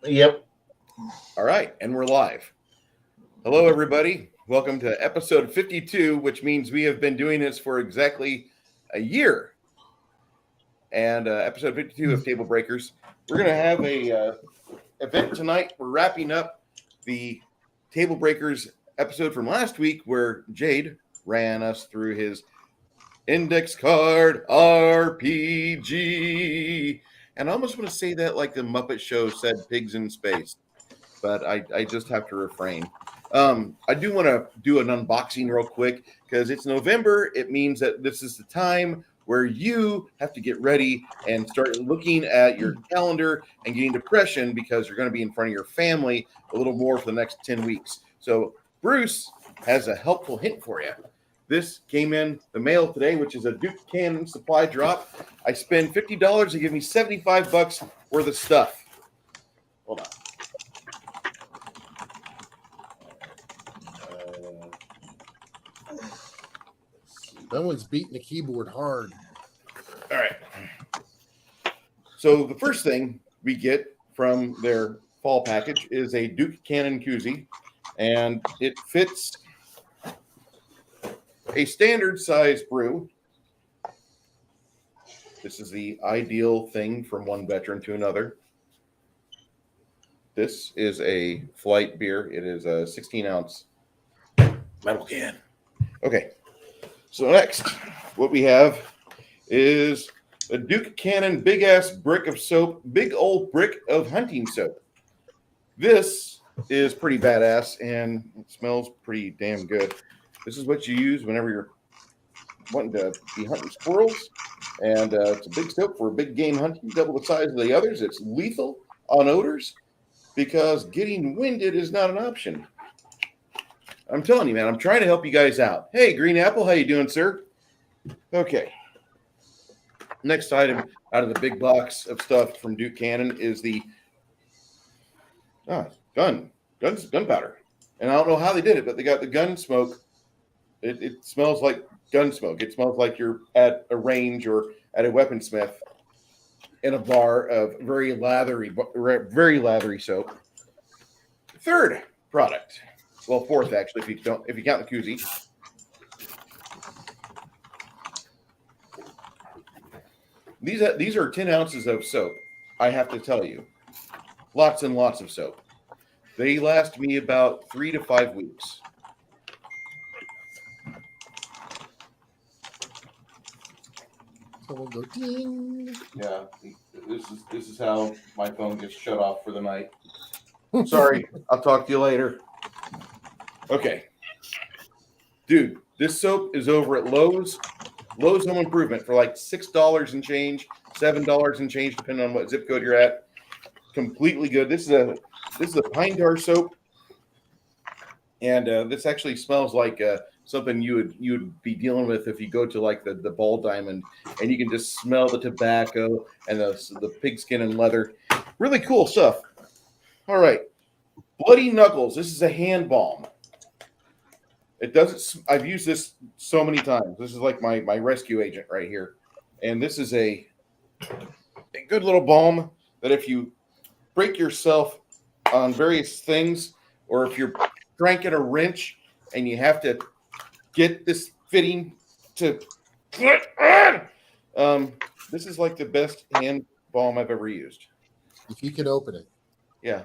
Yep. All right, and we're live. Hello, everybody. Welcome to episode 52, which means we have been doing this for exactly a year. And episode 52 of Tablebreakers. We're going to have a event tonight. We're wrapping up the Tablebreakers episode from last week where Jaide ran us through his index card RPG. And I almost want to say that like the Muppet Show said pigs in space, but I just have to refrain. I do want to do an unboxing real quick because it's November. It means that this is the time where you have to get ready and start looking at your calendar and getting depression because you're going to be in front of your family a little more for the next 10 weeks. So Bruce has a helpful hint for you. This came in the mail today, which is a Duke Cannon supply drop. I spend $50 to give me $75 worth of stuff. Hold on. That one's beating the keyboard hard. All right. So the first thing we get from their fall package is a Duke Cannon koozie, and it fits a standard size brew. This is the ideal thing from one veteran to another. This is a flight beer. It is a 16-ounce metal can. Okay. So next, what we have is a Duke Cannon big ass brick of soap, big old brick of hunting soap. This is pretty badass and it smells pretty damn good. This is what you use whenever you're wanting to be hunting squirrels. And it's a big soap for big game hunting, double the size of the others. It's lethal on odors because getting winded is not an option. I'm telling you, man, I'm trying to help you guys out. Hey, Green Apple, how you doing, sir? Okay. Next item out of the big box of stuff from Duke Cannon is the gunpowder. And I don't know how they did it, but they got the gun smoke. It smells like gun smoke. It smells like you're at a range or at a weaponsmith in a bar of very lathery soap. Third product. Well, fourth actually, if you count the koozie. These are 10 ounces of soap. I have to tell you, lots and lots of soap. They last me about 3 to 5 weeks. So we'll go ding. Yeah, this is how my phone gets shut off for the night. Sorry, I'll talk to you later. Okay. Dude, this soap is over at Lowe's Home Improvement for like $6 and change, $7 and change, depending on what zip code you're at. Completely good. This is a pine tar soap, and this actually smells like something you would be dealing with if you go to like the Ball Diamond, and you can just smell the tobacco and the pigskin and leather. Really cool stuff. All right, Bloody Knuckles. This is a hand balm. It doesn't. I've used this so many times. This is like my rescue agent right here, and this is a good little balm that if you break yourself on various things, or if you're cranking a wrench and you have to get this fitting to this is like the best hand balm I've ever used. If you can open it. Yeah,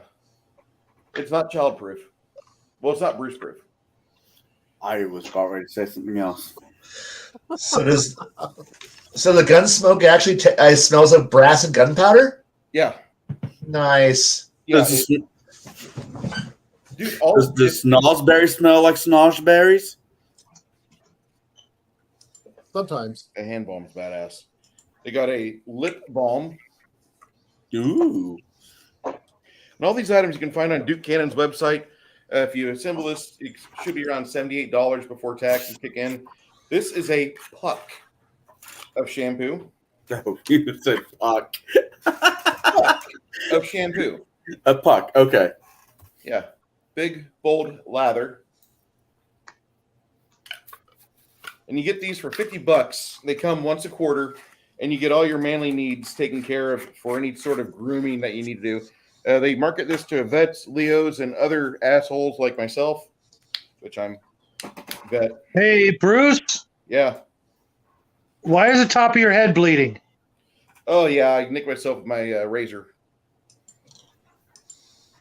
it's not child proof. Well, it's not Bruce proof. I was about ready to say something else. So the gun smoke actually smells of brass and gunpowder? Yeah. Nice. Yeah. Does Dude, does snozzberry smell like snozzberries? Sometimes. a hand balm's badass. They got a lip balm. Ooh. And all these items you can find on Duke Cannon's website. If you assemble this, it should be around $78 before taxes kick in. This is a puck of shampoo. Oh, you said puck. Puck of shampoo. A puck. Okay. Yeah. Big, bold lather. And you get these for $50. They come once a quarter, and you get all your manly needs taken care of for any sort of grooming that you need to do. They market this to vets, Leos, and other assholes like myself, which I'm vet. Hey, Bruce, Yeah. why is the top of your head bleeding? Oh, yeah, I nicked myself with my razor.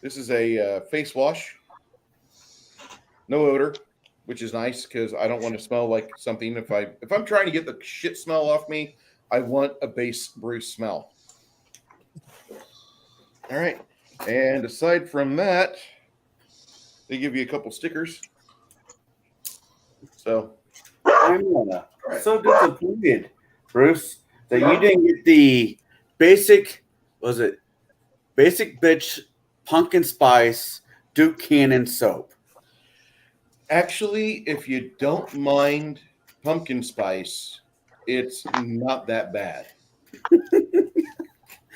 This is a face wash. No odor, which is nice because I don't want to smell like something. If I'm trying to get the shit smell off me, I want a base Bruce smell. All right. And aside from that, they give you a couple stickers. So I'm so disappointed, Bruce, that you didn't get the basic bitch pumpkin spice Duke Cannon soap. actually, if you don't mind pumpkin spice, it's not that bad.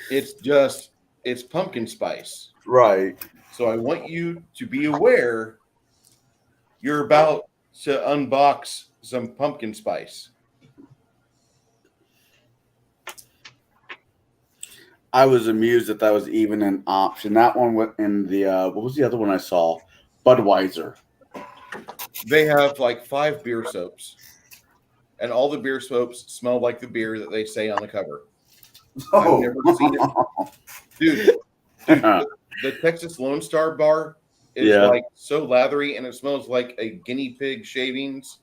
It's pumpkin spice. Right. So I want you to be aware you're about to unbox some pumpkin spice. I was amused that was even an option. That one went in the what was the other one I saw? Budweiser. They have like 5 beer soaps, and all the beer soaps smell like the beer that they say on the cover. I've never seen it. Dude, the Texas Lone Star bar is like so lathery, and it smells like a guinea pig shavings.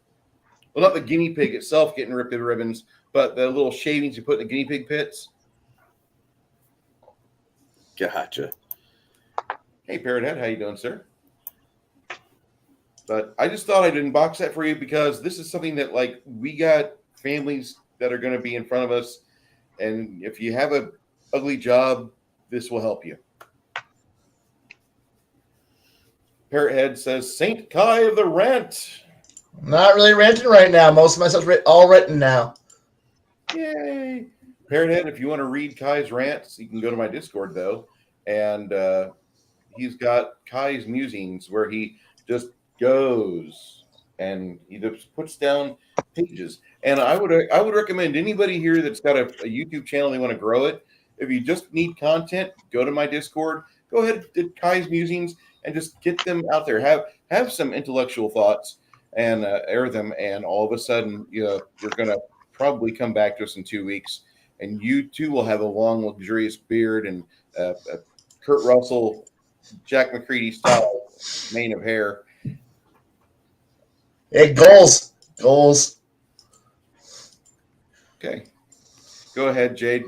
Well, not the guinea pig itself getting ripped to ribbons, but the little shavings you put in the guinea pig pits. Gotcha. Hey, Parrot Head, how you doing, sir? But I just thought I'd unbox that for you because this is something that, like, we got families that are going to be in front of us, and if you have a ugly job, this will help you. Parrot Head says, Saint Kai of the Rant. I'm not really ranting right now. Most of my stuff's all written now. Yay. Parrot Head, if you want to read Kai's rants, you can go to my Discord, though. And he's got Kai's musings where he just goes and he just puts down pages. And I would recommend anybody here that's got a YouTube channel, they want to grow it. If you just need content, go to my Discord. Go ahead to Kai's musings and just get them out there. Have some intellectual thoughts and air them. And all of a sudden, you're going to probably come back to us in 2 weeks. And you too will have a long, luxurious beard and a Kurt Russell, Jack McCready style mane of hair. Hey, goals. Okay. Go ahead, Jade.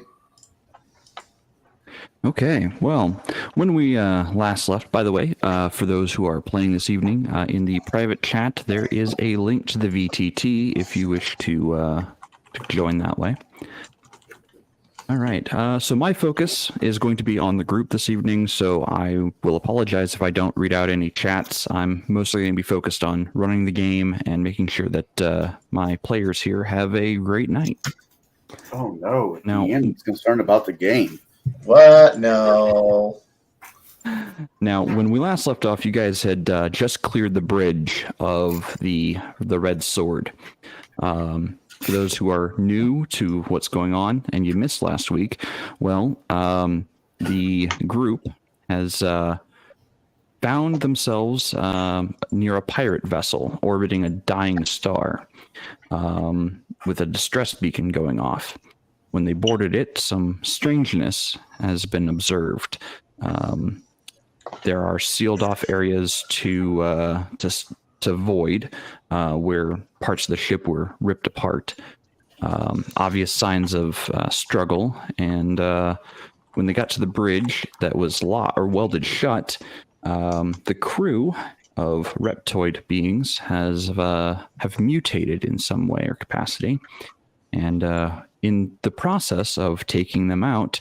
Okay, well, when we last left, by the way, for those who are playing this evening, in the private chat, there is a link to the VTT if you wish to join that way. All right, so my focus is going to be on the group this evening, so I will apologize if I don't read out any chats. I'm mostly going to be focused on running the game and making sure that my players here have a great night. Oh, no. Now, Ian's concerned about the game. What? No. Now, when we last left off, you guys had just cleared the bridge of the Red Sword. For those who are new to what's going on and you missed last week, well, the group has found themselves near a pirate vessel orbiting a dying star with a distress beacon going off. When they boarded it, some strangeness has been observed. There are sealed off areas to void where parts of the ship were ripped apart. Obvious signs of struggle, and when they got to the bridge that was locked or welded shut, the crew of reptoid beings have mutated in some way or capacity, and in the process of taking them out,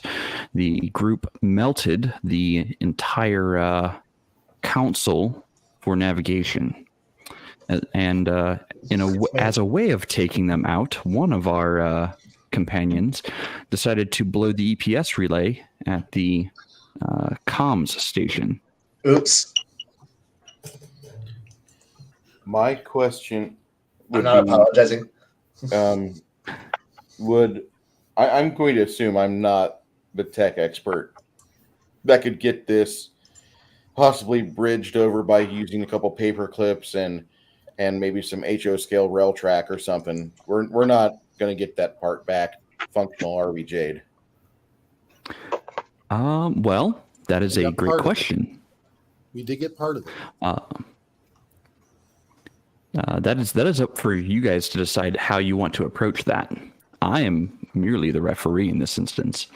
the group melted the entire council for navigation. And as a way of taking them out, one of our companions decided to blow the EPS relay at the comms station. Oops. My question I'm would not be, apologizing. I'm going to assume I'm not the tech expert. that could get this possibly bridged over by using a couple paper clips and maybe some HO scale rail track or something. We're not going to get that part back functional, are we, Jade? Well, that is We a got great part of it. question. We did get part of it. That is up for you guys to decide how you want to approach that. I am merely the referee in this instance.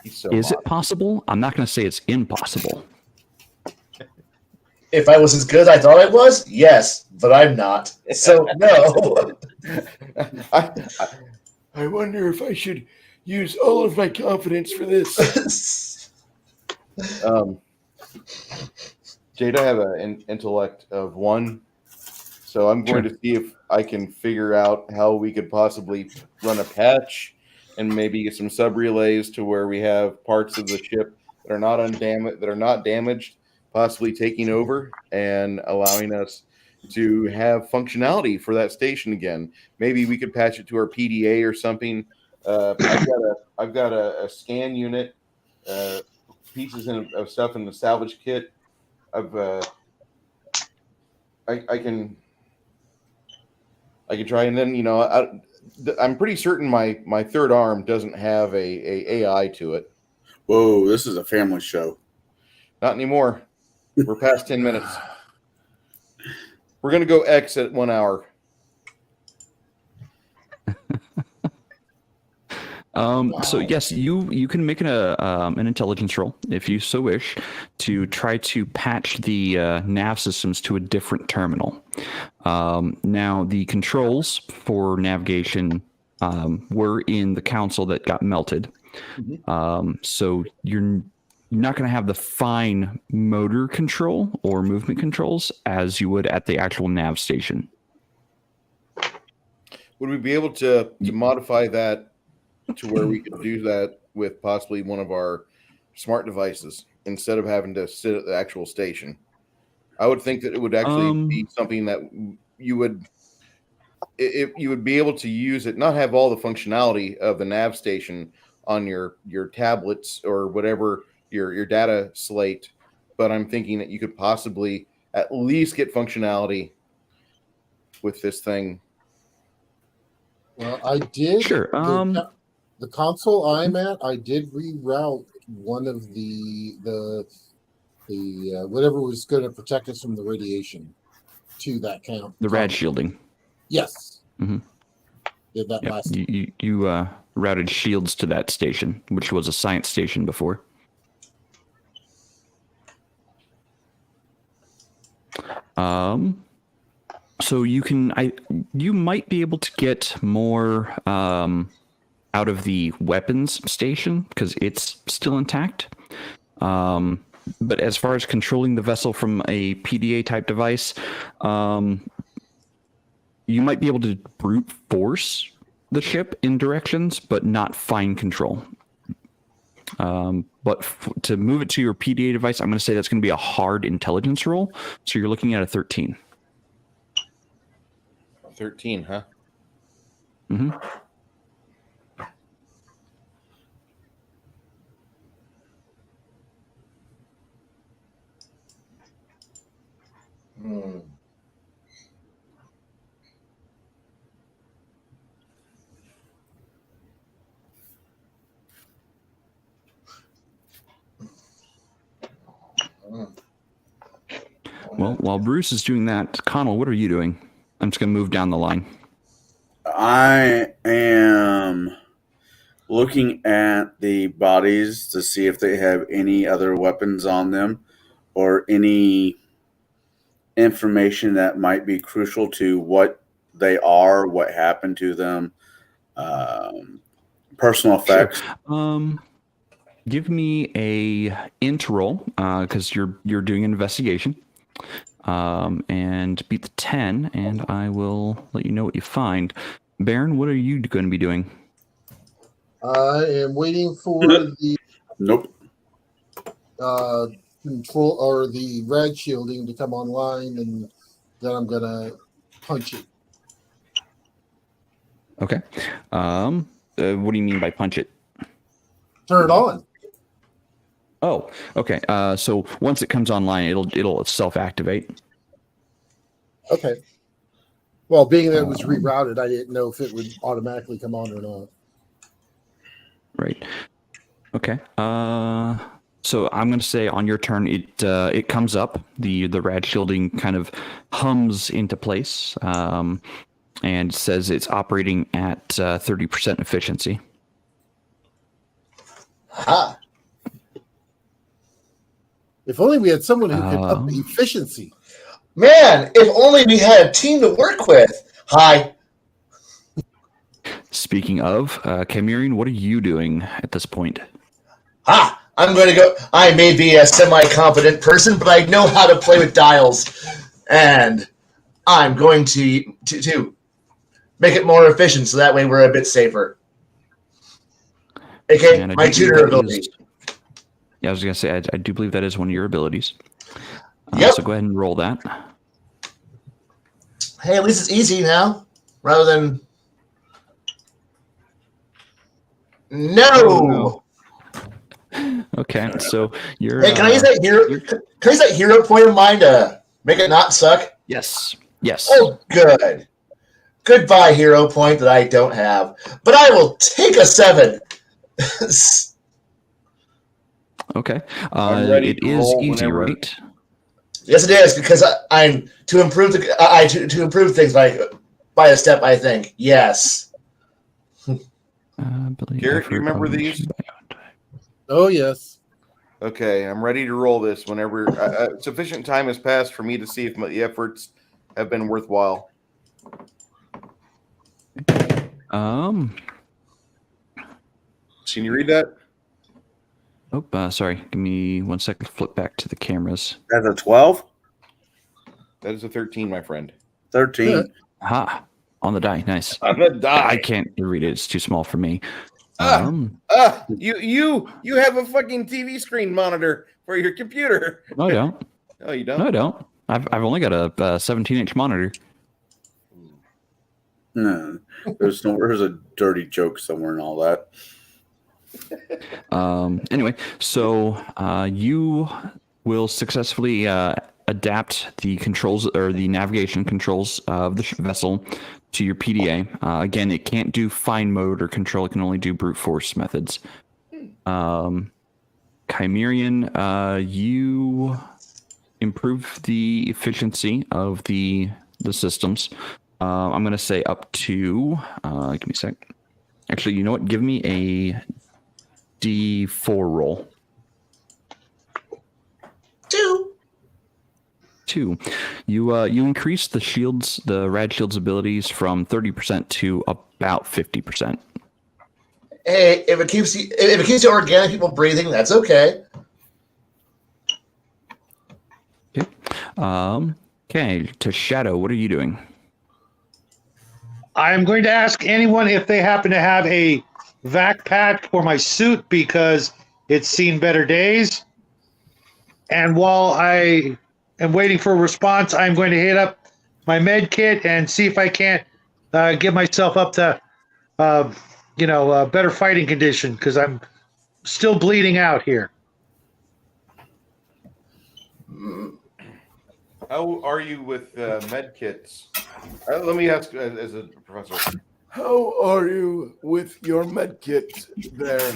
He's so Is hot. it possible? I'm not going to say it's impossible. If I was as good as I thought I was, yes, but I'm not. So no. I wonder if I should use all of my confidence for this. Jade, I have an intellect of 1, so I'm going to see if I can figure out how we could possibly run a patch and maybe get some sub relays to where we have parts of the ship that are not damaged, possibly taking over and allowing us to have functionality for that station again. Maybe we could patch it to our PDA or something. I've got a scan unit, pieces of stuff in the salvage kit. I can try, and then I'm pretty certain my third arm doesn't have a AI to it. Whoa, this is a family show. Not anymore. We're past 10 minutes. We're gonna go X at 1 hour. So yes, you can make an intelligence roll if you so wish to try to patch the nav systems to a different terminal. Now the controls for navigation were in the console that got melted. So you're not going to have the fine motor control or movement controls as you would at the actual nav station. Would we be able to modify that to where we could do that with possibly one of our smart devices instead of having to sit at the actual station? I would think that it would actually be something that you would be able to use it, not have all the functionality of the nav station on your tablets or whatever your data slate, but I'm thinking that you could possibly at least get functionality with this thing. Well, I did. Sure. The console I'm at, I did reroute one of the whatever was going to protect us from the radiation to that count. The rad shielding. Yes. Mm-hmm. Did that Yep. last. You routed shields to that station, which was a science station before. So you might be able to get more out of the weapons station because it's still intact. But as far as controlling the vessel from a PDA type device, you might be able to brute force the ship in directions, but not fine control. But to move it to your PDA device, I'm going to say that's going to be a hard intelligence roll. So you're looking at a 13. 13, huh? Mm-hmm. Well, while Bruce is doing that, Connell, what are you doing? I'm just going to move down the line. I am looking at the bodies to see if they have any other weapons on them or any information that might be crucial to what they are, what happened to them, personal effects. Sure. Give me a int roll because you're doing an investigation. And beat the 10, and I will let you know what you find. Baron, what are you going to be doing? I am waiting for the Nope. control or the rad shielding to come online, and then I'm gonna punch it. Okay. What do you mean by punch it? Turn it on. Oh, okay. So once it comes online, it'll self-activate. Okay. Well, being that it was rerouted, I didn't know if it would automatically come on or not. Right. Okay. So I'm going to say on your turn, it comes up. The rad shielding kind of hums into place, and says it's operating at 30% efficiency. Ha! If only we had someone who could up the efficiency. Man, if only we had a team to work with. Hi. Speaking of, Chimerian, what are you doing at this point? Ha! I'm going to go. I may be a semi-competent person, but I know how to play with dials. And I'm going to make it more efficient so that way we're a bit safer. Okay, And I my do believe tutor that ability. is- Yeah, I was going to say, I do believe that is one of your abilities. Yep. So go ahead and roll that. Hey, at least it's easy now, rather than no. Okay, so you're. Hey, can I use that hero? Can I use that hero point of mine to make it not suck? Yes. Yes. Oh, good. Goodbye, hero point that I don't have, but I will take a 7. Okay. I'm ready It to is roll easy, whenever. right? Yes, it is because I'm to improve to improve things by a step. I think yes. Garrett, you remember these? Oh, yes. Okay, I'm ready to roll this whenever sufficient time has passed for me to see if the efforts have been worthwhile. Um. Can you read that? Oh, sorry. Give me 1 second. Flip back to the cameras. That's a 12? That is a 13, my friend. 13. Yeah. Aha! On the die. Nice. On the die. I can't read it. It's too small for me. You have a fucking TV screen monitor for your computer. No, I don't. No, you don't. No, I don't. I've only got a 17-inch monitor. No, there's a dirty joke somewhere and all that. Anyway, so you will successfully adapt the controls or the navigation controls of the vessel to your PDA. Again, it can't do fine mode or control. It can only do brute force methods. Chimerian, you improve the efficiency of the systems. I'm going to say up to, give me a sec. Actually, you know what? Give me a D4 roll. 2. You increase the rad shield's abilities from 30% to about 50%. Hey, if it keeps the organic people breathing, that's okay. Okay. Okay. To Shadow, what are you doing? I'm going to ask anyone if they happen to have a vac patch for my suit because it's seen better days. And while I am waiting for a response, I'm going to hit up my med kit and see if I can't get myself up to, better fighting condition because I'm still bleeding out here. How are you with med kits? Let me ask as a professor. How are you with your med kit there?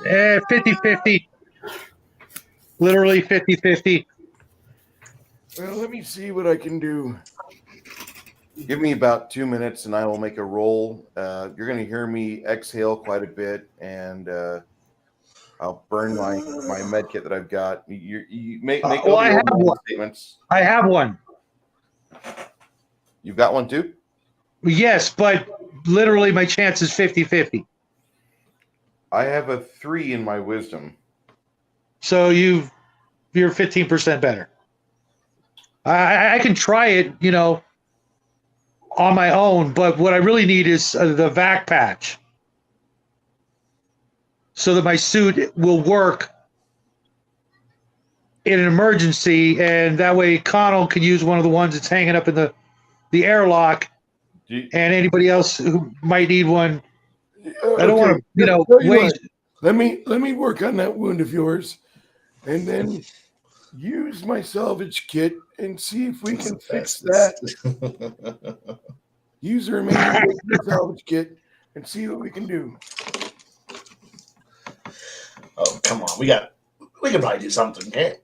50-50. Literally 50-50. Well, let me see what I can do. Give me about 2 minutes and I will make a roll. You're going to hear me exhale quite a bit and I'll burn my med kit that I've got. You make I have one. statements. I have one. You've got one too? Yes, but literally my chance is 50-50. I have a 3 in my wisdom. So you're 15% better. I can try it, on my own, but what I really need is the vac patch so that my suit will work in an emergency, and that way Connell can use one of the ones that's hanging up in the airlock, and anybody else who might need one. I don't want to, waste. Let me work on that wound of yours, and then use my salvage kit and see if we can fix that. Use the remaining bits of the salvage kit and see what we can do. Oh, come on. We can probably do something, can't?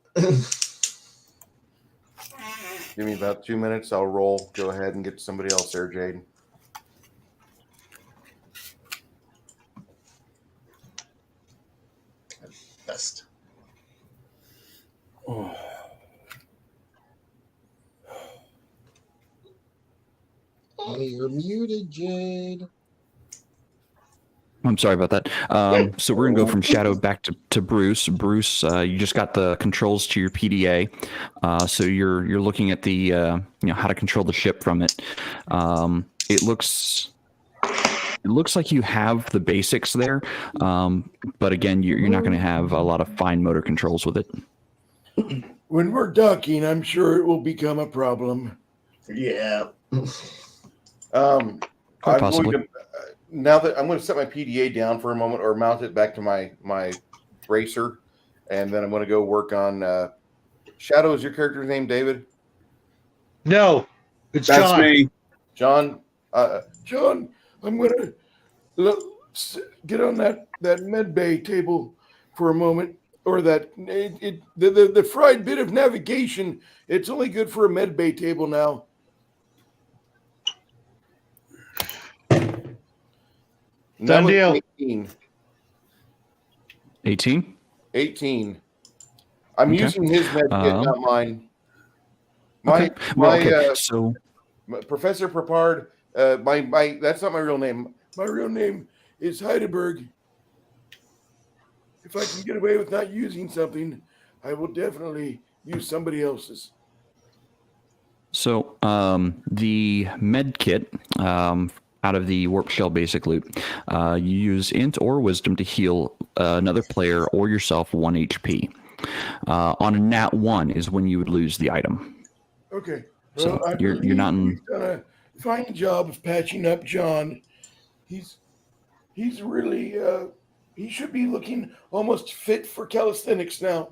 Give me about 2 minutes. I'll roll. Go ahead and get somebody else there, Jade. Best. Oh. Hey, you're muted, Jade. I'm sorry about that. So we're gonna go from Shadow back to Bruce. Bruce, you just got the controls to your PDA, so you're looking at the how to control the ship from it. It looks like you have the basics there, but again, you're not going to have a lot of fine motor controls with it. When we're docking, I'm sure it will become a problem. Yeah. I'm possibly. going to, now that I'm going to set my PDA down for a moment, or mount it back to my bracer, and then I'm going to go work on Shadow. Is your character's name David? No, it's That's John. me. John. John, I'm going to get on that med bay table for a moment, or the fried bit of navigation. It's only good for a med bay table now. Done deal. 18. 18. I'm Okay. using his med kit, not mine. Okay. So Professor Prepard. My that's not my real name. My real name is Heidelberg. If I can get away with not using something, I will definitely use somebody else's. So the med kit out of the warp shell basic loot, you use int or wisdom to heal another player or yourself 1 HP. On a nat 1 is when you would lose the item. Okay. So Well, you're not in. He's done a fine job of patching up John. He's really he should be looking almost fit for calisthenics now.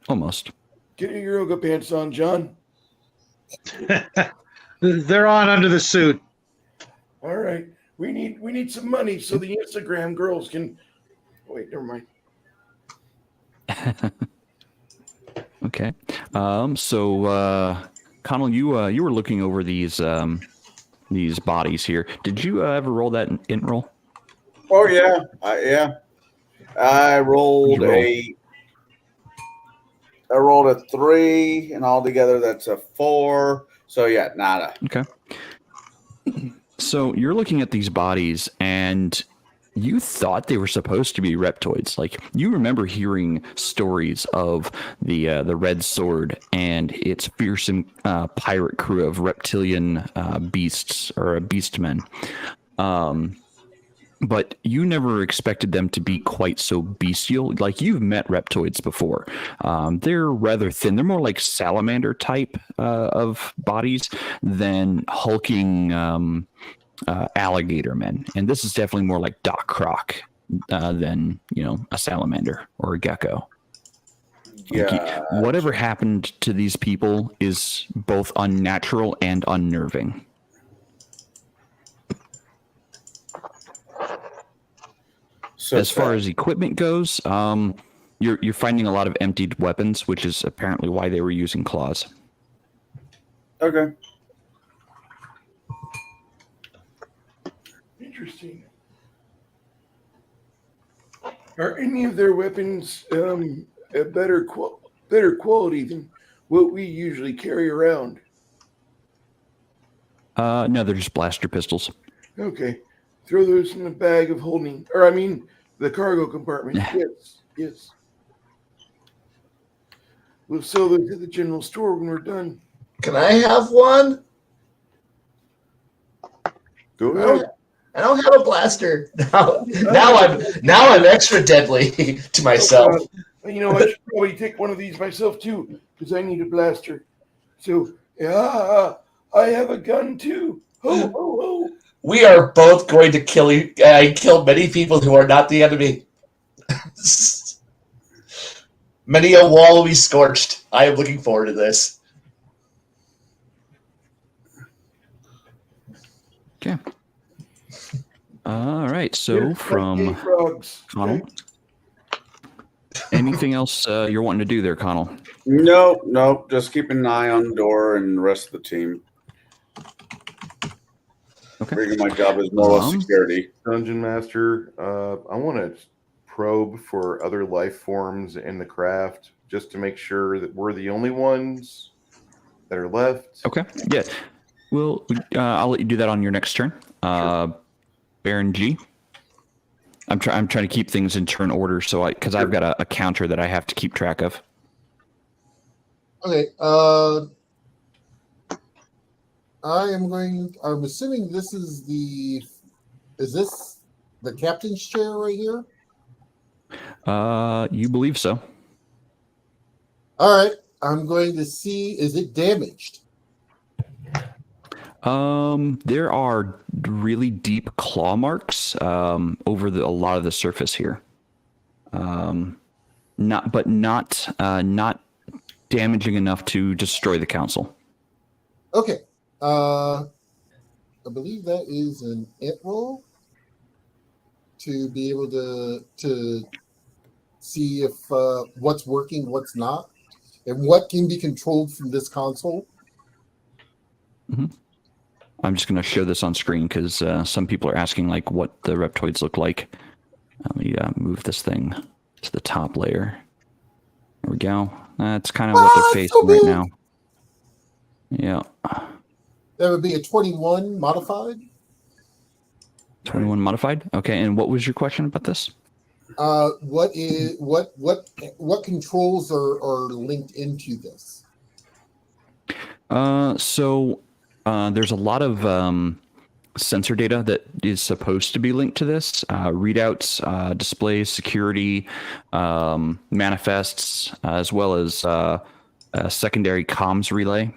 Almost. Get your yoga pants on, John. They're on under the suit. All right. We need some money so the Instagram girls can. Wait, never mind. Okay. So Connell, you were looking over these bodies here. Did you ever roll that int roll? Oh yeah, yeah. I rolled What'd a 3, and altogether that's a 4. So yeah, nada. Okay. So you're looking at these bodies, and you thought they were supposed to be reptoids. Like, you remember hearing stories of the Red Sword and its fearsome pirate crew of reptilian beasts or beastmen. But you never expected them to be quite so bestial. Like, you've met reptoids before. They're rather thin. They're more like salamander type of bodies than hulking alligator men. And this is definitely more like Doc Croc than, a salamander or a gecko. Yeah. Whatever happened to these people is both unnatural and unnerving. So as far as equipment goes, you're finding a lot of emptied weapons, which is apparently why they were using claws. Okay. Interesting. Are any of their weapons a better quality than what we usually carry around? No, they're just blaster pistols. Okay. Throw those in the bag of holding, or I mean, the cargo compartment. Yes. We'll sell those at the general store when we're done. Can I have one? Go ahead. I don't have a blaster. Now I'm extra deadly to myself. You know, I should probably take one of these myself too, because I need a blaster. So, yeah, I have a gun too. Ho, ho, ho. We are both going to kill many people who are not the enemy. Many a wall will be scorched. I am looking forward to this. Okay. All right. So from frogs. Connell, anything else you're wanting to do there, Connell? No. Just keep an eye on the door and the rest of the team. Okay. Figuring my job is more or less security. Dungeon Master, I want to probe for other life forms in the craft just to make sure that we're the only ones that are left. Okay. Yeah. Well, I'll let you do that on your next turn. Sure. Baron G. I'm trying to keep things in turn order, so because I've got a counter that I have to keep track of. Okay. I'm assuming this is is this the captain's chair right here? You believe so? All right. I'm going to see, is it damaged? There are really deep claw marks over a lot of the surface here. Not damaging enough to destroy the council. Okay. I believe that is an int roll to be able to see if what's working, what's not, and what can be controlled from this console. Mm-hmm. I'm just going to show this on screen because some people are asking like what the reptoids look like. Let me move this thing to the top layer. There we go. That's kind of what they're facing right now. Yeah. That would be a 21 modified. 21 modified. Okay. And what was your question about this? What controls are linked into this? So there's a lot of sensor data that is supposed to be linked to this. Readouts, displays, security, manifests, as well as a secondary comms relay.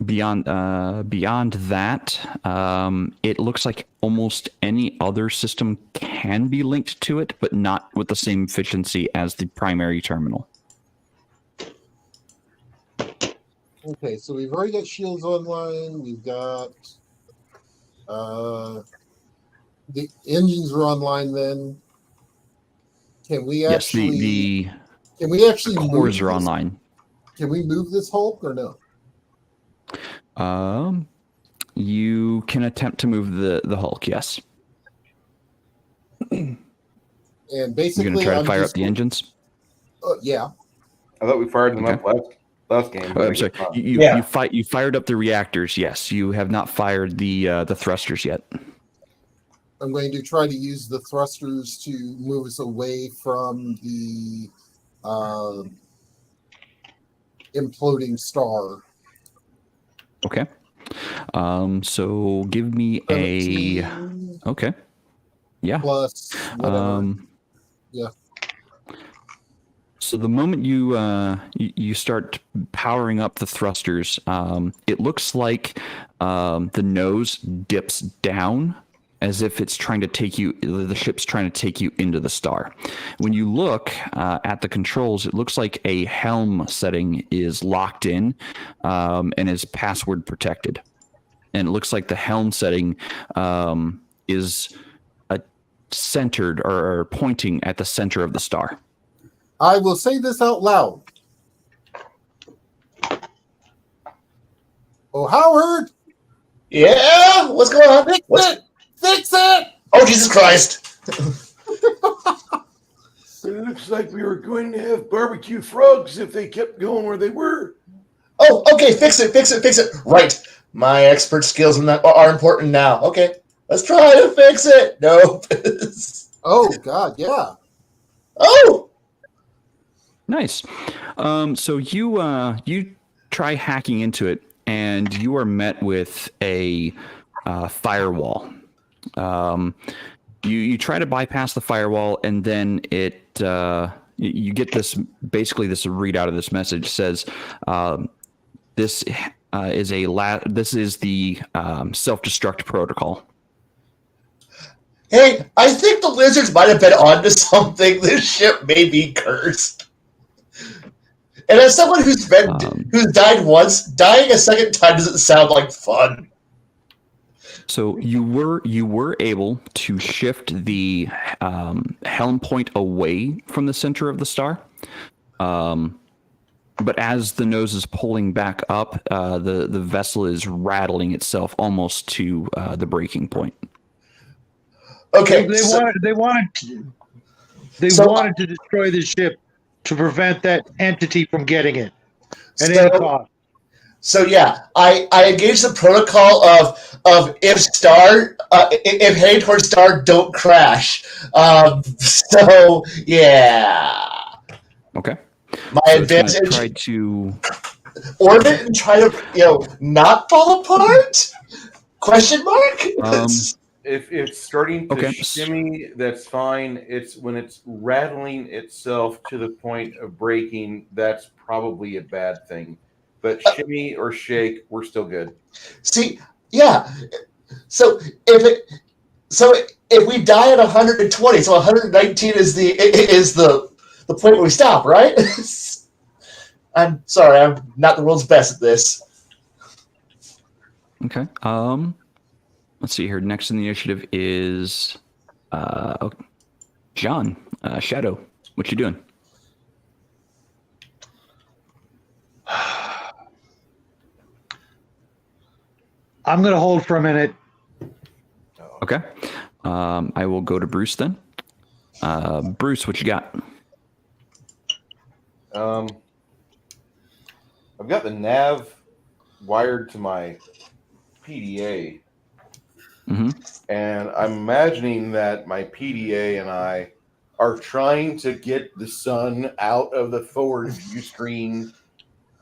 Beyond that, it looks like almost any other system can be linked to it, but not with the same efficiency as the primary terminal. Okay, so we've already got shields online. We've got the engines are online. Then can we actually? Yes, can we actually cores are online. Can we move this Hulk or no? You can attempt to move the Hulk. Yes. And basically, you're gonna try to fire up the engines. Yeah. I thought we fired them up last game. I'm sorry. You fired up the reactors. Yes, you have not fired the thrusters yet. I'm going to try to use the thrusters to move us away from the imploding star. Okay. So give me 17 okay. Yeah. Plus whatever. Yeah. So the moment you start powering up the thrusters, it looks like the nose dips down as if it's trying to the ship's trying to take you into the star. When you look at the controls, it looks like a helm setting is locked in and is password protected. And it looks like the helm setting is centered or pointing at the center of the star. I will say this out loud. Oh, Howard! Yeah? What's going on? Fix it! Oh, Jesus Christ. It looks like we were going to have barbecue frogs if they kept going where they were. Oh, okay, fix it. Right. My expert skills in that are important now. Okay, let's try to fix it. No. Oh, God, yeah. Oh! Nice. So you try hacking into it, and you are met with a firewall. You try to bypass the firewall, and then you get this readout of this message says this is this is the self-destruct protocol. Hey, I think the lizards might have been onto something. This ship may be cursed. And as someone who's died once, dying a second time doesn't sound like fun. So you were able to shift the helm point away from the center of the star, but as the nose is pulling back up, the vessel is rattling itself almost to the breaking point. Okay, They wanted to destroy the ship to prevent that entity from getting it at any cost. So yeah, I engaged the protocol of if heading towards star, don't crash. So yeah. Okay. My advantage. Try to orbit and try to not fall apart? Question mark. If it's starting to shimmy, that's fine. It's when it's rattling itself to the point of breaking, that's probably a bad thing. But shimmy or shake, we're still good. See, yeah. So if we die at 120, so 119 is the point where we stop, right? I'm sorry, I'm not the world's best at this. Okay. Let's see here. Next in the initiative is John. Shadow, what you doing? I'm going to hold for a minute. Okay. I will go to Bruce then. Bruce, what you got? I've got the nav wired to my PDA. Mm-hmm. And I'm imagining that my PDA and I are trying to get the sun out of the forward view screen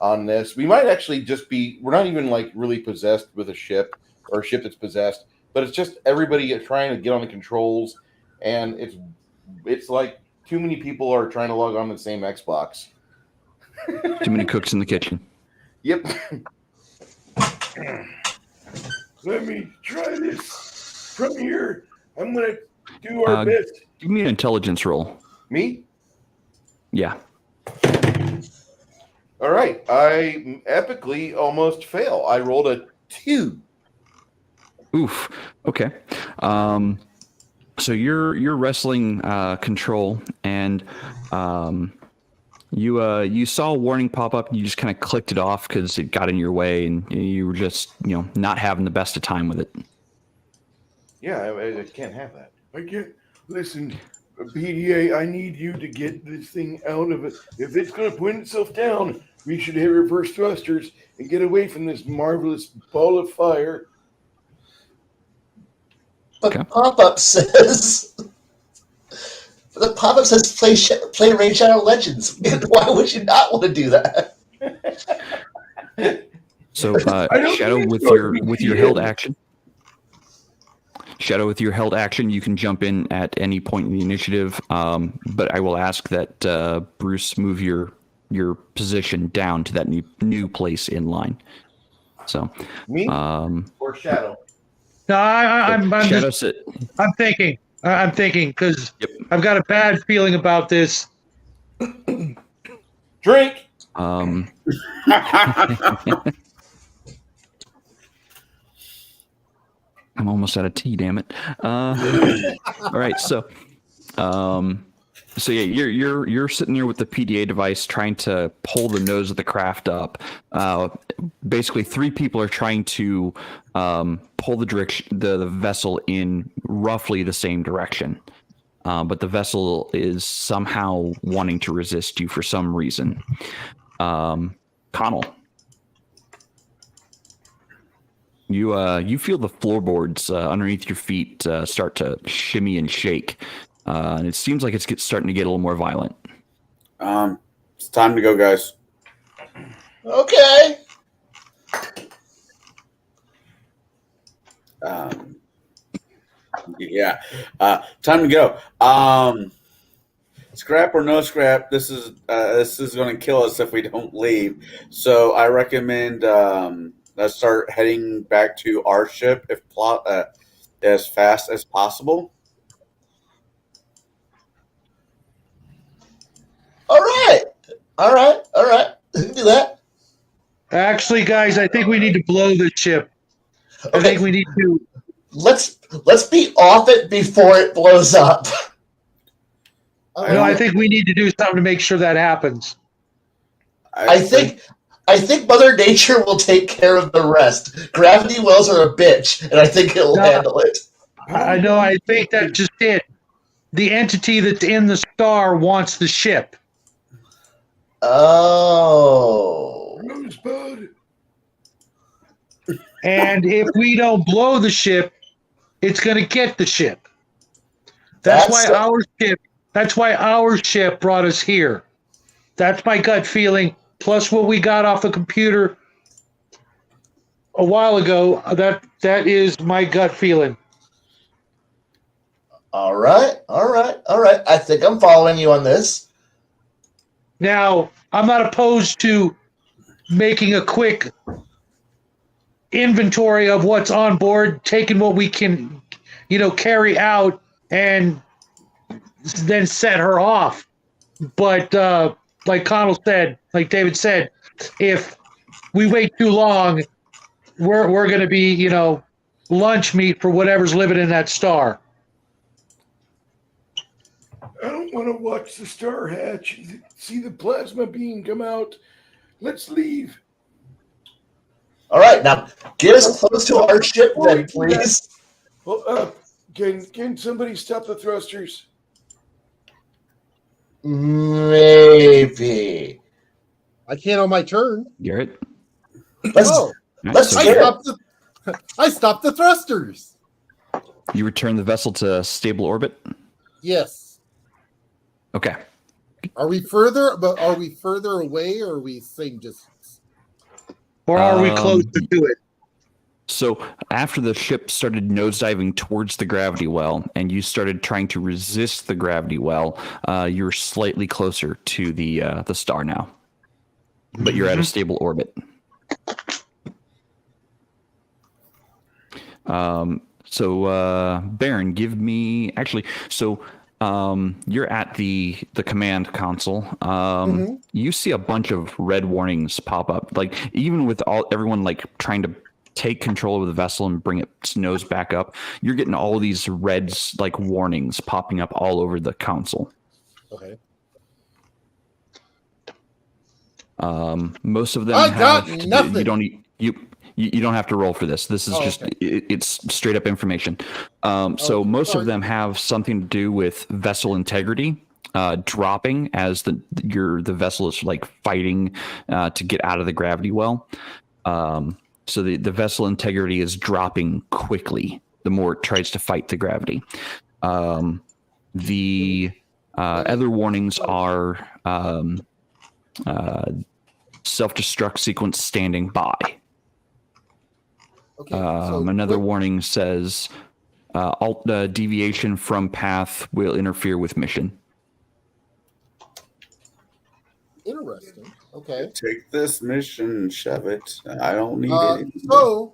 on this. We might actually just we're not even like really possessed with a ship or a ship that's possessed, but it's just everybody trying to get on the controls, and it's like too many people are trying to log on to the same Xbox. Too many cooks in the kitchen. Yep. Let me try this from here. I'm going to do our best. Give me an intelligence roll. Me? Yeah. All right. I epically almost fail. I rolled a 2. Oof. Okay. So you're wrestling control, and you saw a warning pop up, and you just kind of clicked it off because it got in your way, and you were just not having the best of time with it. Yeah, I can't have that. I can't. Listen, PDA, I need you to get this thing out of it. If it's going to point itself down, we should hit reverse thrusters and get away from this marvelous ball of fire. But okay. Pop-up says... The pop-up says play Raid Shadow Legends. Why would you not want to do that? So, Shadow, with your held action... Shadow, with your held action, you can jump in at any point in the initiative, but I will ask that Bruce move your position down to that new place in line. So, me or Shadow? No, I'm Shadow just, I'm thinking because I've got a bad feeling about this. Drink. I'm almost out of tea, damn it. All right, so yeah, you're sitting there with the PDA device trying to pull the nose of the craft up. Basically, 3 people are trying to pull the vessel in roughly the same direction, but the vessel is somehow wanting to resist you for some reason. Connell. You feel the floorboards underneath your feet start to shimmy and shake, and it seems like it's starting to get a little more violent. It's time to go, guys. Okay. Yeah. Time to go. Scrap or no scrap, this is going to kill us if we don't leave. So I recommend let's start heading back to our ship as fast as possible. All right. Do that. Actually, guys, I think we need to blow the ship. I think we need to. Let's be off it before it blows up. No, I think we need to do something to make sure that happens. I think Mother Nature will take care of the rest. Gravity wells are a bitch, and I think it'll handle it. I know. I think that's just it. The entity that's in the star wants the ship. Oh. Rosebud. And if we don't blow the ship, it's going to get the ship. That's why our ship brought us here. That's my gut feeling. Plus what we got off the computer a while ago. That is my gut feeling. All right. I think I'm following you on this. Now, I'm not opposed to making a quick inventory of what's on board, taking what we can, carry out, and then set her off. But like Connell said, like David said, if we wait too long, we're going to be, lunch meat for whatever's living in that star. I don't want to watch the star hatch, see the plasma beam come out. Let's leave. All right, now get us close to our ship, then, please. Well, can somebody stop the thrusters? Maybe. I can't on my turn. Garrett? Let's So I stopped the thrusters. you return the vessel to stable orbit? Yes. Okay. Are we further away, or are we same distance? Or are we close to it? So after the ship started nosediving towards the gravity well and you started trying to resist the gravity well, you're slightly closer to the star now. But you're at a stable orbit. So Baron, give me you're at the command console. You see a bunch of red warnings pop up. Like even with everyone like trying to take control of the vessel and bring its nose back up, you're getting all these red like warnings popping up all over the console. Okay. Most of them I got nothing. You don't have to roll for this. This is it's straight up information. So most of them have something to do with vessel integrity dropping as the vessel is like fighting to get out of the gravity well. So the vessel integrity is dropping quickly the more it tries to fight the gravity. The other warnings are self-destruct sequence standing by. Okay. So Another warning says deviation from path will interfere with mission. Interesting. Okay. Take this mission and shove it. I don't need it. So,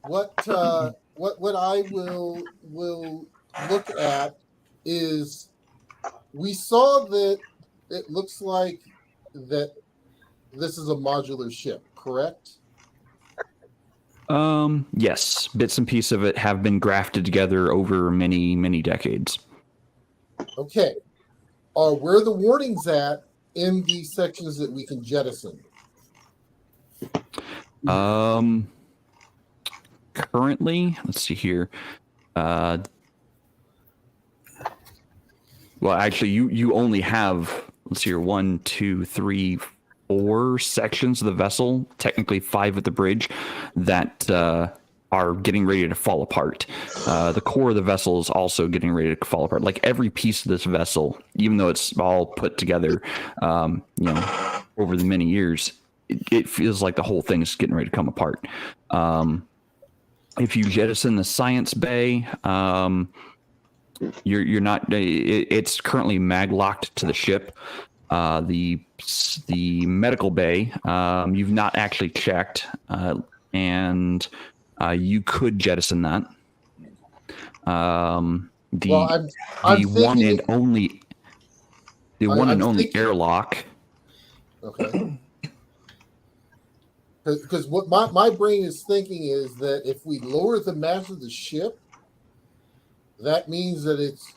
what I will look at is, we saw that it looks like that this is a modular ship, correct? Yes, bits and pieces of it have been grafted together over many, many decades. Okay. Where are the warnings at in these sections that we can jettison? Currently, let's see here. Well, actually, you only have, let's see here, 1, 2, 3, 4 sections of the vessel, technically 5 at the bridge, that are getting ready to fall apart. The core of the vessel is also getting ready to fall apart. Like every piece of this vessel, even though it's all put together, over the many years, it feels like the whole thing is getting ready to come apart. If you jettison the science bay, you're not. It's currently mag locked to the ship. The medical bay, you've not actually checked. and you could jettison that. I'm The one and only airlock. Okay. Because what my brain is thinking is that if we lower the mass of the ship, that means that it's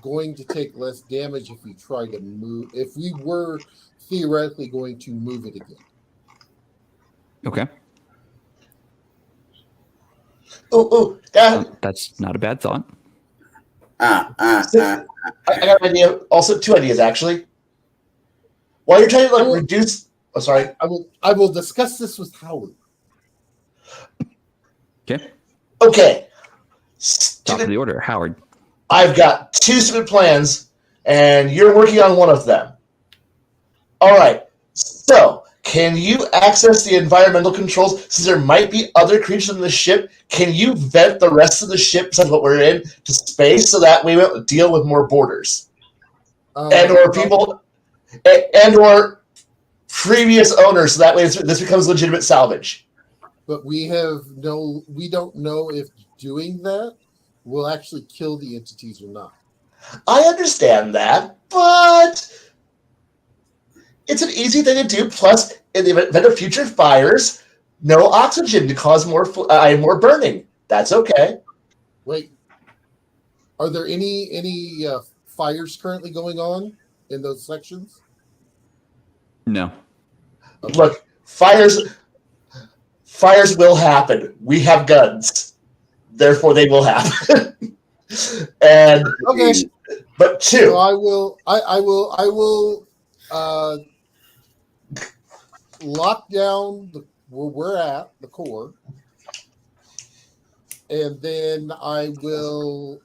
going to take less damage if we try to move. If we were theoretically going to move it again. Okay. That's not a bad thought. I got an idea. Also, 2 ideas actually. While you're trying to reduce, sorry. I will discuss this with Howard. Okay. Okay. Top of the order, Howard. I've got 2 stupid plans, and you're working on one of them. All right. So, can you access the environmental controls? Since there might be other creatures in the ship, can you vent the rest of the ship, besides what we're in, to space so that we won't deal with more boarders? And/or people, and/or previous owners, so that way this becomes legitimate salvage. But we don't know if doing that will actually kill the entities or not. I understand that, but it's an easy thing to do. Plus, in the event of future fires, no oxygen to cause more burning. That's okay. Wait, are there any fires currently going on in those sections? No. Okay. Look, fires will happen. We have guns, therefore they will happen. And okay, but 2. So I will lock down where we're at, the core, and then I will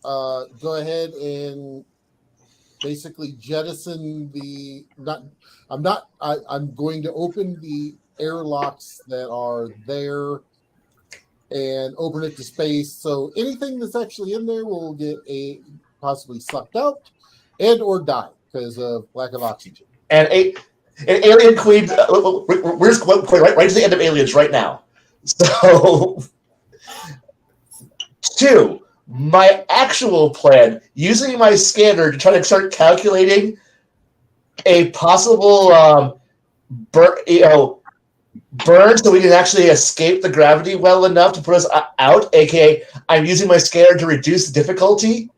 go ahead and basically jettison I'm going to open the airlocks that are there and open it to space. So anything that's actually in there will get possibly sucked out and or die because of lack of oxygen. And an alien queen. We're just going right to the end of aliens right now. So 2. My actual plan, using my scanner to try to start calculating a possible burn so we can actually escape the gravity well enough to put us out. AKA, I'm using my scanner to reduce the difficulty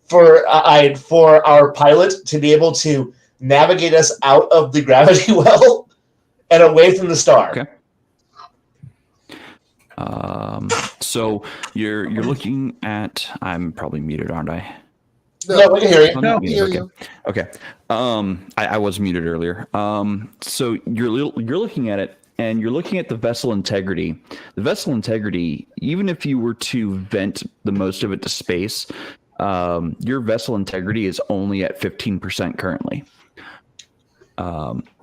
for our pilot to be able to navigate us out of the gravity well and away from the star. Okay. So you're looking at. I'm probably muted, aren't I? No, we can hear you. No, we hear you. Okay. I was muted earlier. So you're looking at it, and you're looking at the vessel integrity. The vessel integrity, even if you were to vent the most of it to space, your vessel integrity is only at 15% currently.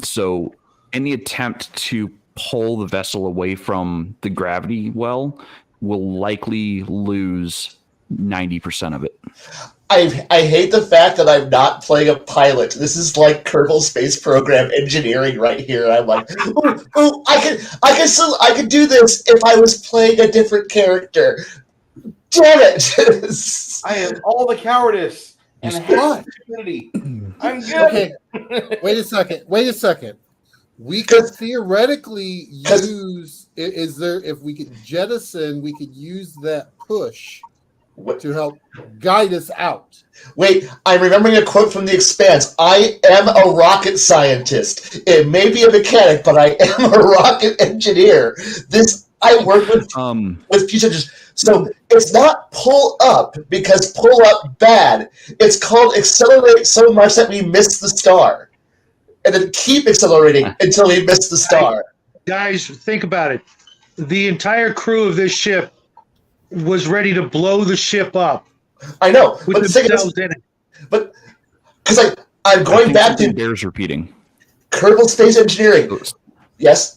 So any attempt to pull the vessel away from the gravity well will likely lose 90% of it. I hate the fact that I'm not playing a pilot. This is like Kerbal Space Program engineering right here. I'm like, I could do this if I was playing a different character. Damn it! I have all the cowardice and half the stupidity. I'm good. Okay, wait a second. We could theoretically use. If we could jettison, we could use that push to help guide us out. Wait, I'm remembering a quote from The Expanse. I am a rocket scientist. It may be a mechanic, but I am a rocket engineer. I work with future. So it's not pull up because pull up bad. It's called accelerate so much that we miss the star, and then keep accelerating until we miss the star. Guys, think about it. The entire crew of this ship was ready to blow the ship up. I know, with themselves in it. But because I'm going back to bears repeating. Kerbal Space Engineering. Yes.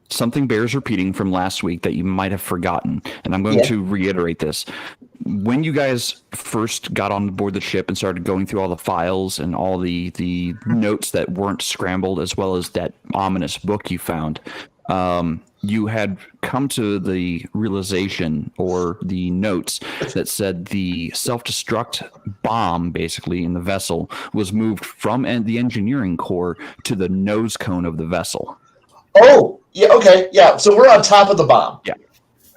Something bears repeating from last week that you might have forgotten, and I'm going to reiterate this. When you guys first got on board the ship and started going through all the files and all the notes that weren't scrambled, as well as that ominous book you found, you had come to the realization or the notes that said the self-destruct bomb basically in the vessel was moved from the engineering core to the nose cone of the vessel. Oh, yeah, okay, yeah. So we're on top of the bomb. Yeah.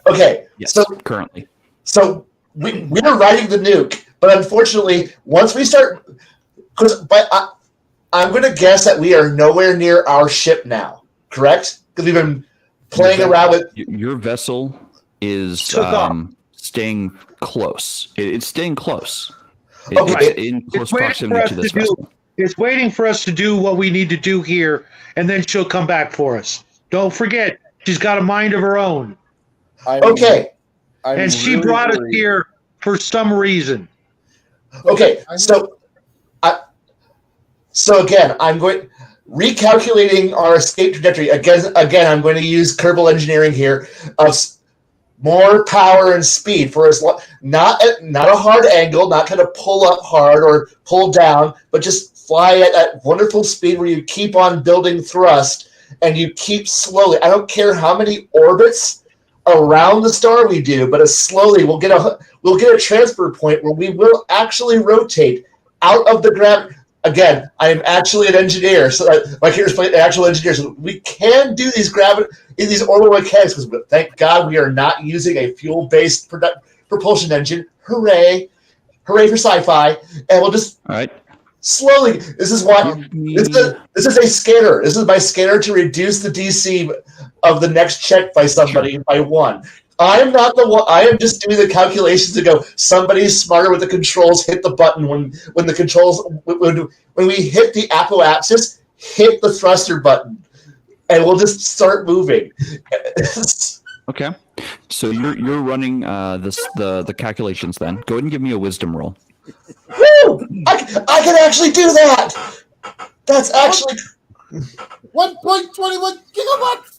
Okay. Yes, So currently. So we're riding the nuke, but unfortunately, once we start, I'm going to guess that we are nowhere near our ship now. Correct? Because we've been playing around with. Your vessel is staying close. It's staying close. Okay. It's in close proximity to this vessel. It's waiting for us to do what we need to do here, and then she'll come back for us. Don't forget, she's got a mind of her own. Okay. And she brought us here for some reason. Okay. So again, I'm recalculating our escape trajectory. Again, I'm going to use Kerbal engineering here of more power and speed for us. Not a hard angle, not kind of pull up hard or pull down, but just fly at that wonderful speed where you keep on building thrust and you keep slowly. I don't care how many orbits around the star we do, but as slowly we'll get a transfer point where we will actually rotate out of the gravity. Again, I am actually an engineer, so my character's playing an actual engineer. So we can do these orbital mechanics because thank God we are not using a fuel-based propulsion engine. Hooray! Hooray for sci-fi! And we'll just slowly. This is why this is a scanner. This is my scanner to reduce the DC of the next check by somebody by 1. I'm not the one. I am just doing the calculations to go. Somebody's smarter with the controls. Hit the button when the controls when we hit the apoapsis. Hit the thruster button, and we'll just start moving. Okay, so you're running the calculations. Then go ahead and give me a wisdom roll. Woo! I can actually do that. That's actually 1.21 gigawatts.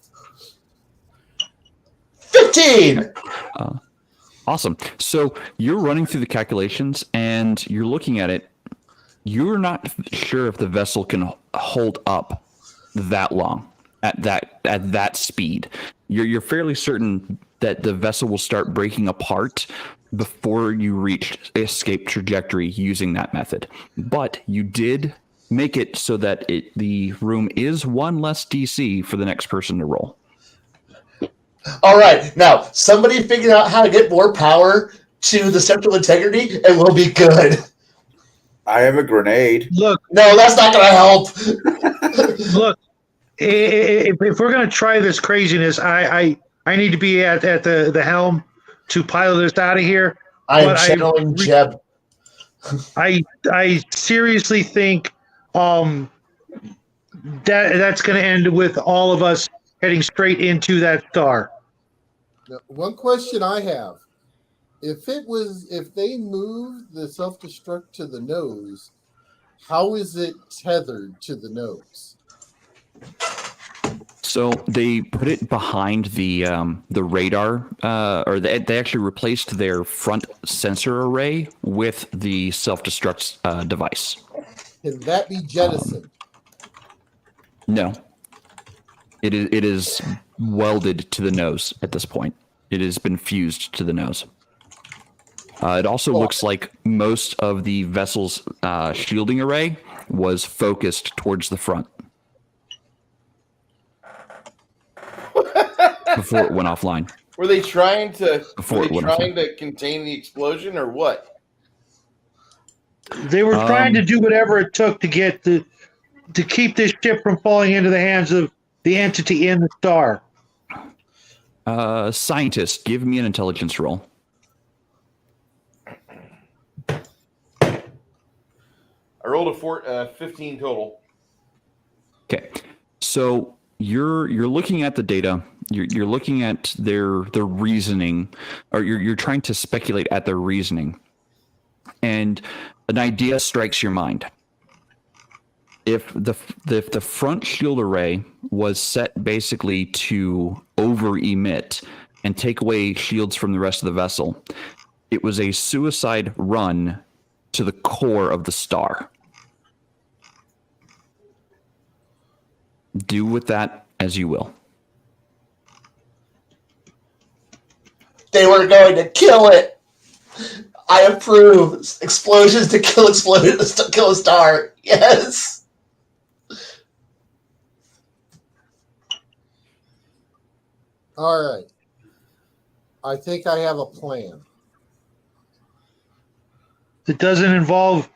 15. Awesome. So you're running through the calculations and you're looking at it. You're not sure if the vessel can hold up that long at that speed. You're fairly certain that the vessel will start breaking apart before you reach escape trajectory using that method. But you did make it so that the room is 1 less DC for the next person to roll. All right, now somebody figure out how to get more power to the central integrity, and we'll be good. I have a grenade. Look, no, that's not going to help. Look, if we're going to try this craziness, I need to be at the helm to pilot us out of here. I'm channeling Jeb. I seriously think that's going to end with all of us heading straight into that star. Now, one question I have: if they moved the self-destruct to the nose, how is it tethered to the nose? So they put it behind the radar, or they actually replaced their front sensor array with the self-destruct device. Can that be jettisoned? No. It is welded to the nose at this point. It has been fused to the nose. It also looks like most of the vessel's shielding array was focused towards the front before it went offline. Were they trying to contain the explosion or what? They were trying to do whatever it took to get to keep this ship from falling into the hands of the entity in the star. Scientist, give me an intelligence roll. I rolled a 15 total. Okay, so you're looking at the data. You're looking at their reasoning, or you're trying to speculate at their reasoning, and an idea strikes your mind. If the front shield array was set basically to over emit and take away shields from the rest of the vessel, it was a suicide run to the core of the star. Do with that as you will. They were going to kill it. I approve. Explosions to kill kill a star. Yes. All right. I think I have a plan. It doesn't involve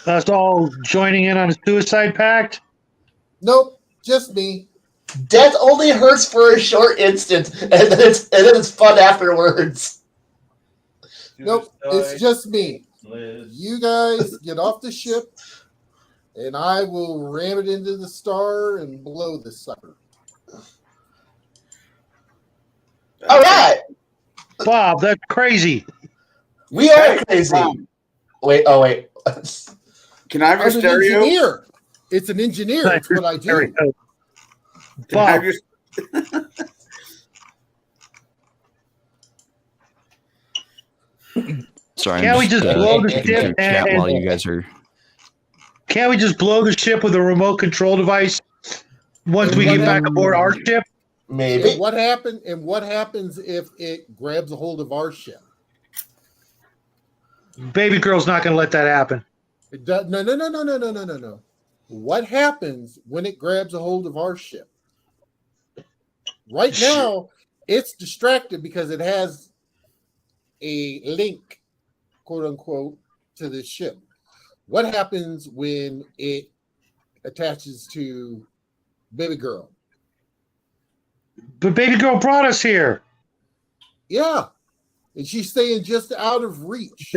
us all joining in on a suicide pact. Nope, just me. Death only hurts for a short instant, and then it's fun afterwards. Nope, it's just me. You guys get off the ship, and I will ram it into the star and blow the sucker. All right. Bob, that's crazy. We are crazy. Wait. Can I have your I'm an stereo? engineer. It's an engineer. It's what I do. Can I have Bob, your... Sorry, Can't I'm we just just blow the looking ship through chat and- while you guys are. can't we just blow the ship with a remote control device once we get back aboard our ship? Maybe. And what happens if it grabs a hold of our ship? Baby girl's not going to let that happen. It does, no. What happens when it grabs a hold of our ship? Right now, it's distracted because it has a link, quote unquote, to the ship. What happens when it attaches to baby girl? But baby girl brought us here. Yeah. And she's staying just out of reach.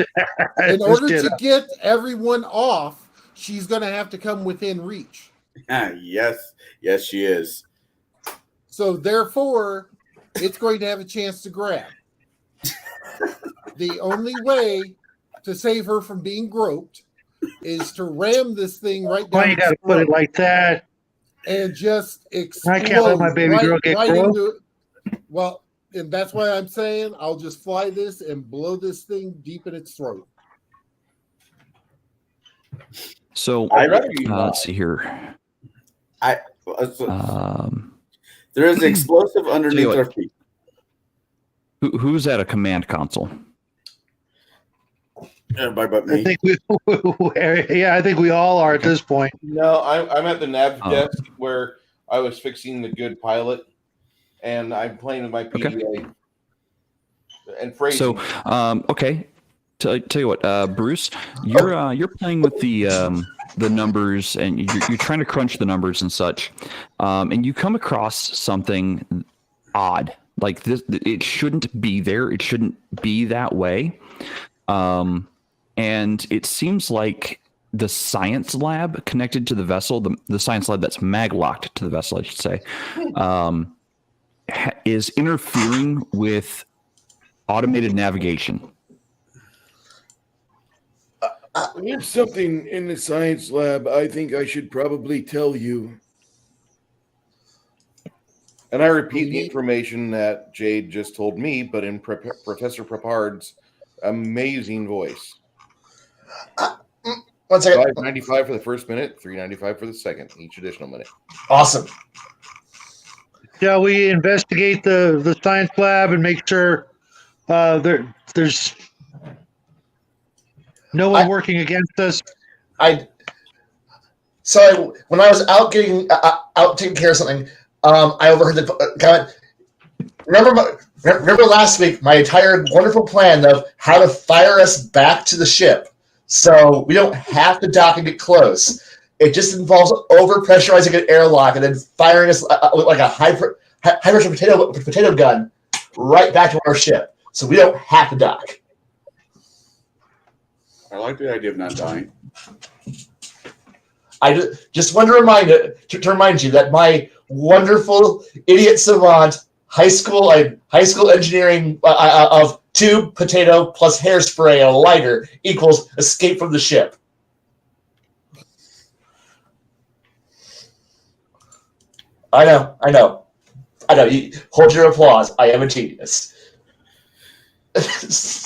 In order to get everyone off, she's going to have to come within reach. Yes, she is. So therefore, it's going to have a chance to grab. The only way to save her from being groped is to ram this thing right down. Why you got to put it like that? And just explode. I can't let my baby girl get groped. into it. Well, and that's why I'm saying I'll just fly this and blow this thing deep in its throat. So let's see here. There is explosive underneath our feet. Who's at a command console? Everybody but me. I think we all are at this point. No, I'm at the nav desk where I was fixing the good pilot, and I'm playing with my PDA and phrasing. So, okay. Tell you what, Bruce, you're playing with the numbers, and you're trying to crunch the numbers and such, and you come across something odd. Like this, it shouldn't be there. It shouldn't be that way. And it seems like the science lab connected to the vessel, the science lab that's mag-locked to the vessel, I should say, is interfering with automated navigation. There's something in the science lab I think I should probably tell you. And I repeat the information that Jaide just told me, but in Professor Prepard's amazing voice. 1 second. $5.95 for the first minute, $3.95 for the second, each additional minute. Awesome. Shall we investigate the science lab and make sure there's no one working against us? So when I was out taking care of something, I overheard the comment. Remember last week my entire wonderful plan of how to fire us back to the ship, so we don't have to dock and get close. It just involves overpressurizing an airlock and then firing us like a high pressure potato gun right back to our ship, so we don't have to dock. I like the idea of not dying. I just want to remind you that my wonderful idiot savant high school engineering of tube, potato plus hairspray, a lighter equals escape from the ship. I know. You hold your applause. I am a genius.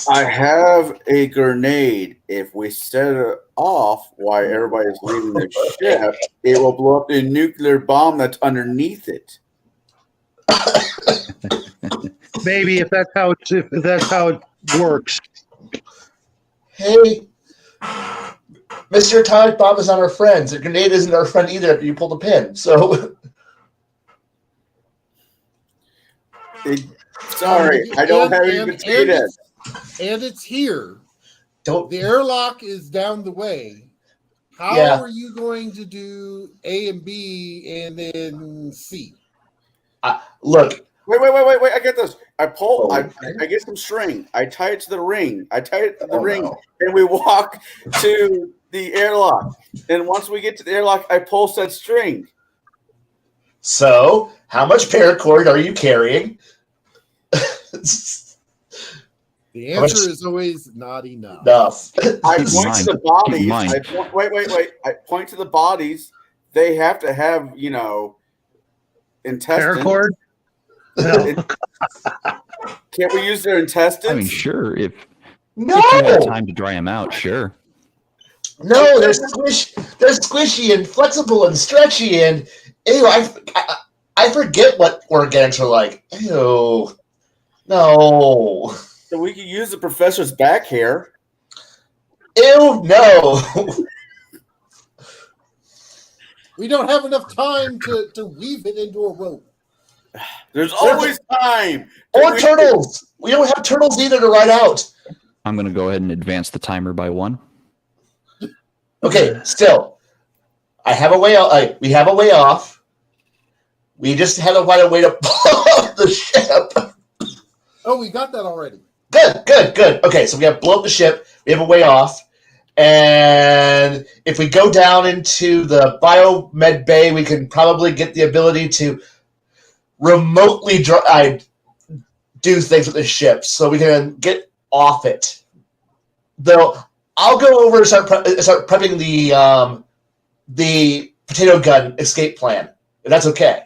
I have a grenade. If we set it off while everybody's leaving the ship, it will blow up the nuclear bomb that's underneath it. Maybe if that's how it works. Hey, Mr. Atomic Bomb is not our friend. The grenade isn't our friend either if you pull the pin. So, Sorry, I don't have any potatoes. And it's here. don't. The airlock is down the way. How Yeah. are you going to do A and B and then C? Look, Wait! I get this. I pull. Oh. I get some string. I tie it to the ring. no. And we walk to the airlock. And once we get to the airlock, I pull said string. So, how much paracord are you carrying? The answer is always not enough. Enough. I Keep in point mind- to the keep bodies. in mind- Wait. I point to the bodies. They have to have, intestines. Paracord? No. Can't we use their intestines? I mean, sure. If No, you had time to dry them out, sure. no, they're squishy and flexible and stretchy and ew. I forget what organics are like. Ew, no, So we could use the professor's back hair. ew, no. We don't have enough time to weave it into a rope. There's always time. Or turtles. We don't have turtles either to ride out. I'm going to go ahead and advance the timer by 1. Okay, still, I have a way. We have a way off. We just had to find a way to blow up the ship. Oh, we got that already. Good. Okay, so we have blow up the ship. We have a way off. And if we go down into the biomed bay, we can probably get the ability to remotely do things with the ship, so we can get off it. Though I'll go over and start prepping the potato gun escape plan, if that's okay.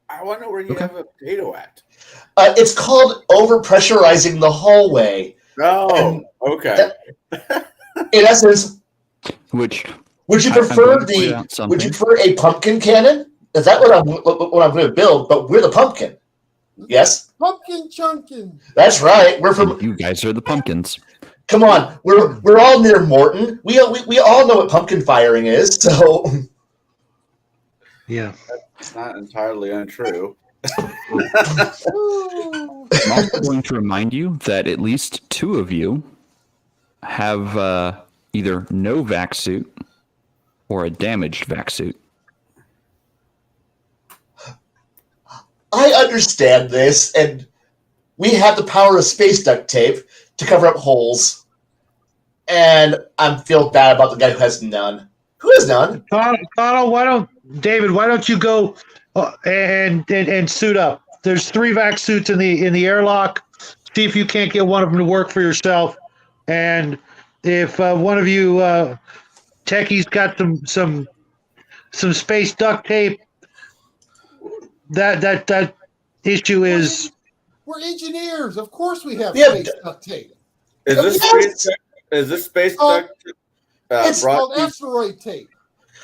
I want to know where you Okay. have a potato at. It's called overpressurizing the hallway. Oh, okay. In essence, Which would you I'm prefer going to point out something. Would you prefer a pumpkin cannon? Is that what I'm going to build? But we're the pumpkin. Yes, Pumpkin chunkin. that's right. We're from. You guys are the pumpkins. Come on, we're all near Morton. We all know what pumpkin firing is. So Yeah. It's not entirely untrue. I'm also going to remind you that at least 2 of you have either no vac suit or a damaged vac suit. I understand this, and we have the power of space duct tape to cover up holes. And I feel bad about the guy who has none. Who has none? Connell, David, why don't you go and suit up? There's 3 vac suits in the airlock. See if you can't get one of them to work for yourself. And if one of you techies got some space duct tape, that issue is. We're engineers. Of course we have Yeah, space duct tape. Is this Yes! space Oh, duct? it's It's called brought asteroid tape.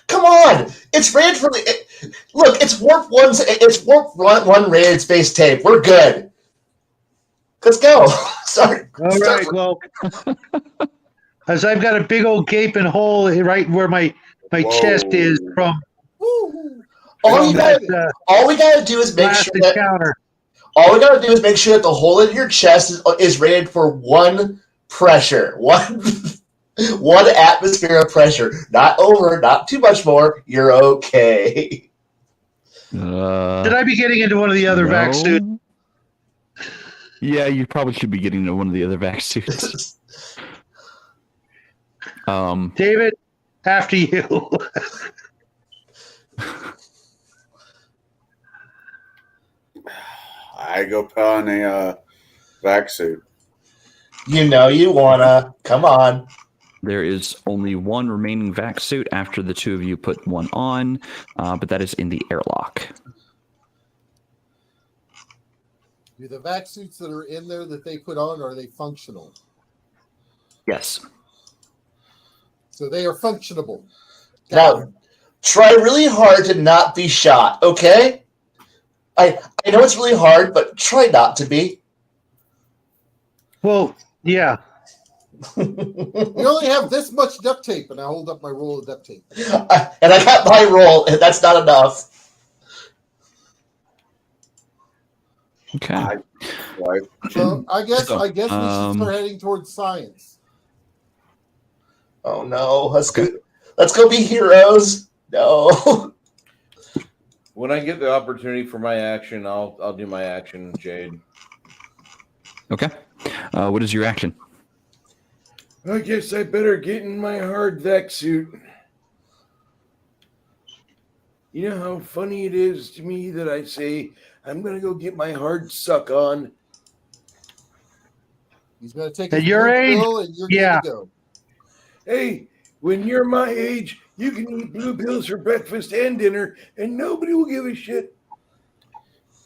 Come on! It's rated for the. Look, it's warp one's. It's warp one rated space tape. We're good. Let's go. Sorry. All right. Well, as I've got a big old gaping hole right where my chest is from Woo-hoo. All that we gotta do is make last sure that encounter. all we gotta do is make sure that the hole in your chest is rated for 1 pressure, one atmosphere of pressure, not over, not too much more. You're okay. Should I be getting into one of the other vac suits? Yeah, you probably should be getting into one of the other vac suits. David, after you. I go put on a vac suit. You know you wanna. Come on. There is only 1 remaining vac suit after the 2 of you put one on, but that is in the airlock. Do the vac suits that are in there that they put on, are they functional? Yes. So they are functionable. Now, try really hard to not be shot, okay? I know it's really hard, but try not to be. Well, yeah. We only have this much duct tape, and I hold up my roll of duct tape. And I got my roll, and that's not enough. Okay. Right. So I guess So, we should start heading towards science. Oh no, let's go be heroes. No. When I get the opportunity for my action, I'll do my action, Jade. Okay. What is your action? I guess I better get in my hard vac suit. You know how funny it is to me that I say I'm gonna go get my hard suck on. He's going to take At his your blue age, pill, and you're yeah. good to go. Hey, when you're my age, you can eat blue pills for breakfast and dinner, and nobody will give a shit.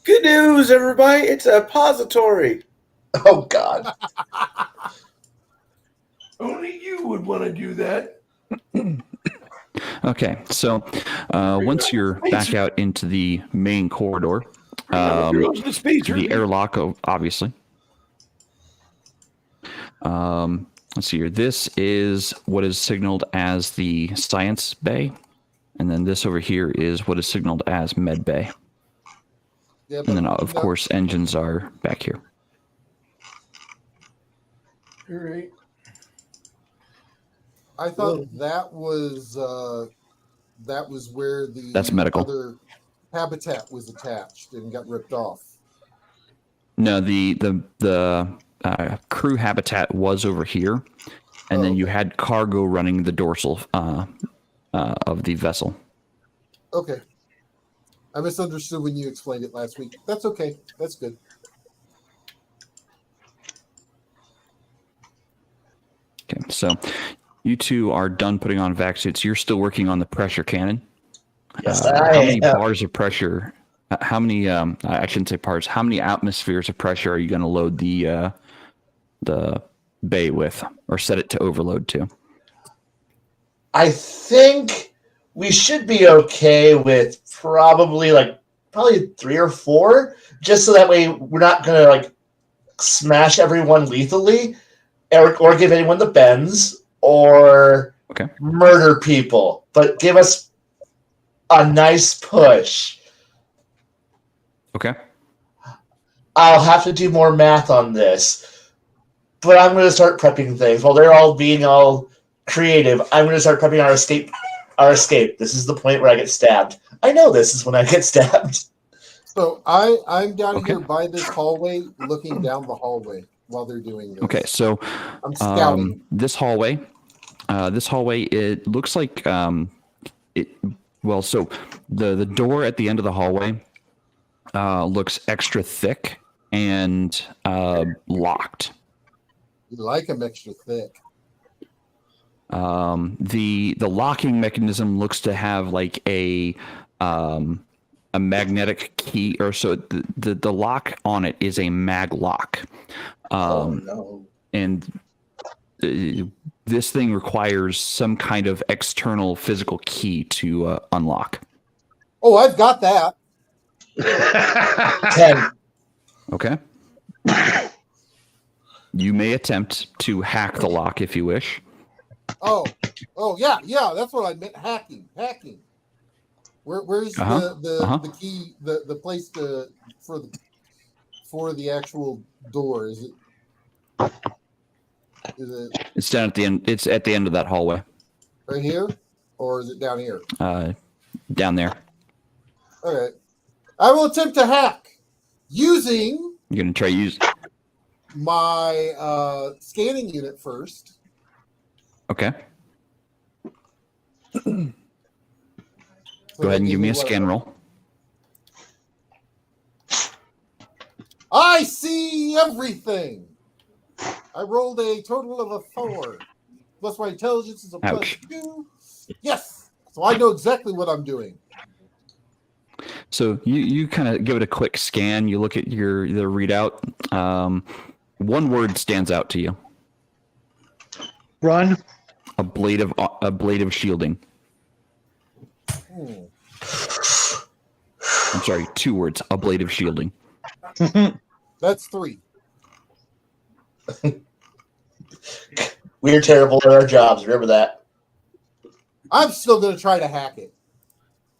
Good news, everybody! It's a pository. Oh God. Only you would want to do that. Okay, so once you're back out into the main corridor, Girls to space, the airlock, obviously. Let's see here. This is what is signaled as the science bay, and then this over here is what is signaled as med bay. Yeah, And then, of course, engines are back here. All right. I thought that was where the That's medical. other habitat was attached and got ripped off. No, the crew habitat was over here, and then you had cargo running the dorsal of the vessel. Okay. I misunderstood when you explained it last week. That's okay. That's good. Okay, so you two are done putting on vac suits. You're still working on the pressure cannon. Yes, How I many am. bars of pressure? How many? I shouldn't say parts. How many atmospheres of pressure are you going to load the bay with, or set it to overload to? I think we should be okay with probably 3 or 4, just so that way we're not gonna smash everyone lethally, or give anyone the bends, or murder people. But give us a nice push. Okay. I'll have to do more math on this, but I'm going to start prepping things. While they're all being all creative, I'm going to start prepping our escape. This is the point where I get stabbed. I know this is when I get stabbed. So I'm down here by this hallway, looking down the hallway while they're doing this. Okay, so I'm scouting. this hallway, it looks like it. Well, so the door at the end of the hallway looks extra thick and locked. You like them extra thick. The locking mechanism looks to have a magnetic key, or so the lock on it is a mag lock. No. And this thing requires some kind of external physical key to unlock. Oh, I've got that. 10. Okay. You may attempt to hack the lock if you wish. Oh, yeah, that's what I meant. Hacking. Where's the key, the place for the actual door? Is it? It's down at the end. It's at the end of that hallway. Right here, or is it down here? Down there. All right. I will attempt to hack using. You're gonna try to use. My scanning unit first. Okay. Go ahead and give me a scan roll. I see everything. I rolled a total of a 4. Plus my intelligence is a Ouch. +2. Yes. So I know exactly what I'm doing. So you kind of give it a quick scan. You look at the readout. One word stands out to you. Run. A blade of shielding. I'm sorry, 2 words, ablative shielding. That's 3. We're terrible at our jobs. Remember that. I'm still going to try to hack it.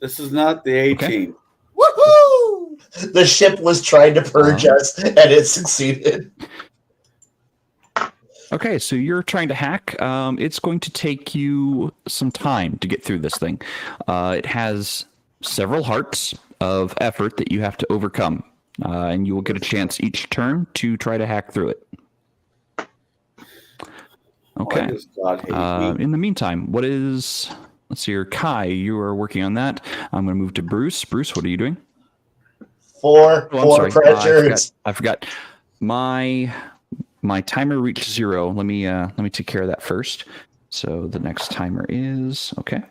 This is not the 18. Okay. Woohoo! The ship was trying to purge us, and it succeeded. Okay, so you're trying to hack. It's going to take you some time to get through this thing. It has several hearts of effort that you have to overcome, and you will get a chance each turn to try to hack through it. Okay. Why does God hate me? In the meantime, let's see here, Kai, you are working on that. I'm going to move to Bruce. Bruce, what are you doing? 4 Oh, I'm sorry. pressures. I forgot. My timer reached 0. Let me take care of that first. So the next timer is okay.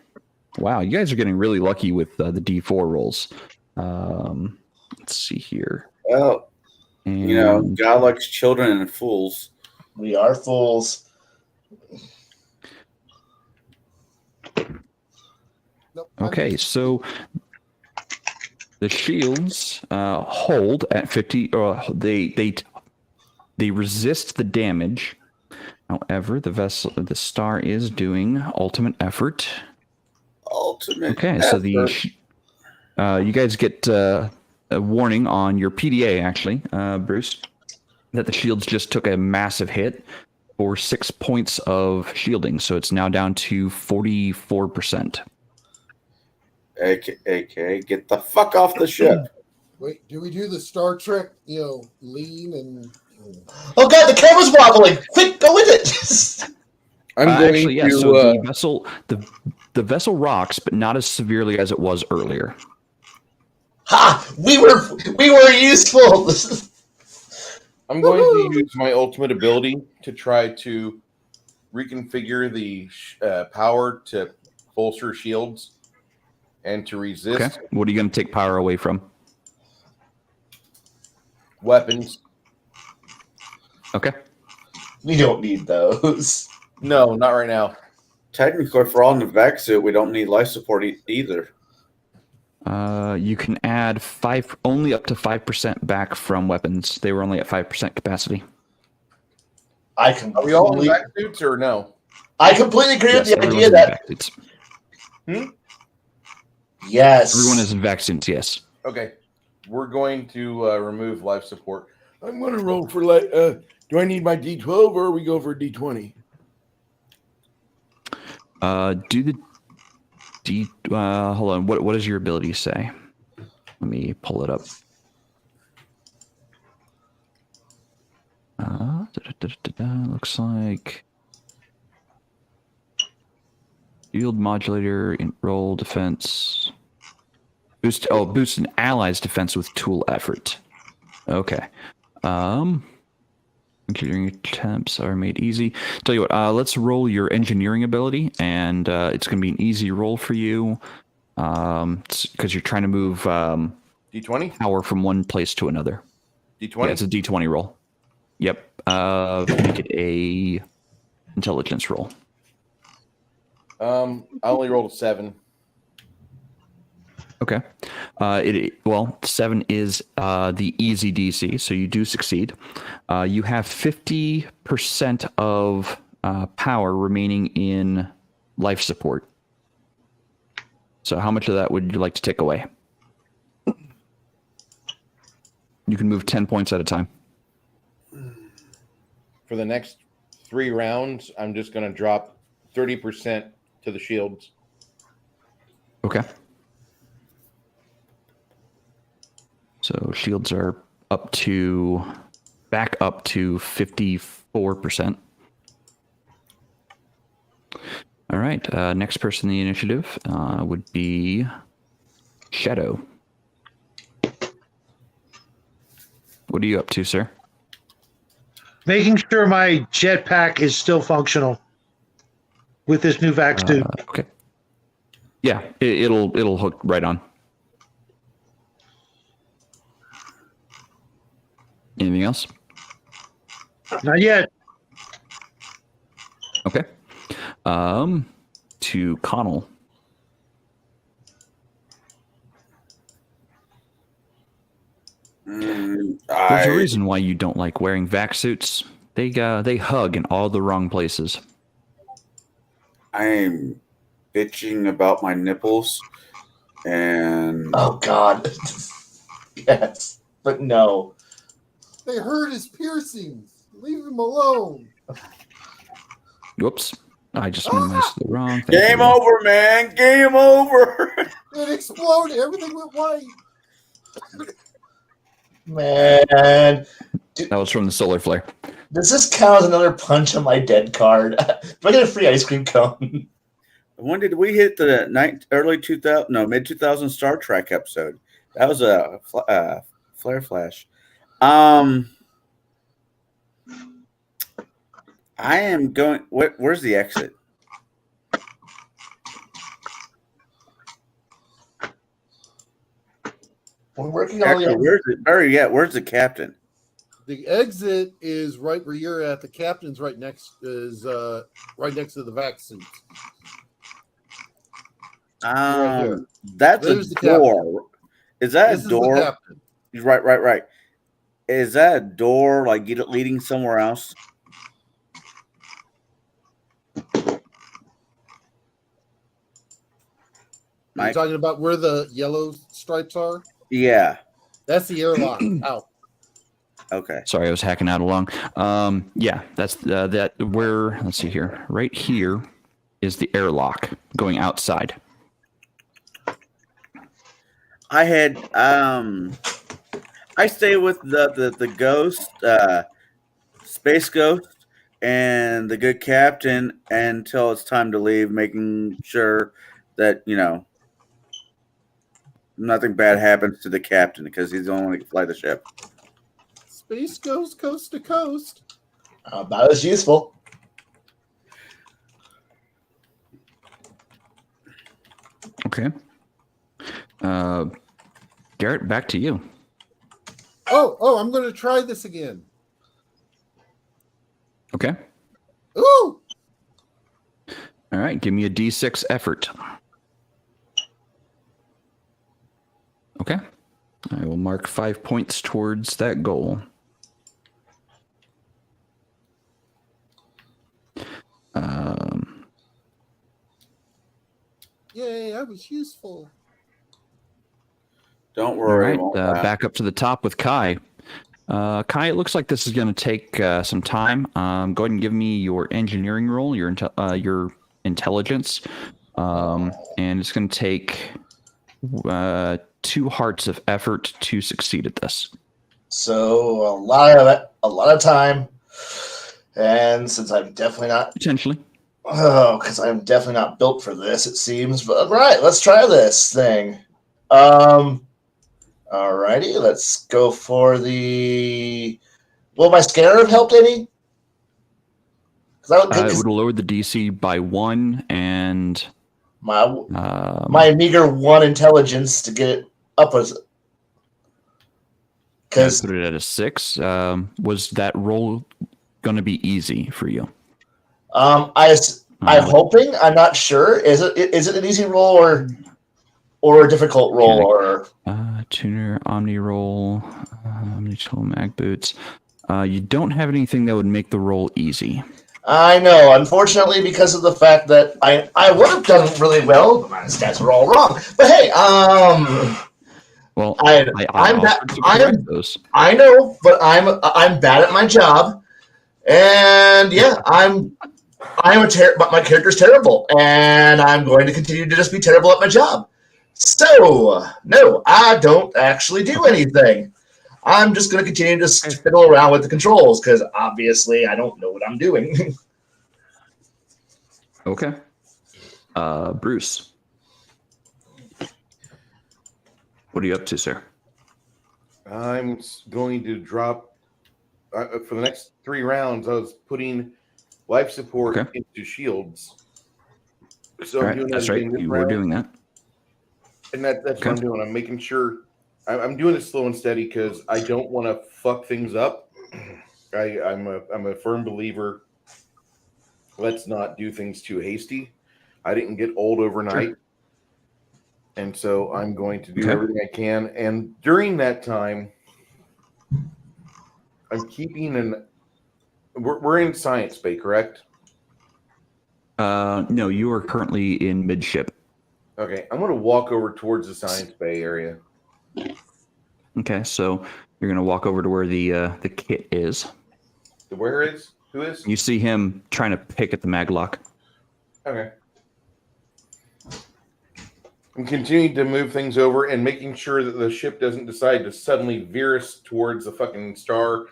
Wow, you guys are getting really lucky with the D4 rolls. Let's see here. Well, And God likes children and fools. We are fools. Nope, okay, so the shields hold at 50. They resist the damage. However, the star is doing ultimate effort. Ultimate. Okay, effort. so you guys get a warning on your PDA, actually, Bruce, that the shields just took a massive hit for 6 points of shielding, so it's now down to 44%. AKA, get the fuck off the ship. Wait, do we do the Star Trek, lean and... Oh god, the camera's wobbling! Quick, go with it! I'm going Actually, yeah. to. So the vessel rocks, but not as severely as it was earlier. Ha! We were useful. I'm going to use my ultimate ability to try to reconfigure the power to bolster shields and to resist Okay. What are you going to take power away from? weapons. Okay. We don't need those. No, not right now. Technically, if we're all in the vac suit, we don't need life support either. You can add only up to 5% back from weapons. They were only at 5% capacity. I Are we all in completely, back suits or no? I completely agree with the everyone's idea in that vac suits. yes, Everyone is in vac suits, yes. Okay. We're going to remove life support. I'm going to roll for do I need my D12 or we go for D20? Do the hold on. What does your ability say? Let me pull it up. Looks like shield modulator, roll defense. Boost an ally's defense with tool effort. Okay. Engineering attempts are made easy. Tell you what, let's roll your engineering ability, and it's going to be an easy roll for you because you're trying to move D20? power from one place to another. D20? Yeah, it's a D20 roll. Yep. Make it a intelligence roll. I only rolled a 7. Okay. 7 is the easy DC, so you do succeed. You have 50% of power remaining in life support. So how much of that would you like to take away? You can move 10 points at a time. For the next 3 rounds, I'm just going to drop 30% to the shields. Okay. So shields are back up to 54%. All right. Next person in the initiative would be Shadow. What are you up to, sir? Making sure my jetpack is still functional with this new vac suit. Okay. Yeah, it'll hook right on. Anything else? Not yet. Okay. To Connell. There's a reason why you don't like wearing vac suits. They hug in all the wrong places. I'm bitching about my nipples, and Oh God. Yes, but no. They hurt his piercings. Leave him alone. Whoops. I just minimized the wrong thing. game over, man. Game over. It exploded. Everything went white. Man, That was from the solar flare. does this count as another punch on my dead card? Do I get a free ice cream cone? When did we hit the early 2000? No, mid 2000 Star Trek episode. That was a flare flash. I am going. Where's the exit? We're working on Actually, where's the captain? The exit is right where you're at. The captain's right next right next to the vaccine. Right here. That's There's a the door. Is that This a door? is the captain. Right. Is that a door like leading somewhere else? You're Mike? talking about where the yellow stripes are? Yeah. That's the airlock out. Okay. Sorry, I was hacking out along. Yeah, that's that where. Let's see here. Right here is the airlock going outside. I had I stay with the ghost, space ghost, and the good captain until it's time to leave, making sure that nothing bad happens to the captain because he's the only one who can fly the ship. Space goes coast to coast. About as useful. Okay. Garrett, back to you. Oh, I'm going to try this again. Okay. Ooh! All right. Give me a D6 effort. Okay. I will mark 5 points towards that goal. Yay, I was useful. Don't All worry. right. Back up to the top with Kai. Kai, it looks like this is going to take some time. Go ahead and give me your engineering roll, your intelligence, and it's going to take 2 hearts of effort to succeed at this. So a lot of time, and since I'm definitely not Potentially. because I'm definitely not built for this, it seems. But right, let's try this thing. Alrighty, let's go for the. Will my scanner have helped any? It would lower the DC by 1, and my meager 1 intelligence to get it up as. Because put it at a 6. Was that roll going to be easy for you? I'm hoping. I'm not sure. Is it an easy roll or a difficult roll or tuner omni roll, omni tool mag boots? You don't have anything that would make the roll easy. I know. Unfortunately, because of the fact that I would have done really well, but my stats were all wrong. But hey, well, I know, but I'm bad at my job, and yeah, but my character's terrible, and I'm going to continue to just be terrible at my job. So no, I don't actually do anything. I'm just going to continue to fiddle around with the controls because obviously I don't know what I'm doing. Okay, Bruce, what are you up to, sir? I'm going to drop for the next 3 rounds. I was putting life support into shields. So right, that's right. You were doing that, and that's what I'm doing. I'm making sure I'm doing it slow and steady because I don't want to fuck things up. I'm a firm believer. Let's not do things too hasty. I didn't get old overnight. And so I'm going to do everything I can. And during that time, I'm keeping an. We're in Science Bay, correct? No, you are currently in midship. Okay, I'm going to walk over towards the Science Bay area. Okay, so you're gonna walk over to where the kit is. Where is? Who is? You see him trying to pick at the maglock. Okay. I'm continuing to move things over and making sure that the ship doesn't decide to suddenly veer us towards the fucking star.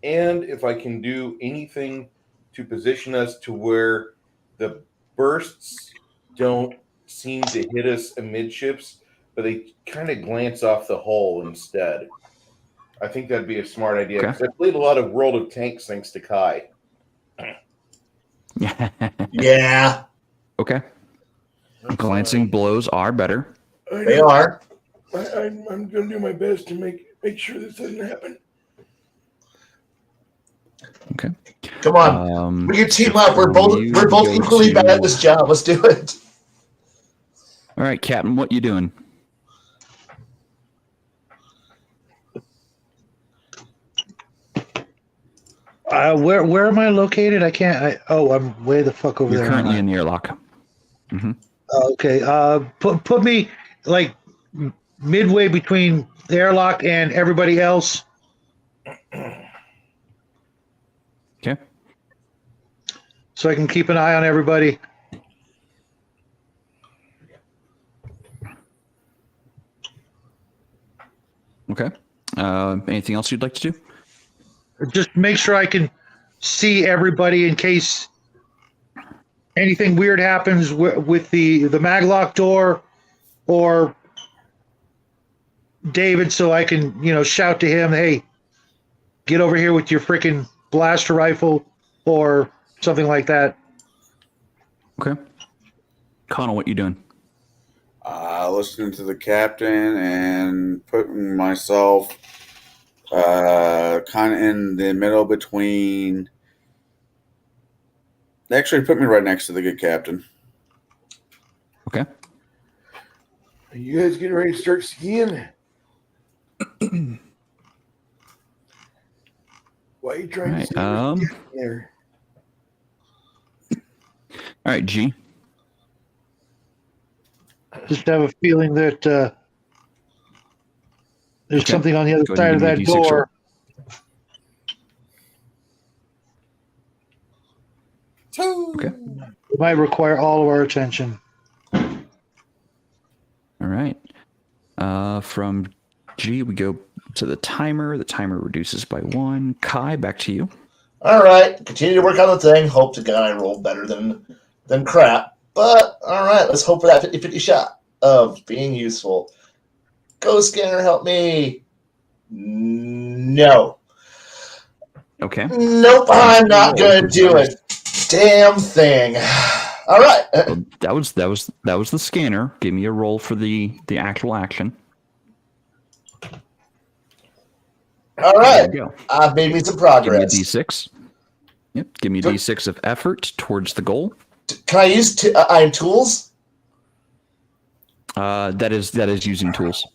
And if I can do anything to position us to where the bursts don't seem to hit us amidships, but they kind of glance off the hull instead. I think that'd be a smart idea. Okay. Because I played a lot of World of Tanks thanks to Kai. Yeah, Okay. Glancing blows are better. they are. I'm going to do my best to make sure this doesn't happen. Okay. Come on, we can team up. We're both you we're both go equally bad to- at this job. Let's do it. All right, Captain, what you doing? Where am I located? I can't. I'm way the fuck over You're there. currently aren't in the airlock. Mm-hmm. I? Okay. Put me like midway between the airlock and everybody else. Okay. So I can keep an eye on everybody. Okay. Anything else you'd like to do? Just make sure I can see everybody in case anything weird happens with the maglock door or David, so I can shout to him, "Hey, get over here with your freaking blaster rifle," or something like that. Okay. Connell, what you doing? Listening to the captain and putting myself kind of in the middle between. Actually, put me right next to the good captain. Okay. Are you guys getting ready to start skiing? Why are you trying Right, to stay all there? right, G. Just have a feeling that there's Okay. something on the other Go side ahead of and that give me a D6 roll. door. Two. Okay. It might require all of our attention. All right. From G, we go to the timer. The timer reduces by 1. Kai, back to you. All right, continue to work on the thing. Hope to God I roll better than crap. But all right, let's hope for that 50-50 shot of being useful. Go scanner, help me. No. Okay. Nope, I'm not gonna do a damn thing. All right. Well, that was the scanner. Give me a roll for the actual action. All right. There you go. I've made me some Give me a progress. D6. Yep. Give me a D6 of effort towards the goal. Can I use iron tools? That is using tools.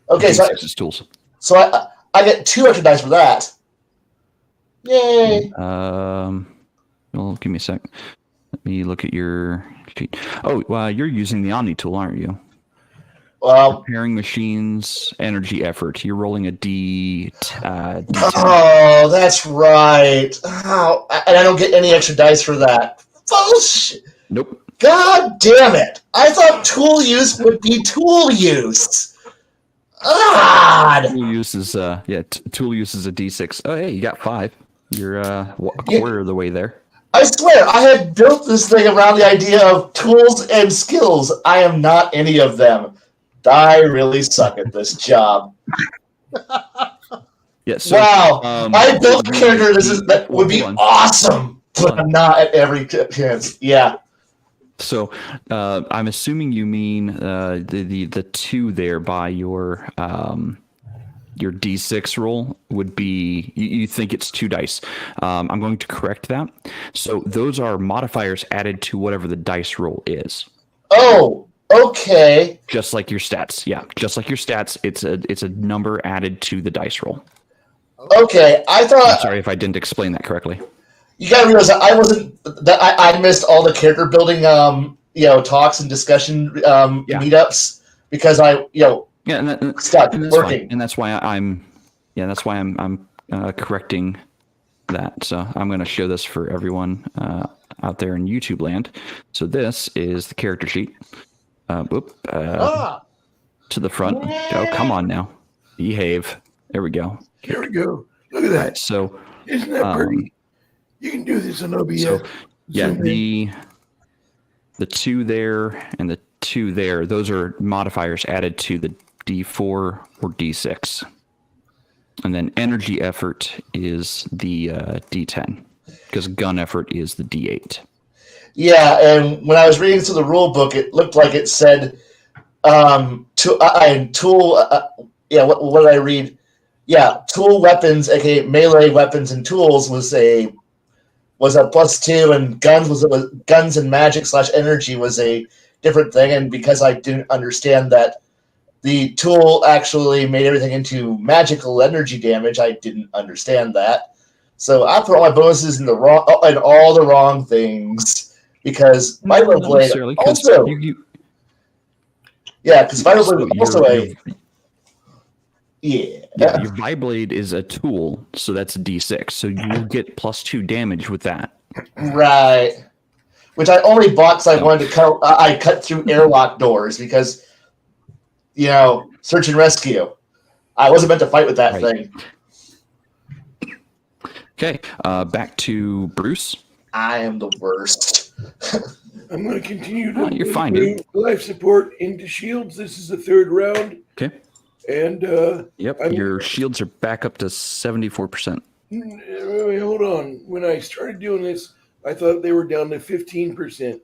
Okay, D6 is tools. so I get 2 extra dice for that. Yay! Well, give me a sec. Let me look at your sheet. Oh, you're using the Omni tool, aren't you? Well, Repairing machines, energy effort. You're rolling a D10. oh, that's right. Oh, and I don't get any extra dice for that. Bullshit! Nope. God damn it! I thought tool use would be tool use. God! Tool use is tool use is a D6. Oh, hey, you got 5. You're a quarter of the way there. I swear, I had built this thing around the idea of tools and skills. I am not any of them. I really suck at this job. Yeah. So, Wow, I built a character that would be hold on. awesome, but Hold on. I'm not at every chance. Yeah. So, I'm assuming you mean the 2 there by your D6 roll would be you think it's 2 dice. I'm going to correct that. So those are modifiers added to whatever the dice roll is. Oh, okay. Just like your stats. Yeah, just like your stats, it's a number added to the dice roll. Okay, I I'm thought sorry if I didn't explain that correctly. you gotta realize that I wasn't that I missed all the character building talks and discussion Yeah. meetups because I Yeah, and stuck that's working. fine. And that's why I'm correcting that. So I'm going to show this for everyone out there in YouTube land. So this is the character sheet. To the front. Oh, come on now. Behave. There we go. Here we go. Look at that. All right, so Isn't that pretty? You can do this on OBS. so yeah, Zoom in. the two there and the two there, those are modifiers added to the D4 or D6. And then energy effort is the D10 because gun effort is the D8. Yeah, and when I was reading through the rule book, it looked like it said tool. What did I read? Yeah, tool weapons, aka melee weapons and tools, was a +2, and guns and magic / energy was a different thing. And because I didn't understand that the tool actually made everything into magical energy damage, I didn't understand that. So I put all my bonuses in all the wrong things because Vital Not Blade necessarily, 'cause also. Yeah, because Vital Blade was also your Viblade is a tool, so that's a D6. So you'll get +2 damage with that. Right. Which I only bought because I wanted to cut. I cut through airlock doors because, search and rescue. I wasn't meant to fight with that thing. Okay, back to Bruce. I am the worst. I'm going to continue to you're fine, dude. Life support into shields. This is the third round. Okay. And your shields are back up to 74%. Wait, hold on. When I started doing this, I thought they were down to 15%.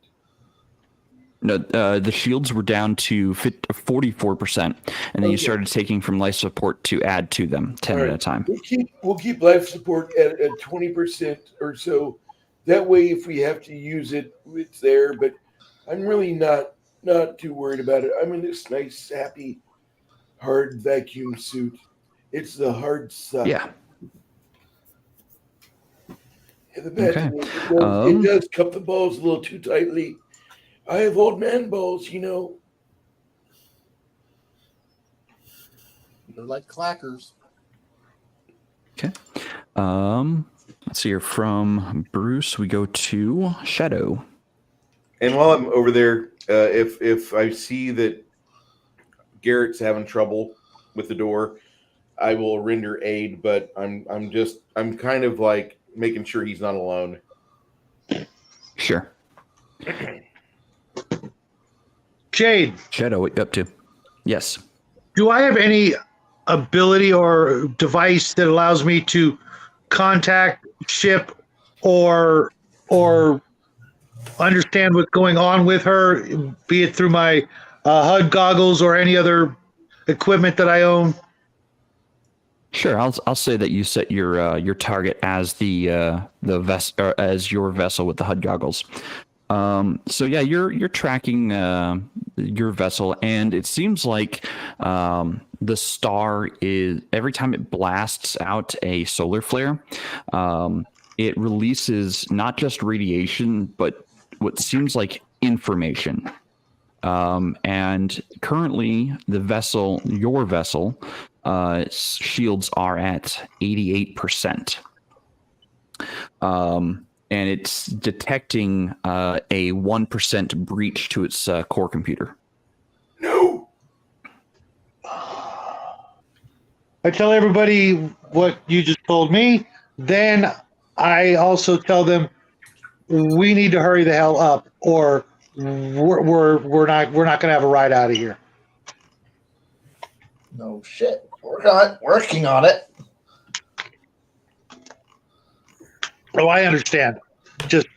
No, the shields were down to 44%, and then you started taking from life support to add to them 10 at a time. We'll keep life support at 20% or so. That way, if we have to use it, it's there. But I'm really not too worried about it. I'm in this nice, happy, hard vacuum suit. It's the hard suck. Yeah. The bad thing is it does cup the balls a little too tightly. I have old man balls, They're like clackers. Okay. Let's see here. From Bruce, we go to Shadow. And while I'm over there, if I see that Garrett's having trouble with the door, I will render aid. But I'm kind of like making sure he's not alone. Sure. Jade. Shadow, what you up to? Yes. Do I have any ability or device that allows me to contact ship or understand what's going on with her, be it through my HUD goggles or any other equipment that I own? Sure, I'll say that you set your target as the vessel, as your vessel with the HUD goggles. So yeah, you're tracking your vessel, and it seems like the star is, every time it blasts out a solar flare, it releases not just radiation, but what seems like information. And currently, your vessel, shields are at 88%. And it's detecting a 1% breach to its core computer. No. I tell everybody what you just told me. Then I also tell them we need to hurry the hell up, or we're not going to have a ride out of here. No shit. Working on it. Oh, I understand. Just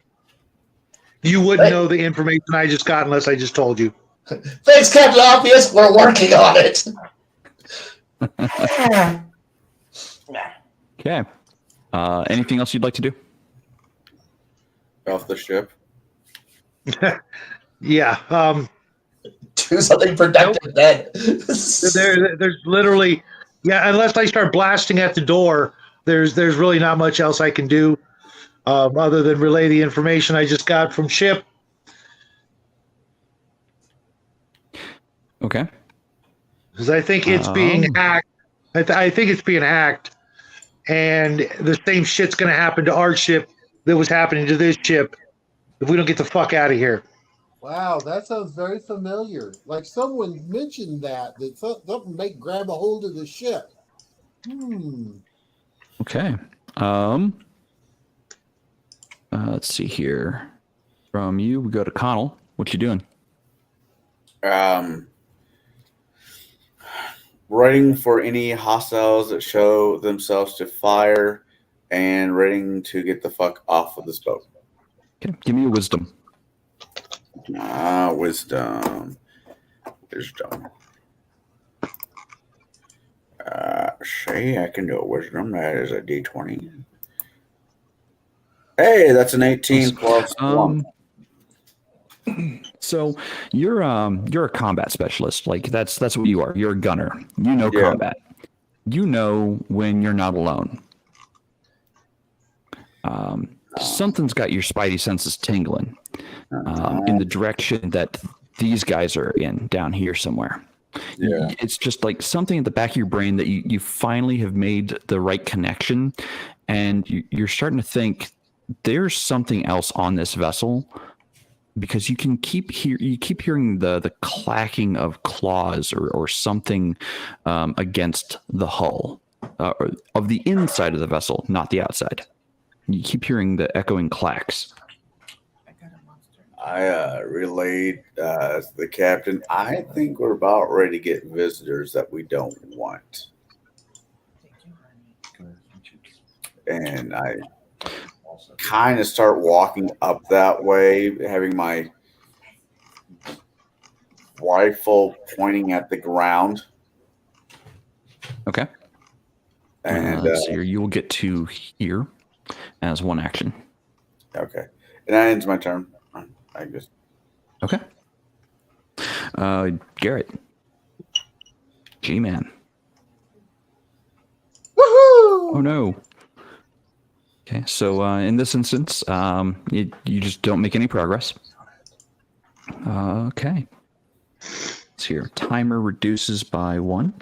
you wouldn't know the information I just got unless I just told you. Thanks, Captain Obvious. We're working on it. Okay. Anything else you'd like to do? Off the ship. Yeah. Do something productive then. There's literally, unless I start blasting at the door, there's really not much else I can do other than relay the information I just got from Ship. Okay. Because I think it's being hacked. I think it's being hacked, and the same shit's going to happen to our ship that was happening to this ship if we don't get the fuck out of here. Wow, that sounds very familiar. Like someone mentioned that something may grab a hold of the ship. Okay. Let's see here. From you, we go to Connell. What you doing? Waiting for any hostiles that show themselves to fire and ready to get the fuck off of this boat. Okay. Give me a wisdom. Wisdom. Say I can do a wisdom. That is a D20. Hey, that's an 18 plus 1. So you're a combat specialist. Like that's what you are. You're a gunner. You know combat. You know when you're not alone. Something's got your spidey senses tingling in the direction that these guys are in down here somewhere. Yeah. It's just like something at the back of your brain that you finally have made the right connection, and you're starting to think there's something else on this vessel, because you can keep hearing the clacking of claws or something against the hull of the inside of the vessel, not the outside. You keep hearing the echoing clacks. I relayed to the captain, I think we're about ready to get visitors that we don't want. And I kind of start walking up that way, having my rifle pointing at the ground. Okay. And so you will get to here as one action. Okay. And that ends my turn. I guess. Okay. Garrett. G-Man. Woohoo! Oh no. Okay, so in this instance, you just don't make any progress. Okay. Let's see here. Timer reduces by 1.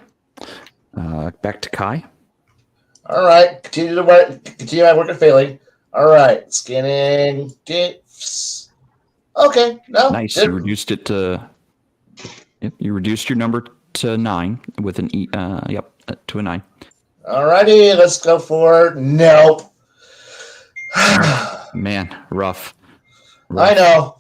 Back to Kai. All right, continue my work and failing. All right, scanning gifts. Okay, no. Nice. You reduced it to. Yep, you reduced your number to 9 with an E. Yep, to a 9. Alrighty, let's go for nope. Man, rough. I know.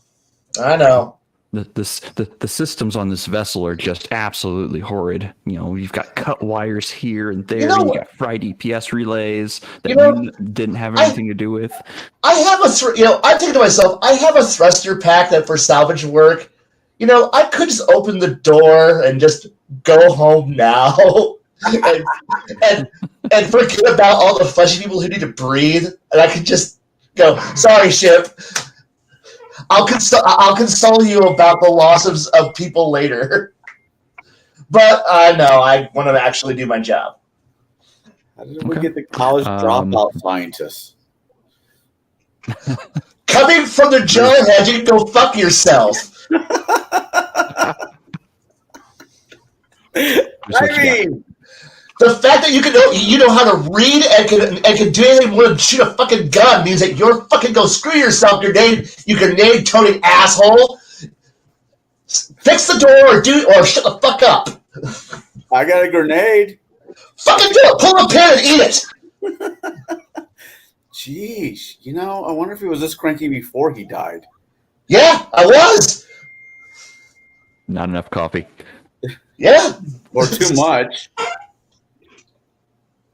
The systems on this vessel are just absolutely horrid. You know, you've got cut wires here and there. You got fried EPS relays that you didn't have anything to do with. I have I'm thinking to myself, I have a thruster pack that for salvage work. I could just open the door and just go home now and forget about all the fleshy people who need to breathe, and I could just go, sorry, ship. I'll console you about the losses of people later. But no, I want to actually do my job. How did we get the college dropout scientists? Coming from the jarhead, you can go fuck yourself. The fact that you know how to read and can do anything more than shoot a fucking gun means that you're fucking go screw yourself, you grenade toting asshole. Fix the door or shut the fuck up. I got a grenade. Fucking do it. Pull the pin and eat it. Jeez, I wonder if he was this cranky before he died. Yeah, I was. Not enough coffee. Yeah. Or too much.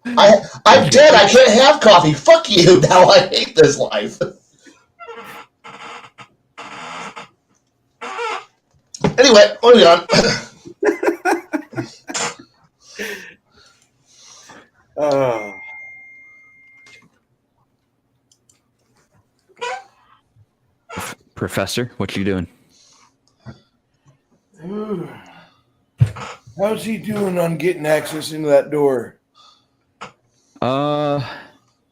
I'm dead. I can't have coffee. Fuck you. Now I hate this life. Anyway, moving on. Professor, what you doing? How's he doing on getting access into that door?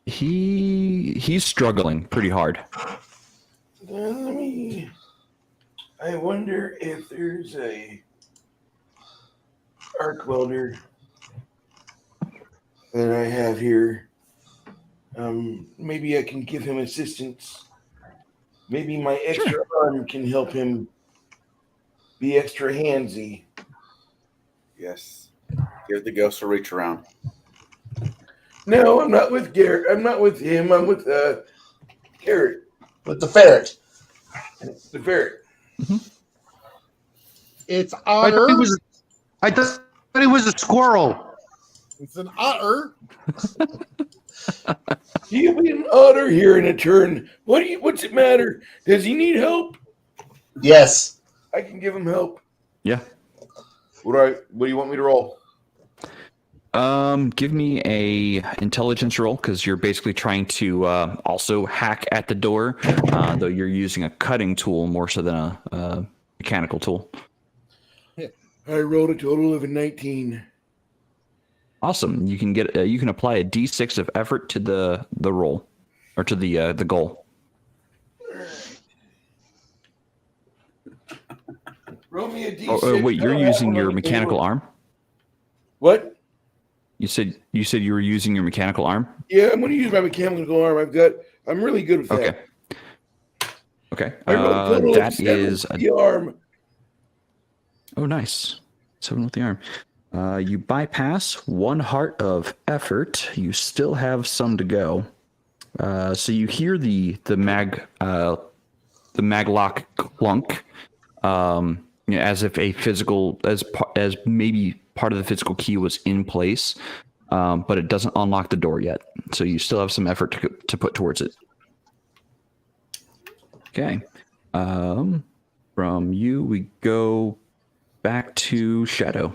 He's struggling pretty hard. I wonder if there's a arc welder that I have here. Maybe I can give him assistance. Maybe my extra arm can help him be extra handsy. Yes. Give the ghost a reach around. No, I'm not with Garrett. I'm not with him. I'm with Garrett, With the ferret. the ferret. It's I otter. thought he was a squirrel. It's an otter. He'll be an otter here in a turn. What's it matter? Does he need help? Yes. I can give him help. Yeah. What do you want me to roll? Give me a intelligence roll because you're basically trying to also hack at the door, though you're using a cutting tool more so than a mechanical tool. I rolled a total of a 19. Awesome. You can get you can apply a D6 of effort to the roll or to the goal. Roll me a D6. Oh, wait, you're using your mechanical arm? What? You said you were using your mechanical arm? Yeah, I'm going to use my mechanical arm. I'm really good with that. Okay. Okay. I rolled a total of That 7 is with the arm. Oh, nice. 7 with the arm. You bypass 1 heart of effort. You still have some to go. So you hear the maglock clunk, as if a physical as maybe part of the physical key was in place, but it doesn't unlock the door yet. So you still have some effort to put towards it. Okay. From you, we go back to Shadow.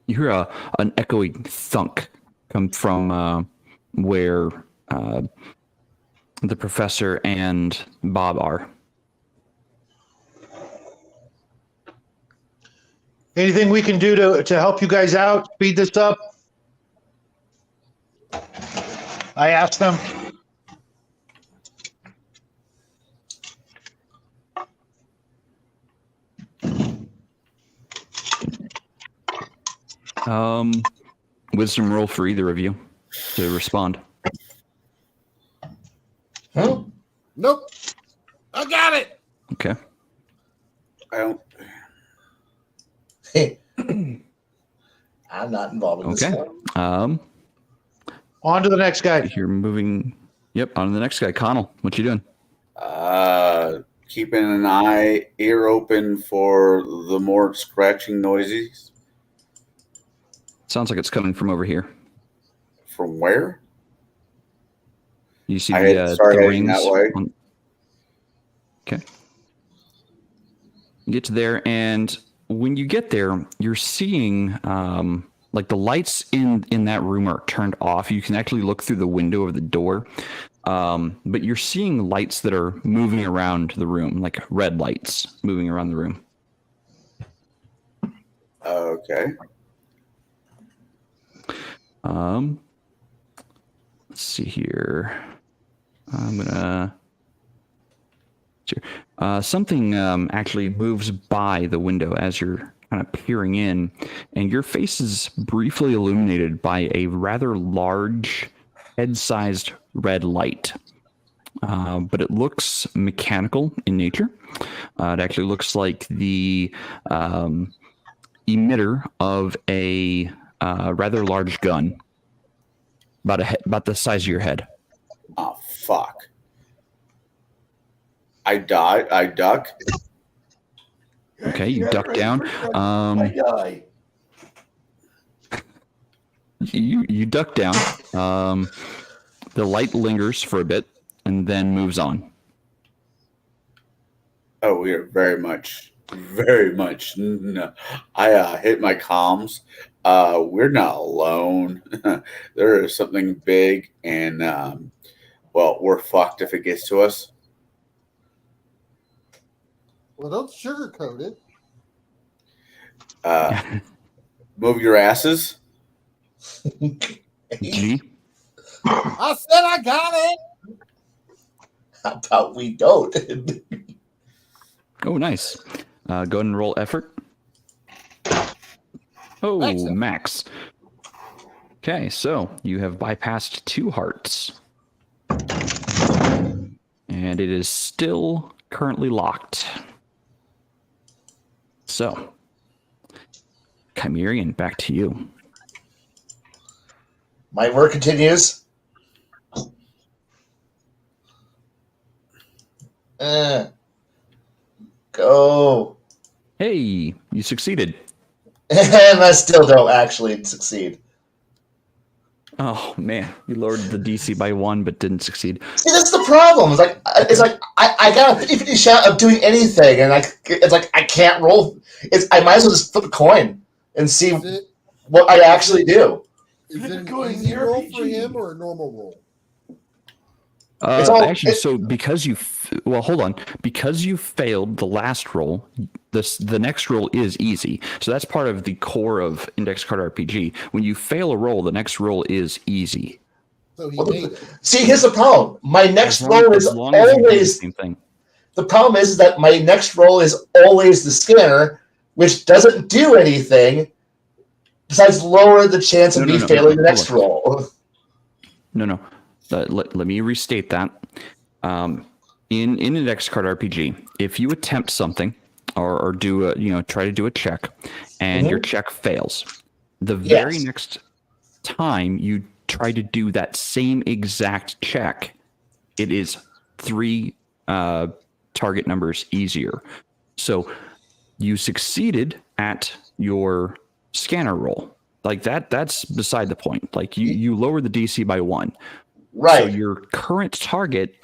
You hear an echoing thunk come from where the professor and Bob are. Anything we can do to help you guys out, speed this up? I asked them. Wisdom roll for either of you to respond. Huh? Nope. I got it. Okay. I don't. I'm not involved in this Okay. one. On to the next guy. You're moving. Yep. On to the next guy. Connell, what you doing? Keeping an ear open for the more scratching noises. Sounds like it's coming from over here. From where? You see Start the heading rings. that way. Okay. You get to there, and when you get there, you're seeing like the lights in that room are turned off. You can actually look through the window of the door, but you're seeing lights that are moving around the room, like red lights moving around the room. Okay. Let's see here. I'm gonna. Something actually moves by the window as you're kind of peering in, and your face is briefly illuminated by a rather large, head-sized red light. But it looks mechanical in nature. It actually looks like the emitter of a rather large gun, about the size of your head. Oh, fuck. I duck. Okay, you duck down. I die. You duck down. The light lingers for a bit and then moves on. Oh, we are very much. No. I hit my comms. We're not alone. There is something big, and well, we're fucked if it gets to us. Well, don't sugarcoat it. Move your asses. G. I said I got it. How about we don't? Oh, nice. Go ahead and roll effort. Oh, Excellent. max. Okay, so you have bypassed 2 hearts. And it is still currently locked. So, Chimerian, back to you. My work continues. Go. Hey, you succeeded. And I still don't actually succeed. Oh man, you lowered the DC by 1 but didn't succeed. See, that's the problem. It's like I got a 50-50 shot of doing anything, and it's like I can't roll. I might as well just flip a coin and see what I actually do. Is it an Going easy roll RPG. for him or a normal roll? Because you hold on, because you failed the last roll, the next roll is easy. So that's part of the core of Index Card RPG. When you fail a roll, the next roll is easy. So he made it. See, here's the problem. My next As long roll is as you do the always same thing. the problem is that my next roll is always the scanner, which doesn't do anything besides lower the chance of me failing the next roll. No. Let me restate that. In Index Card RPG, if you attempt something or do try to do a check, and your check fails, the very next time you try to do that same exact check, it is 3 target numbers easier. So you succeeded at your scanner roll. Like that's beside the point. Like you lower the DC by 1. Right. So your current target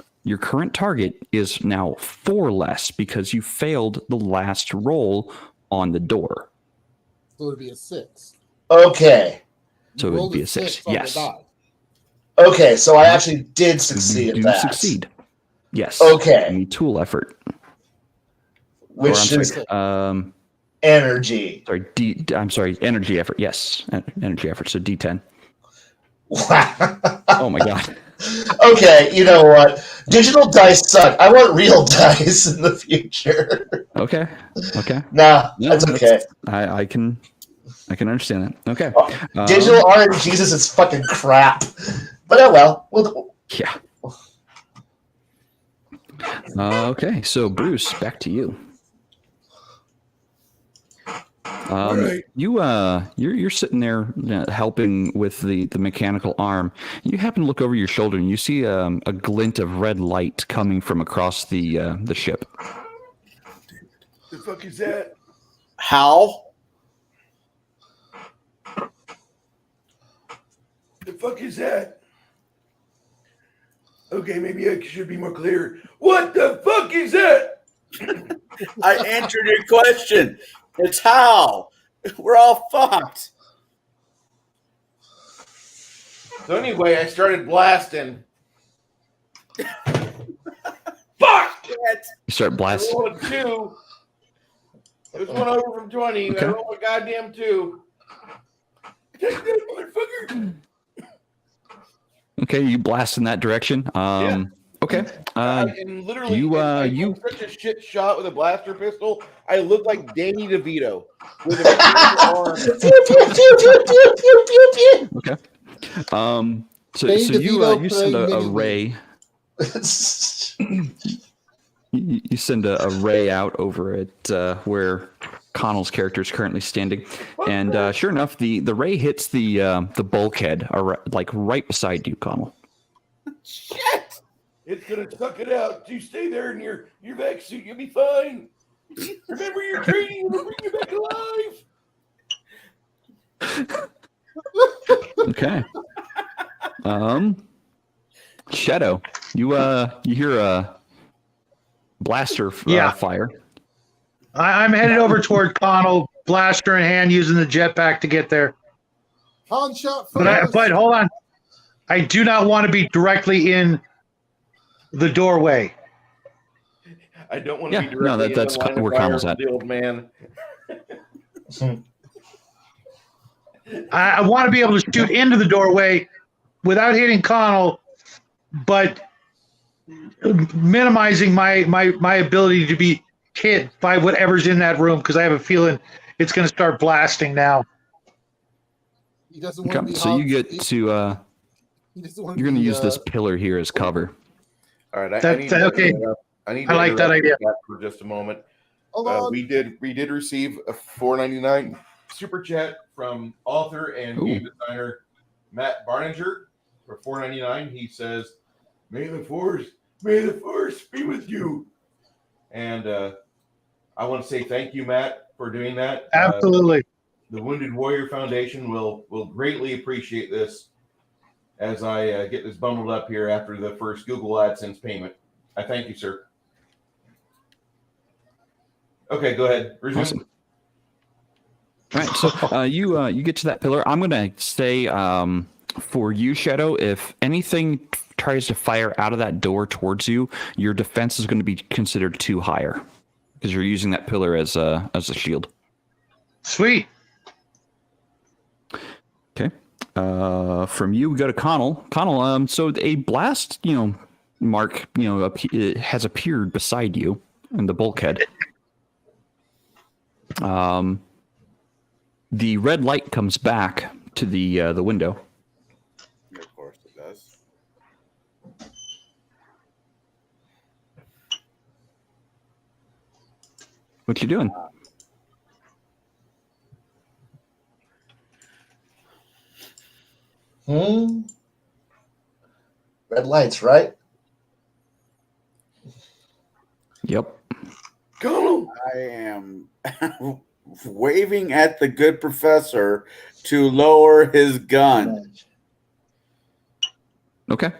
is now 4 less because you failed the last roll on the door. So it'd be a 6. Okay. So it would be a 6. on the Yes. die. Okay, so I actually did succeed You at do that. succeed. Yes. Okay. You need tool effort. Which is energy. Energy effort. Yes. Energy effort. So D10. Wow. Oh my god. Okay, you know what? Digital dice suck. I want real dice in the future. Okay. Nah, No, that's okay. I can understand that. Okay. Digital RNGesus is fucking crap. But oh well. Yeah. Okay, so Bruce, back to you. Right. You're sitting there helping with the mechanical arm. You happen to look over your shoulder and you see a glint of red light coming from across the ship. The fuck is that? How? The fuck is that? Okay, maybe I should be more clear. What the fuck is that? I answered your question. It's how. We're all fucked. So anyway, I started blasting. Fuck! You start I blasting. rolled a 2. It was one over from 20. Okay. I rolled a goddamn 2. Take that, motherfucker! Okay, you blast in that direction. Yeah. Okay. And literally, you I'm such a shit shot with a blaster pistol. I look like Danny DeVito with a mechanical arm. Okay. So Danny you DeVito send a playing ray. You send a ray out over at where Connell's character is currently standing, and sure enough, the ray hits the bulkhead, like right beside you, Connell. Shit! It's gonna suck it out. You stay there in your vac suit. You'll be fine. Remember your training. It'll bring you back alive. Okay. Shadow, you hear a blaster fire. I'm headed over toward Connell, blaster in hand, using the jetpack to get there. Han shot first. But hold on. I do not want to be directly in the doorway. I don't want to Yeah, be no, directly that's in the line where of fire Connell's of at. the old man. I want to be able to shoot into the doorway without hitting Connell, but minimizing my ability to be hit by whatever's in that room, because I have a feeling it's going to start blasting now. He doesn't want to Okay, be so you Hobbs. get to He doesn't want you're going to be, use this pillar here as cover. All right, I That- need okay. I need I like that idea. for just a moment. Hold on. We did receive a $4.99 super chat from author and game designer Matt Barninger for $4.99. He says, "May the force be with you." And I want to say thank you, Matt, for doing that. Absolutely. The Wounded Warrior Foundation will greatly appreciate this as I get this bundled up here after the first Google AdSense payment. I thank you, sir. Okay, go ahead. Resume. Awesome. All right, so you get to that pillar. I'm going to say for you, Shadow, if anything tries to fire out of that door towards you, your defense is going to be considered too higher because you're using that pillar as a shield. Sweet. Okay. From you, we go to Connell. Connell, so a blast, mark, it has appeared beside you in the bulkhead. The red light comes back to the window. Of course it does. What you doing? Red lights, right? Yep. Connell, I am waving at the good professor to lower his gun. Okay.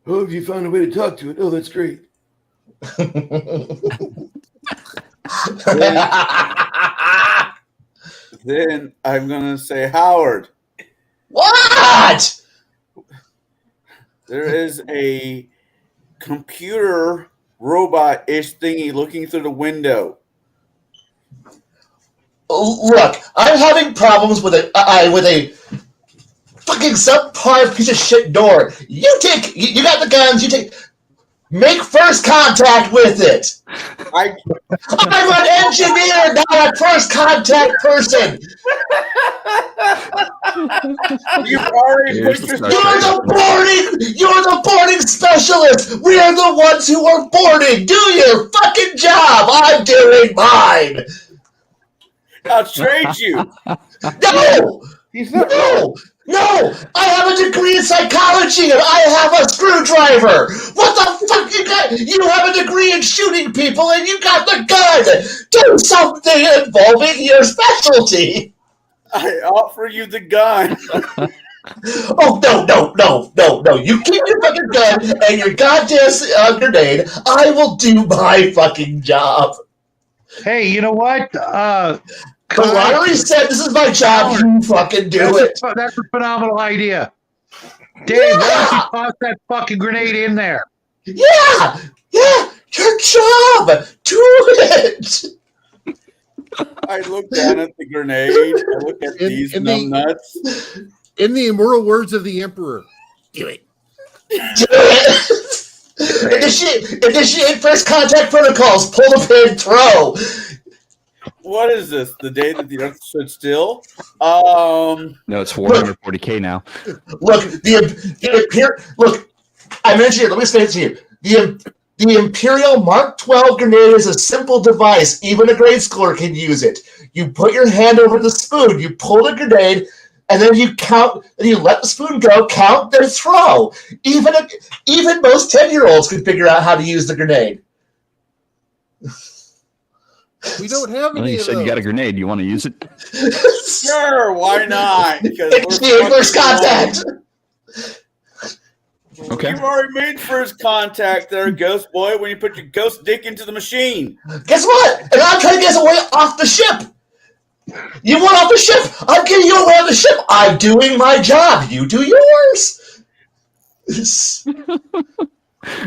oh, have you found a way to talk to it? Oh, that's great. Then I'm going to say, Howard, What? there is a computer robot-ish thingy looking through the window. Look, I'm having problems with a fucking subpar piece of shit door. You got the guns. Make first contact with it. I'm an engineer, not a first contact person. You've already Here's put the your You're the boarding specialist. We're the ones who are boarding. Do your fucking job. I'm doing mine. I'll trade you. No! He's not No! I have a degree in psychology and I have a screwdriver! What the fuck you got? You have a degree in shooting people and you got the gun! Do something involving your specialty! I offer you the gun. Oh, no. You keep your fucking gun and your goddamn grenade. I will do my fucking job. Hey, you know what? The lottery said this is my job. You fucking do it. That's a phenomenal idea. Dave, why don't you toss that fucking grenade in there? Yeah, your job. Do it. I look down at the grenade. I look at these numbnuts. In the immortal words of the Emperor, do it. Do it. Initiate first contact protocols. Pull the pin. Throw. What is this? The day that the earth stood still? No, it's 440K now. Look, look. I mentioned it. Let me explain it to you. The Imperial Mark 12 grenade is a simple device. Even a grade schooler can use it. You put your hand over the spoon, you pull the grenade, and then you count. And you let the spoon go, count, then throw. Even most 10-year-olds can figure out how to use the grenade. We don't have Well, any you of said those. you got a grenade. You want to use it? Sure, why not? Because Initiate first contact. Okay. You've already made first contact there, Ghost Boy, when you put your ghost dick into the machine. Guess what? And I'm trying to get us away off the ship. You want off the ship? I'm getting you away off the ship. I'm doing my job. You do yours.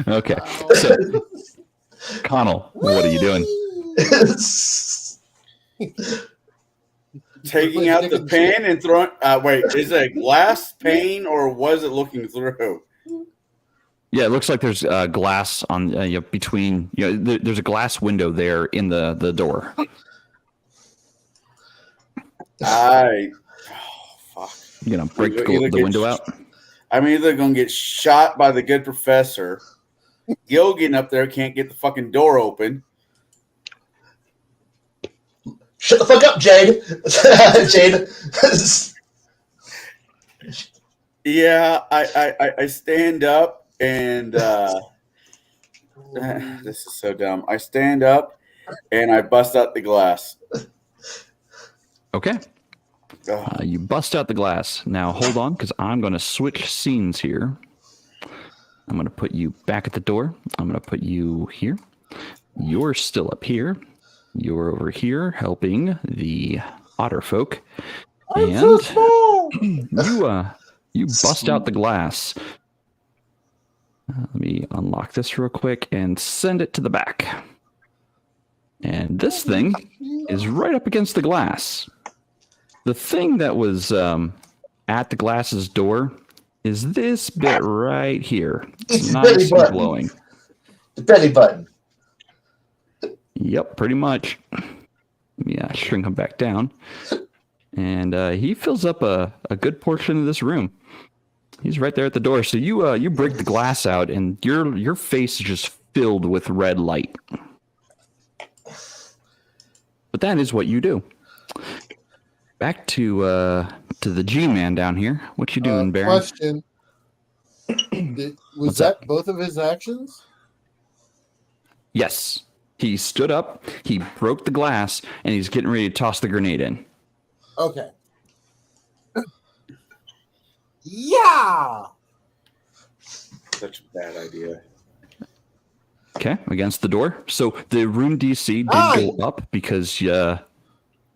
Okay. So, Connell, what are you doing? taking out the pane and throwing. Wait, is it a glass pane or was it looking through? Yeah, it looks like there's glass on between. There's a glass window there in the door. Oh, fuck. You gonna break the window out? I'm either gonna get shot by the good professor. Gil getting up there can't get the fucking door open. Shut the fuck up, Jade. Jade. Yeah, I stand up and this is so dumb. I stand up and I bust out the glass. Okay. You bust out the glass. Now hold on, because I'm going to switch scenes here. I'm going to put you back at the door. I'm going to put you here. You're still up here. You're over here helping the otter folk. I'm so small. You bust out the glass. Let me unlock this real quick and send it to the back. And this thing is right up against the glass. The thing that was at the glass's door is this bit right here. It's nice and glowing. The belly button. Yep, pretty much. Yeah, shrink him back down. And he fills up a good portion of this room. He's right there at the door. So you break the glass out, and your face is just filled with red light. But that is what you do. Back to the G-Man down here. What you doing, Baron? Question. Was that both of his actions? Yes. He stood up, he broke the glass, and he's getting ready to toss the grenade in. Okay. Yeah! Such a bad idea. Okay, against the door. So the room DC did go up because 9.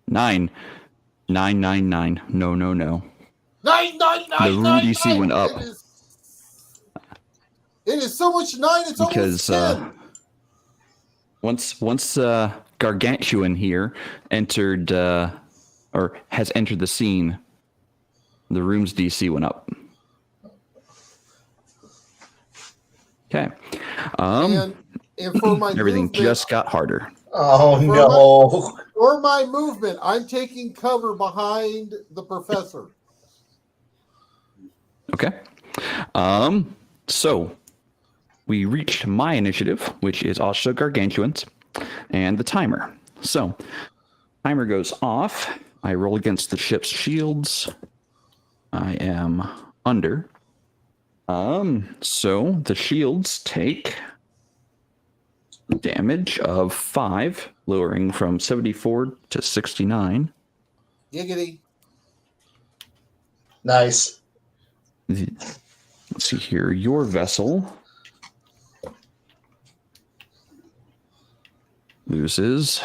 No. 9. The room DC went up. It is so much 9, it's because almost 10. once Gargantuan here entered or has entered the scene, the room's DC went up. Okay. And for my everything movement, just got harder. Oh no. For my movement, I'm taking cover behind the professor. Okay. So we reached my initiative, which is also Gargantuan's, and the timer. So timer goes off. I roll against the ship's shields. I am under. So the shields take damage of 5, lowering from 74 to 69. Giggity. Nice. Let's see here. Your vessel loses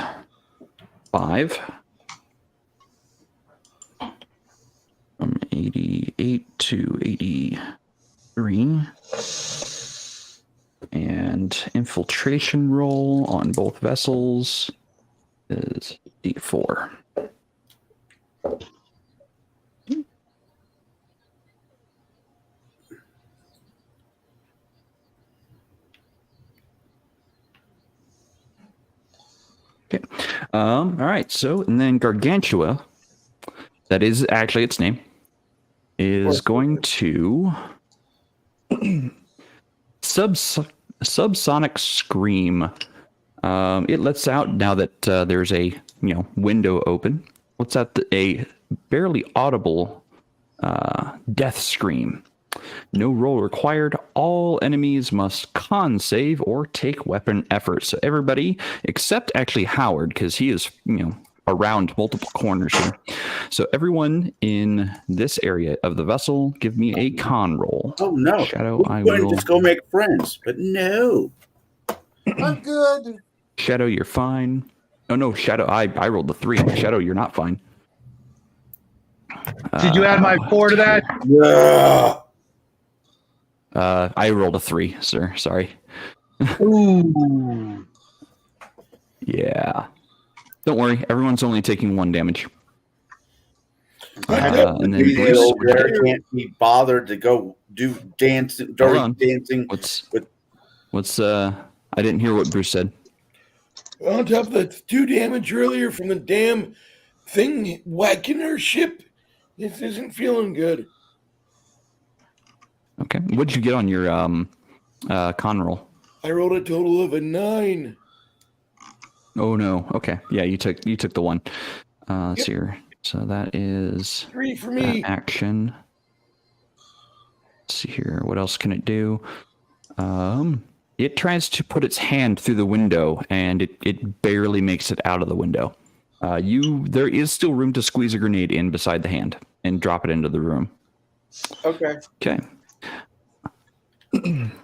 5 from 88 to 83. And infiltration roll on both vessels is D4. Okay. All right. So, and then Gargantua, that is actually its name, is going to subsonic scream. It lets out, now that there's a window open, lets out a barely audible death scream. No roll required. All enemies must con save or take weapon effort. So everybody, except actually Howard, because he is around multiple corners here. So everyone in this area of the vessel, give me a con roll. Oh no, Shadow, I going will to just go make friends, but no. I'm good. Shadow, you're fine. Oh no, Shadow, I rolled the 3. Shadow, you're not fine. Did you add my 4 to that? Yeah. I rolled a 3, sir. Sorry. Ooh. Yeah. Don't worry. Everyone's only taking 1 damage. And then These Bruce, old would you- bear can't be bothered to go do dancing, Hold dirty on. dancing. What's I didn't hear what Bruce said. On top of that 2 damage earlier from the damn thing whacking our ship. This isn't feeling good. Okay. What'd you get on your con roll? I rolled a total of a 9. Oh no. Okay. Yeah, you took the 1. Let's see here. So that is 3 for that me. action. Let's see here. What else can it do? It tries to put its hand through the window, and it barely makes it out of the window. There is still room to squeeze a grenade in beside the hand and drop it into the room. Okay. Okay.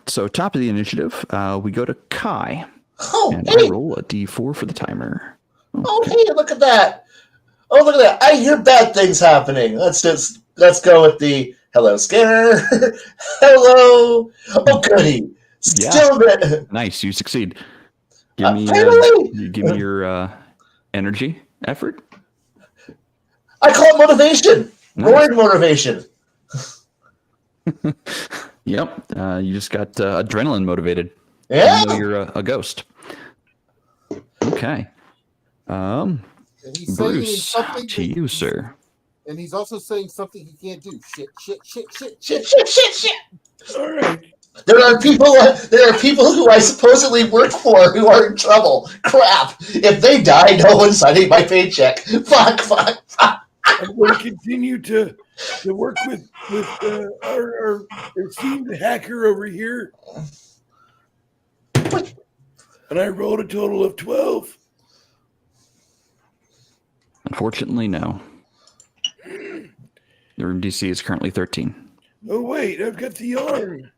So top of the initiative, we go to Kai, Oh, and hey. I roll a d4 for the timer. Oh, hey, look at that. Oh, look at that. I hear bad things happening. Let's go with the hello, Scanner. Hello. Oh, goody. Yeah. Still there. Nice, you succeed. Give me Finally. your energy effort. I call it motivation. Nice. Roaring motivation. Yep, you just got adrenaline motivated. Yeah. Even though you're a ghost. Okay. And he's saying Bruce, something to you, sir. And he's also saying something he can't do. Shit. Shit. All right. There are people who I supposedly work for who are in trouble. Crap. If they die, no one's signing my paycheck. Fuck. I'm going to continue to work with our esteemed hacker over here. And I rolled a total of 12. Unfortunately, no. The room DC is currently 13. Oh, wait, I've got the arm.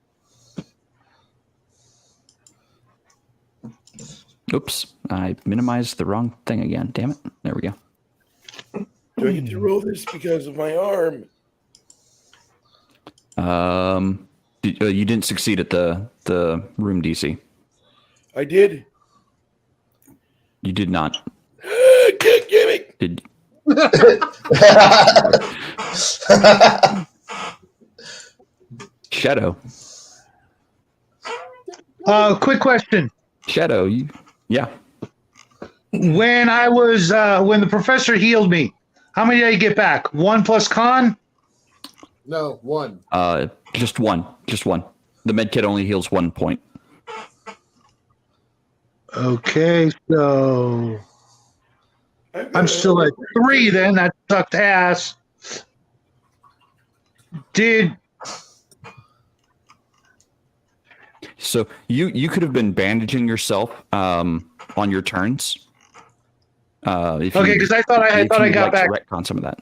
Oops, I minimized the wrong thing again. Damn it. There we go. Do I get to roll this because of my arm? You didn't succeed at the room DC. I did. You did not. Gimmick. Did Shadow? Quick question. Shadow, yeah. When I was when the professor healed me, how many did I get back? 1 plus con? No, 1. Just one. The med kit only heals 1 point. Okay, so I'm still at 3 then. That sucked ass. So you could have been bandaging yourself on your turns. Okay, because I thought I got back. Retcon some of that.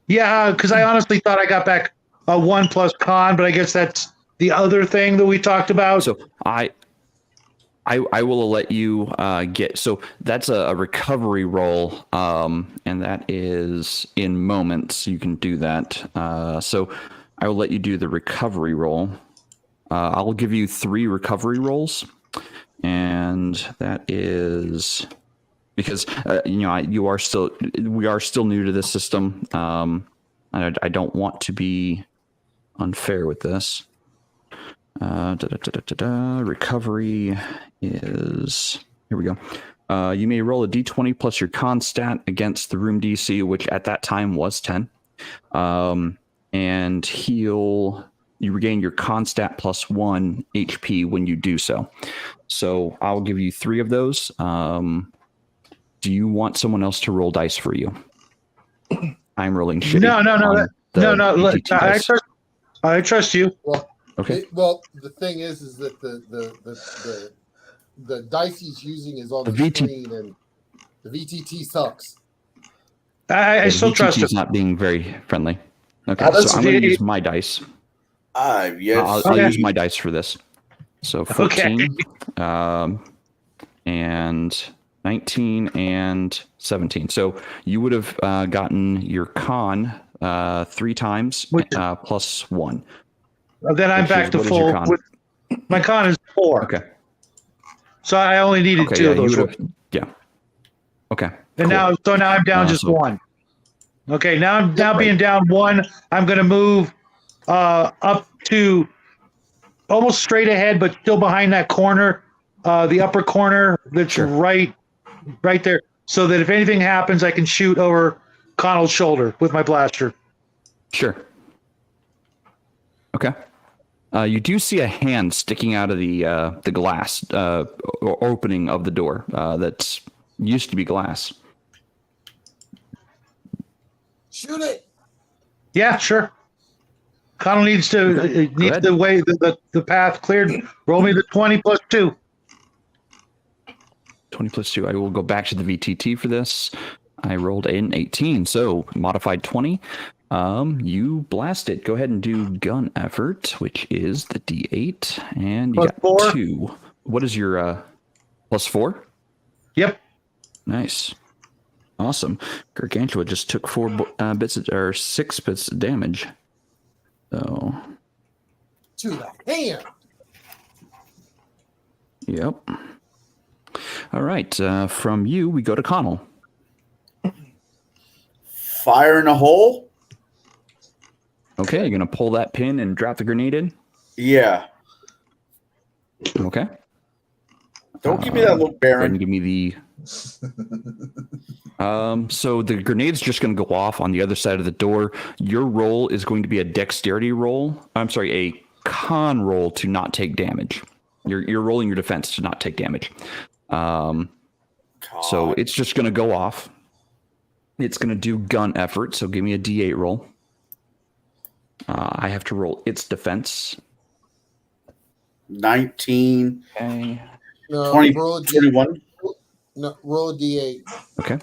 Yeah, because I honestly thought I got back a 1 plus con, but I guess that's the other thing that we talked about. So I will let you get. So that's a recovery roll, and that is in moments. You can do that. So I will let you do the recovery roll. I'll give you 3 recovery rolls, and that is because we are still new to this system. I don't want to be unfair with this. Recovery is here we go. You may roll a d20 plus your con stat against the room DC, which at that time was 10, and heal. You regain your con stat plus 1 HP when you do so. So I'll give you 3 of those. Do you want someone else to roll dice for you? I'm rolling shitty. No. ETT dice. I trust you. Well, Okay. the thing is that the dice he's using is on the screen, and the VTT sucks. I still trust VTT him. is not being very friendly. Okay, that's so I'm going to use my dice. Yes. I'll use my dice for this. So 14, and 19, and 17. So you would have gotten your con 3 times plus 1. Then I'm back to full. My con is 4. Okay. So I only needed 2 of those. Yeah. Okay. And cool. now I'm down just so- 1. Okay, now I'm Yep. being down 1. I'm going to move up to almost straight ahead, but still behind that corner, the upper corner that's Sure. right there, so that if anything happens, I can shoot over Connell's shoulder with my blaster. Sure. Okay. You do see a hand sticking out of the glass opening of the door that's used to be glass. Shoot it. Yeah, sure. Connell needs to ahead. the way the path cleared. Roll me the 20 plus 2. 20 plus 2. I will go back to the VTT for this. I rolled an 18, so modified 20. You blast it. Go ahead and do gun effort, which is the D8, and you Plus got 4. 2. What is your plus 4? Yep. Nice, awesome. Gargantua just took 6 bits of damage. So, To the hand. yep. All right. From you, we go to Connell. Fire in a hole? Okay, you're gonna pull that pin and drop the grenade in. Yeah. Okay. Don't give me that look, Go ahead Baron. and give me the. So the grenade's just going to go off on the other side of the door. Your roll is going to be a dexterity roll. I'm sorry, a con roll to not take damage. You're rolling your defense to not take damage. So it's just going to go off. It's going to do gun effort. So give me a D8 roll. I have to roll its defense. 19, Okay. No, 20, roll a D, 21. no, roll a D8. Okay.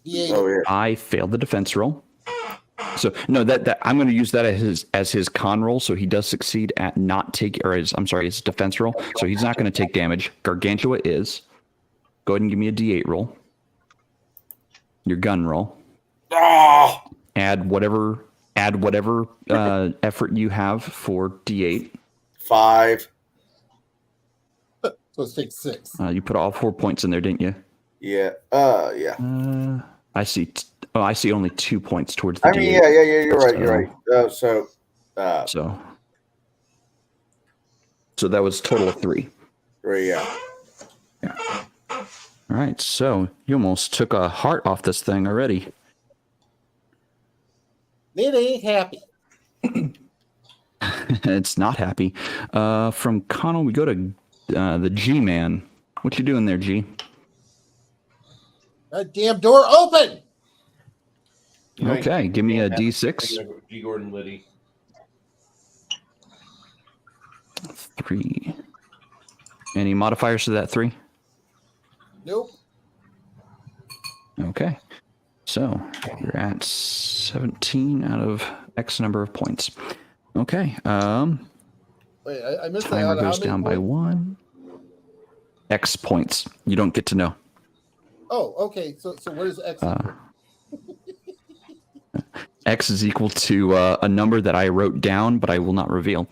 D8. Oh, yeah. I failed the defense roll. So no, that I'm going to use that as his con roll. So he does succeed at not take, or his defense roll. So he's not going to take damage. Gargantua is. Go ahead and give me a D8 roll. Your gun roll. Oh, Add whatever effort you have for D8. 5. So let's take 6. You put all 4 points in there, didn't you? Yeah. Yeah. I see. I see only 2 points towards the I D8. mean, yeah. You're right. You're right. So that was a total of 3. Yeah. All right, so you almost took a heart off this thing already. It ain't happy. It's not happy. From Connell, we go to the G-Man. What you doing there, G? That damn door open. Okay, give me a D6. G. Gordon Liddy. 3. Any modifiers to that 3? Nope. Okay. So you're at 17 out of X number of points. Okay. Wait, I missed that. Timer How goes many down by points? 1. X points. You don't get to know. Oh, okay. So what is X? X is equal to a number that I wrote down, but I will not reveal.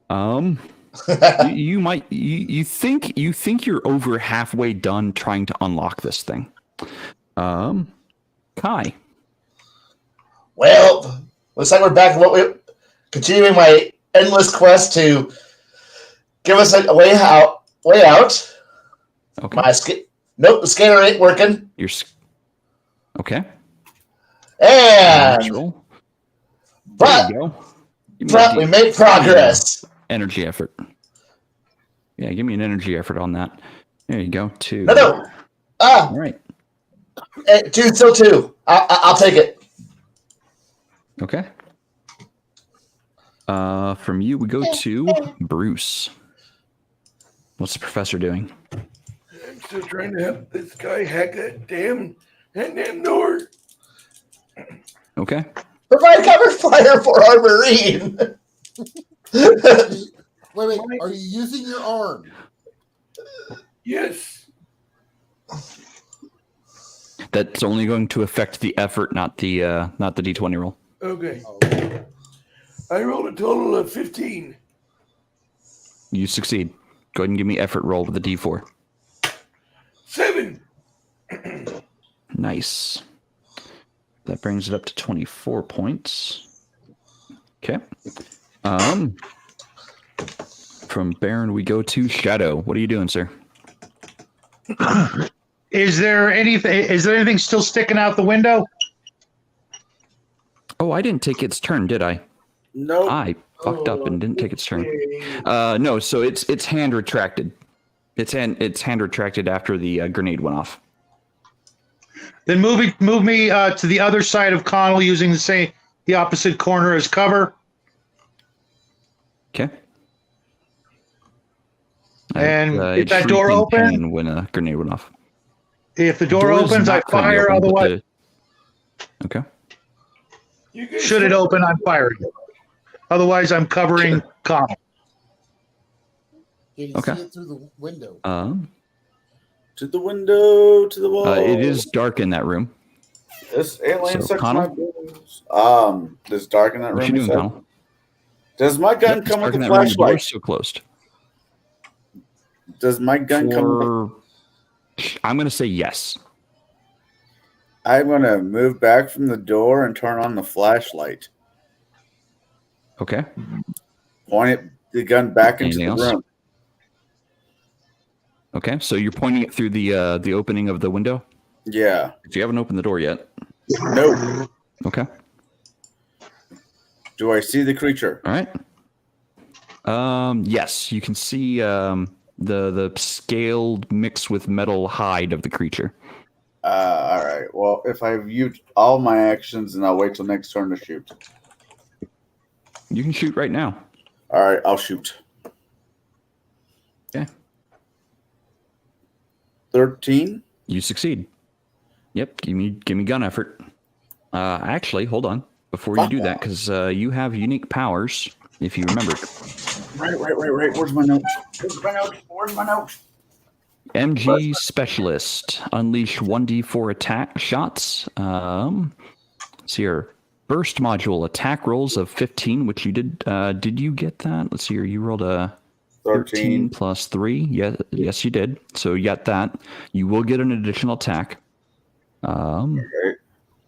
You think you're over halfway done trying to unlock this thing. Kai. Well, looks like we're back. Continuing my endless quest to give us a way out. Okay. Nope, the scanner ain't working. Okay. And Roll. but There you go. Give me a we made progress. Energy effort. Yeah, give me an energy effort on that. There you go. 2. No. All right. 2, still 2. I'll take it. Okay. From you, we go to Bruce. What's the professor doing? I'm still trying to help this guy hack that damn door. Okay. Provide cover fire for our Marine. Wait. Are you using your arm? Yes. That's only going to affect the effort, not the D20 roll. Okay. I rolled a total of 15. You succeed. Go ahead and give me effort roll with the D4. 7. Nice. That brings it up to 24 points. Okay. From Baron, we go to Shadow. What are you doing, sir? Is there anything still sticking out the window? Oh, I didn't take its turn, did I? Nope. I fucked up and didn't take its turn. No, so it's hand retracted. It's hand retracted after the grenade went off. Then move me to the other side of Connell using the opposite corner as cover. Okay. And if it that door shrieked in opens, pain when a grenade went off. if the door is opens, I not currently fire. open, but Otherwise, okay. should it open, I'm firing. Otherwise, I'm covering Connell. Can you Okay. see it through the window? To the window, to the wall. It is dark in that room. This alien So, sucks Connell? my balls. There's dark in that What room. you doing, you said? Connell? Does my gun Yep, come dark with in a that room. The flashlight? door's still closed. Does my gun come with I'm going to say yes. I'm going to move back from the door and turn on the flashlight. Okay. Point the gun back into Anything the else? room. Okay, so you're pointing it through the opening of the window? Yeah. You haven't opened the door yet. No. Okay. Do I see the creature? All right. Yes, you can see the scaled mixed with metal hide of the creature. All right. Well, if I've used all my actions, then I'll wait till next turn to shoot. You can shoot right now. All right, I'll shoot. Okay. 13. You succeed. Yep. Give me gun effort. Actually, hold on before you do that, because you have unique powers. If you remember. Right. Where's my note? Where's my note? MG Specialist. Unleash 1d4 attack shots. Let's see here. Burst module attack rolls of 15, which you did. Did you get that? Let's see here. You rolled a 13 plus 3. Yes, you did. So you got that. You will get an additional attack. Okay.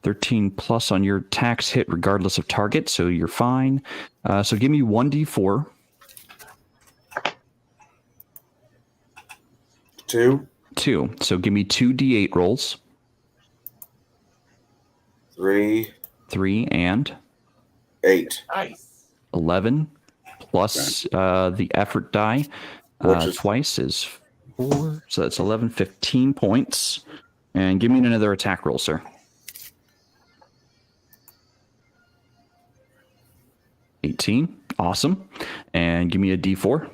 13 plus on your attacks hit regardless of target, so you're fine. So give me 1d4. 2. 2. So give me 2d8 rolls. 3. 3 and 8. Nice. 11 plus the effort die. Which is Twice is 4. So that's 11, 15 points. And give me another attack roll, sir. 18. Awesome. And give me a d4.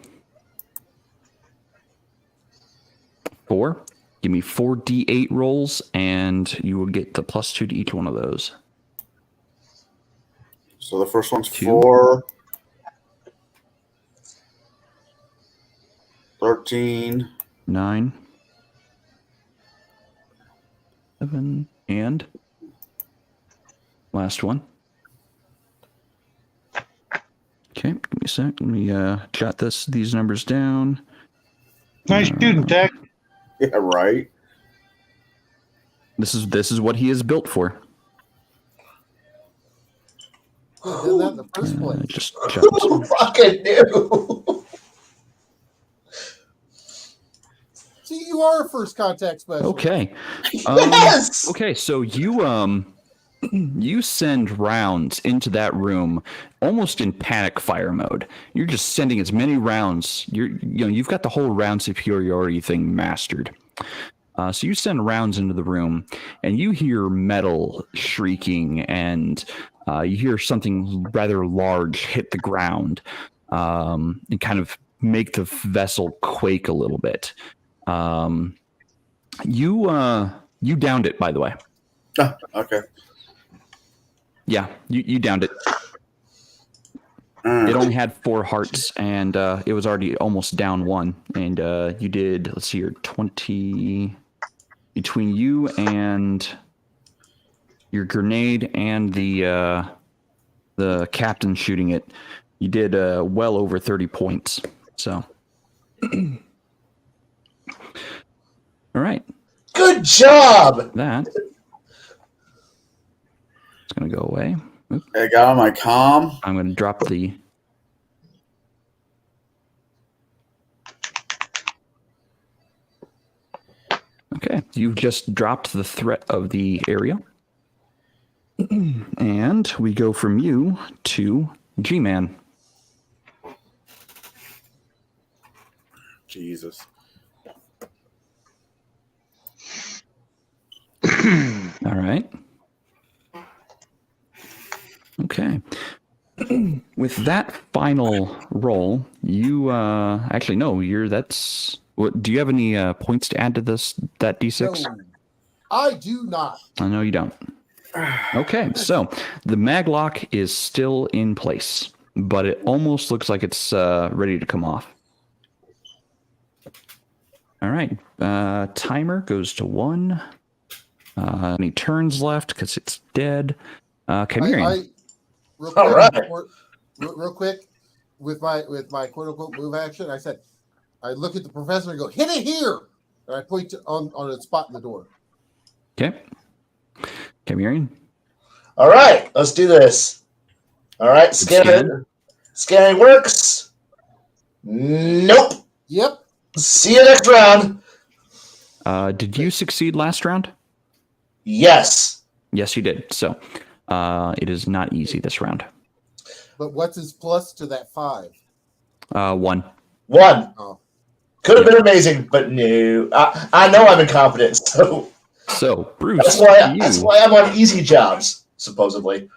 4. Give me 4 d8 rolls, and you will get the +2 to each one of those. So the first one's 2. 4. 13. 9. 7. And last one. Okay, give me a sec. Let me jot these numbers down. Nice shooting, Tech. Yeah, right. This is what he is built for. Who did that in the first place? Just Who fucking knew? See, you are a first contact specialist. okay. Yes! Okay, so you send rounds into that room almost in panic fire mode. You're just sending as many rounds. You've got the whole round superiority thing mastered. So you send rounds into the room, and you hear metal shrieking, and you hear something rather large hit the ground and kind of make the vessel quake a little bit. You downed it, by the way. Oh, okay. Yeah, you downed it. It only had 4 hearts, and it was already almost down 1. And you did, let's see here, 20 between you and your grenade and the captain shooting it. You did well over 30 points. So, all right. Good job! That It's going to go away. Oop. I got on my comm. I'm going to drop the... Okay, you've just dropped the threat of the area. And we go from you to G-Man. Jesus. All right. Okay. With that final roll, you actually no, that's what do you have any points to add to that D6? No, I do not. I know you don't. Okay, so the maglock is still in place, but it almost looks like it's ready to come off. All right, timer goes to 1. Any turns left because it's dead. Chimerian. Real quick, All right. real quick, with my quote unquote move action, I said, I look at the professor and go, hit it here, and I point on a spot in the door. Okay. Chimerian. All right, let's do this. All right, scanning works. Nope. Yep. See you next round. Did you succeed last round? Yes. Yes, you did. So it is not easy this round. But what's his plus to that 5? 1. 1. Oh. Could have been amazing, but no. I know I'm incompetent, so Bruce, that's why I'm on easy jobs, supposedly.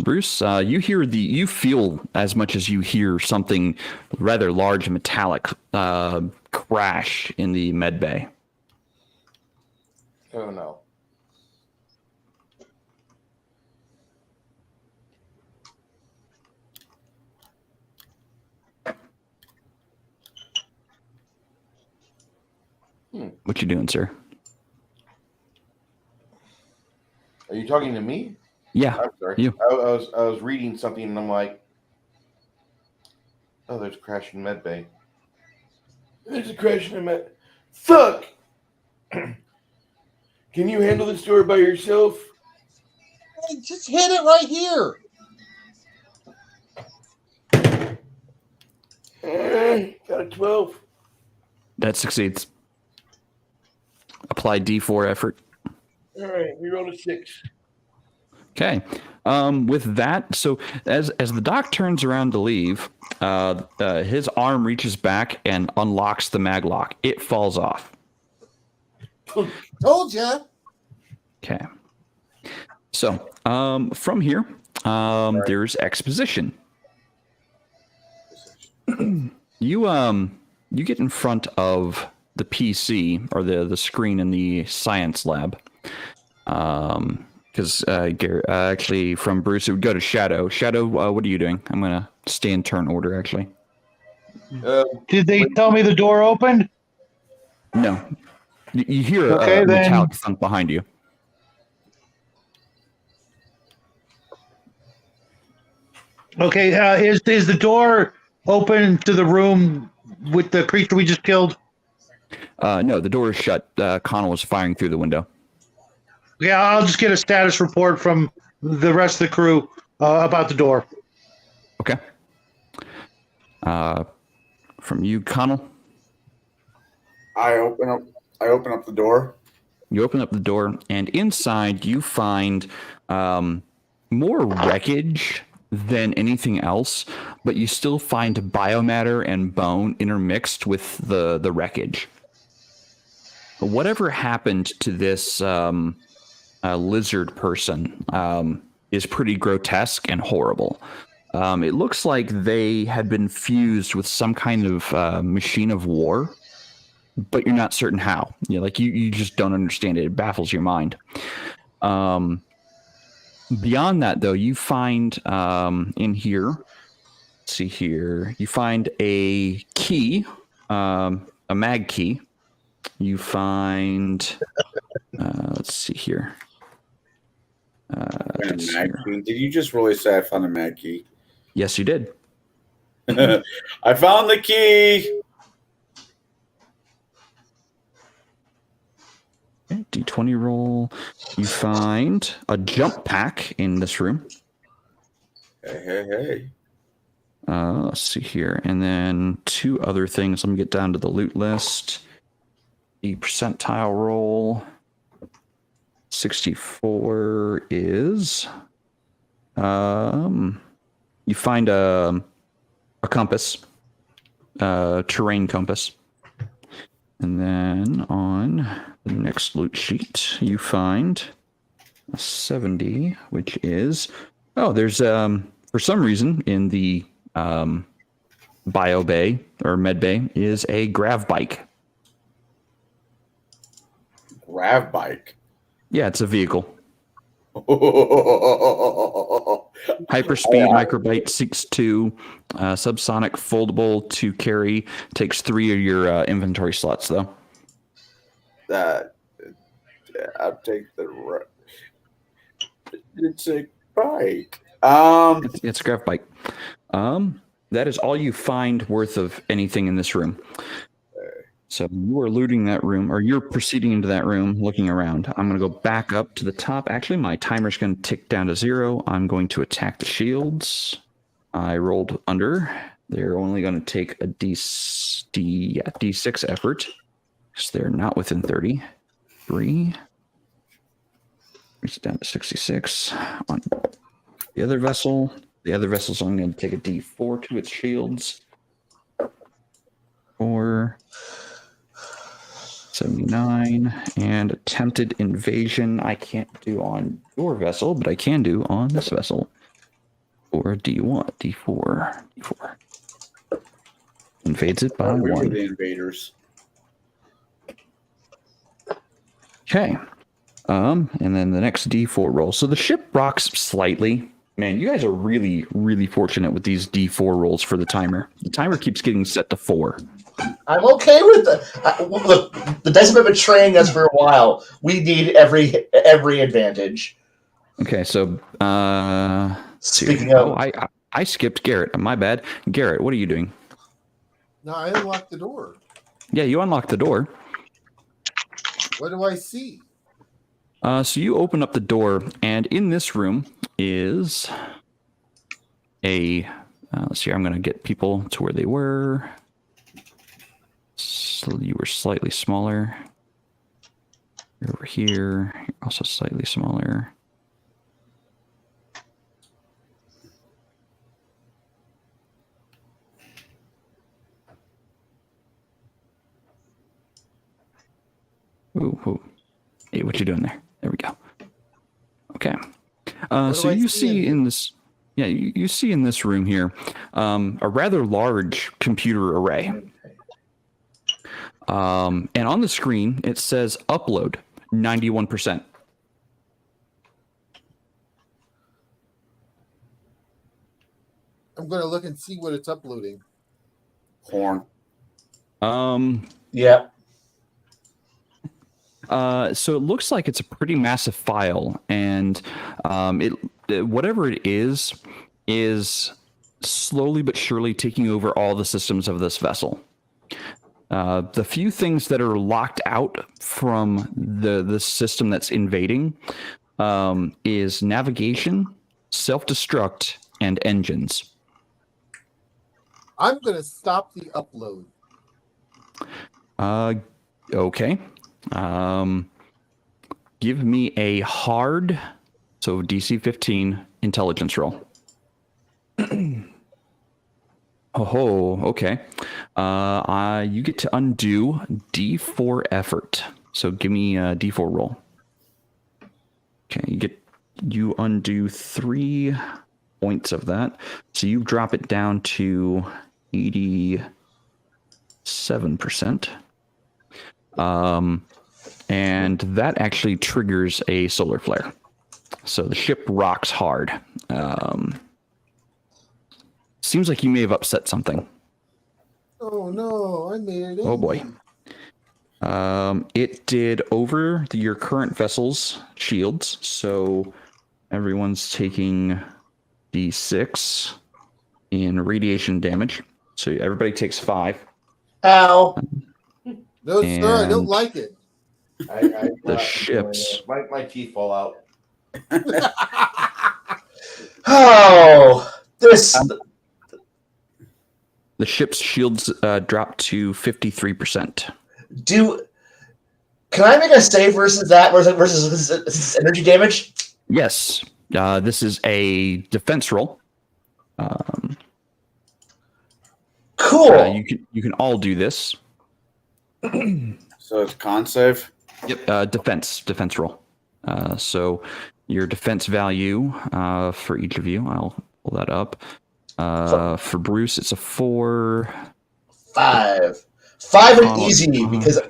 Bruce, you feel as much as you hear something rather large and metallic crash in the med bay. Oh no. What you doing, sir? Are you talking to me? Yeah, I'm sorry. you. I was reading something and I'm like, oh, there's a crash in medbay. There's a crash in med. Fuck! Can you handle this door by yourself? Hey, just hit it right here. Got a 12. That succeeds. Apply D4 effort. All right, we rolled a 6. Okay. With that, so as the doc turns around to leave, his arm reaches back and unlocks the maglock. It falls off. Told ya. Okay. So from here, there's exposition. You get in front of the PC or the screen in the science lab. Because actually from Bruce it would go to Shadow. Shadow, what are you doing? I'm gonna stay in turn order actually. Did they tell me the door opened? No, you hear Okay, a then. metallic thunk behind you. Okay, is the door open to the room with the creature we just killed? No, the door is shut. Connell was firing through the window. Yeah, I'll just get a status report from the rest of the crew about the door. Okay. From you, Connell. I open up the door. You open up the door, and inside you find more wreckage than anything else, but you still find biomatter and bone intermixed with the wreckage. Whatever happened to this lizard person is pretty grotesque and horrible. It looks like they had been fused with some kind of machine of war, but you're not certain how. You just don't understand it. It baffles your mind. Beyond that, though, you find in here, let's see here, you find a key, a mag key. You find, let's see here. Did you just really say I found a mag key? Yes, you did. I found the key. Okay, D20. d20 roll. You find a jump pack in this room. Hey. Let's see here. And then 2 other things. Let me get down to the loot list. The percentile roll. 64 is... you find a compass. Terrain compass. And then on the next loot sheet, you find a 70, which is... Oh, there's... for some reason, in the bio bay or med bay is a grav bike. Grav bike. Yeah, it's a vehicle. Hyperspeed microbite 6.2 subsonic foldable to carry. Takes 3 of your inventory slots though. I'll take the. It's a bike. It's a grav bike. That is all you find worth of anything in this room. So you are looting that room, or you're proceeding into that room, looking around. I'm going to go back up to the top. Actually, my timer's going to tick down to 0. I'm going to attack the shields. I rolled under. They're only going to take a D6 effort, because they're not within 30. 3. It's down to 66. On the other vessel. The other vessel's only going to take a D4 to its shields. 4. 79, and attempted invasion I can't do on your vessel, but I can do on this vessel. Or D1, D4, D4. Invades it by we 1. were the invaders. Okay. And then the next D4 roll. So the ship rocks slightly. Man, you guys are really, really fortunate with these D4 rolls for the timer. The timer keeps getting set to 4. I'm okay with the dice have been betraying us for a while. We need every advantage. Okay, so Speaking of, I skipped Garrett. My bad. Garrett, what are you doing? No, I unlocked the door. Yeah, you unlocked the door. What do I see? So you open up the door, and in this room is a. Let's see. I'm going to get people to where they were. So you were slightly smaller. You're over here. You're also slightly smaller. Ooh. Hey, what you doing there? There we go. Okay. So you see in this, you see in this room here, a rather large computer array. And on the screen, it says upload 91%. I'm going to look and see what it's uploading. Porn. yeah. So it looks like it's a pretty massive file, and whatever it is slowly but surely taking over all the systems of this vessel. The few things that are locked out from the system that's invading is navigation, self-destruct, and engines. I'm going to stop the upload. Okay. Give me a hard, so DC 15 intelligence roll. Oh, okay. You get to undo D4 effort. So give me a D4 roll. Okay, you undo 3 points of that. So you drop it down to 87%. And that actually triggers a solar flare. So the ship rocks hard. Seems like you may have upset something. Oh no, I made it. Oh boy. It did over your current vessel's shields, so everyone's taking D6 in radiation damage. So everybody takes 5. Ow. No, sir, I don't like it. The ships. My teeth fall out. Oh, this. The ship's shields drop to 53%. Can I make a save versus that versus energy damage? Yes. This is a defense roll. Cool. You can all do this. So it's con save. Yep. Defense roll. So your defense value for each of you, I'll pull that up. For Bruce, it's a 4. 5 and easy because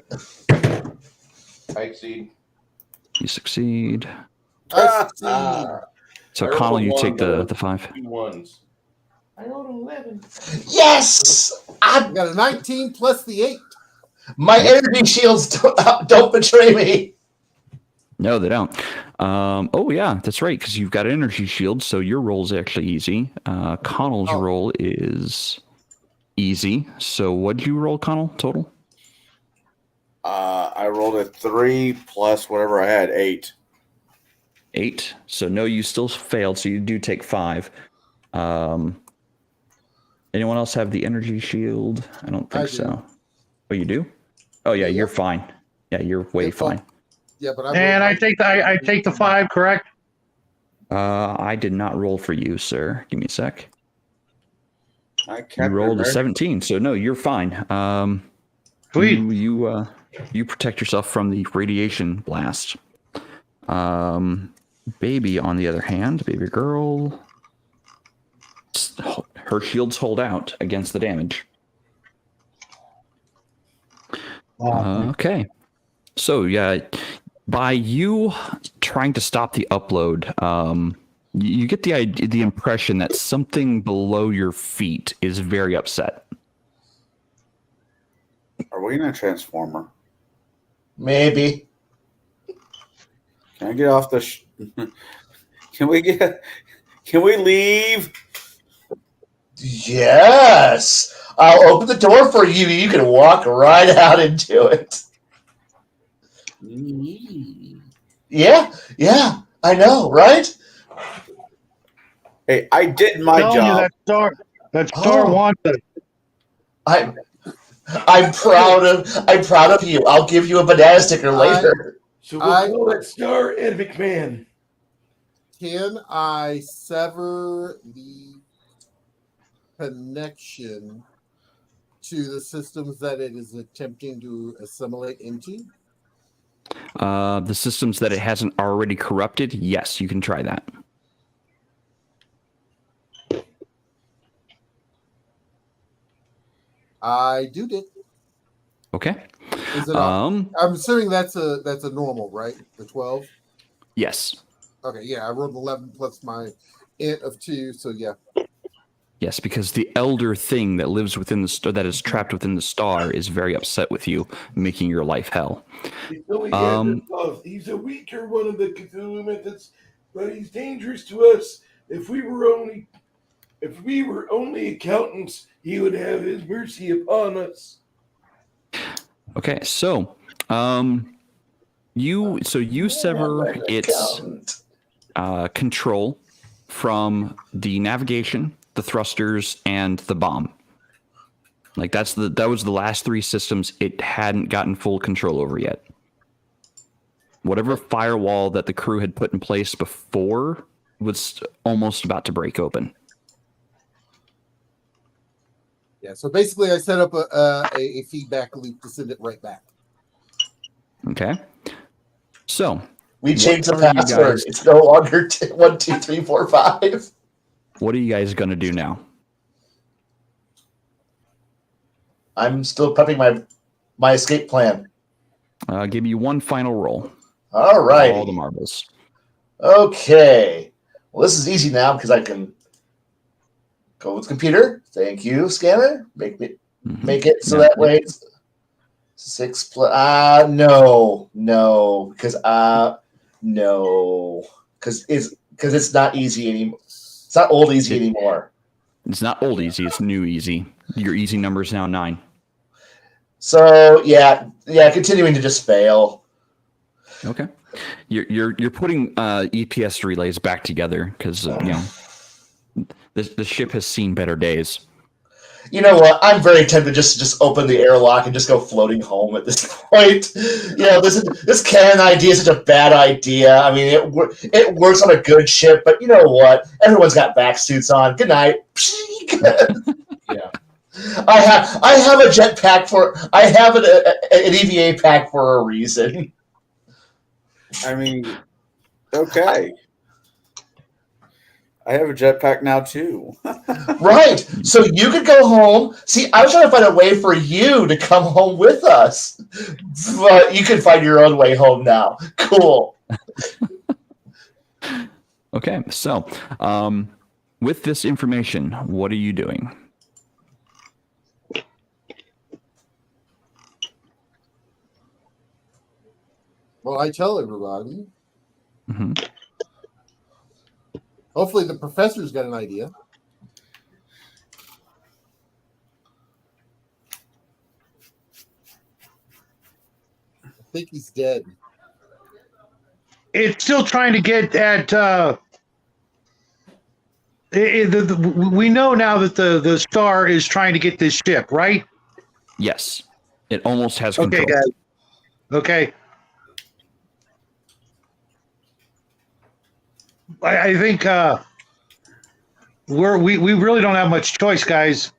I exceed. You succeed. I see. So I rolled Connell, a you one, take though. the 5. 2 1s. I rolled 11. yes, I got a 19 plus the 8. my energy shields don't betray me. No, they don't. Oh yeah, that's right, because you've got an energy shield, so your roll is actually easy. Connell's roll is easy. So what'd you roll, Connell, total? I rolled a 3 plus whatever I had, 8. 8. So no, you still failed, so you do take 5. Anyone else have the energy shield? I don't think so. Oh, you do? Oh yeah, you're fine. Yeah, you're way fine. Yeah, but I take the 5, correct? I did not roll for you, sir. Give me a sec. I You rolled a 17, so no, you're fine. Sweet. You protect yourself from the radiation blast. Baby, on the other hand, baby girl, her shields hold out against the damage. Okay. So yeah, by you trying to stop the upload, you get the impression that something below your feet is very upset. Are we in a transformer? Maybe. Can I get off the? Can we leave? Yes, I'll open the door for you. You can walk right out into it. Yeah, I know, right? Hey, I did my job. That star wants it. I'm proud of you. I'll give you a banana sticker later. So we'll call that Star Ed McMahon. Can I sever the connection to the systems that it is attempting to assimilate into? The systems that it hasn't already corrupted, yes, you can try that. I do it. Okay. Is it? I'm assuming that's a normal, right? The 12. Yes. Okay, yeah, I rolled 11 plus my int of 2, so yeah. Yes, because the elder thing that lives within the star, that is trapped within the star, is very upset with you, making your life hell. He's a weaker one of the Cthulhu methods, but he's dangerous to us. If we were only accountants, he would have his mercy upon us. Okay, so you sever its control from the navigation, the thrusters, and the bomb. Like that was the last 3 systems it hadn't gotten full control over yet. Whatever firewall that the crew had put in place before was almost about to break open. Yeah, so basically I set up a feedback loop to send it right back. Okay. So we changed the password. It's no longer 1, 2, 3, 4, 5. What are you guys going to do now? I'm still prepping my escape plan. I'll give you one final roll. All right. All the marbles. Okay. Well, this is easy now because I can go with computer. Thank you, scanner. Make it so that way it's 6 plus. No, because it's not easy anymore. It's not old easy anymore. It's not old easy. It's new easy. Your easy number is now 9. So yeah. Continuing to just fail. Okay. You're putting EPS relays back together because the ship has seen better days. You know what? I'm very tempted just open the airlock and just go floating home at this point. This cannon idea is such a bad idea. I mean, it works on a good ship, but you know what? Everyone's got back suits on. Good night. Yeah. I have a jetpack I have an EVA pack for a reason. I mean, okay. I have a jetpack now too. Right. So you could go home. See, I was trying to find a way for you to come home with us. But you can find your own way home now. Cool. Okay. So, with this information, what are you doing? Well, I tell everybody. Mm-hmm. Hopefully, the professor's got an idea. I think he's dead. It's still trying to get at. We know now that the star is trying to get this ship, right? Yes. It almost has control. Okay, guys. Okay. I think we really don't have much choice, guys.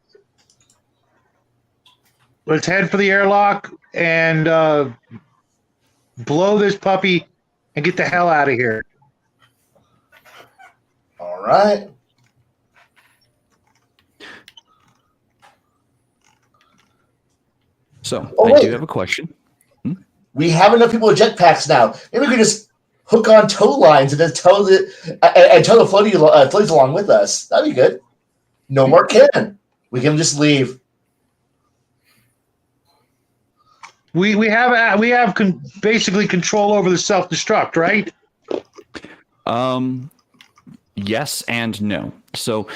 Let's head for the airlock and blow this puppy and get the hell out of here. All right. So, I wait. do have a question. We have enough people with jetpacks now. Maybe we could just hook on tow lines and then tow the floaties along with us. That'd be good. No more cannon. We can just leave. We have basically control over the self-destruct, right? Yes and no. So,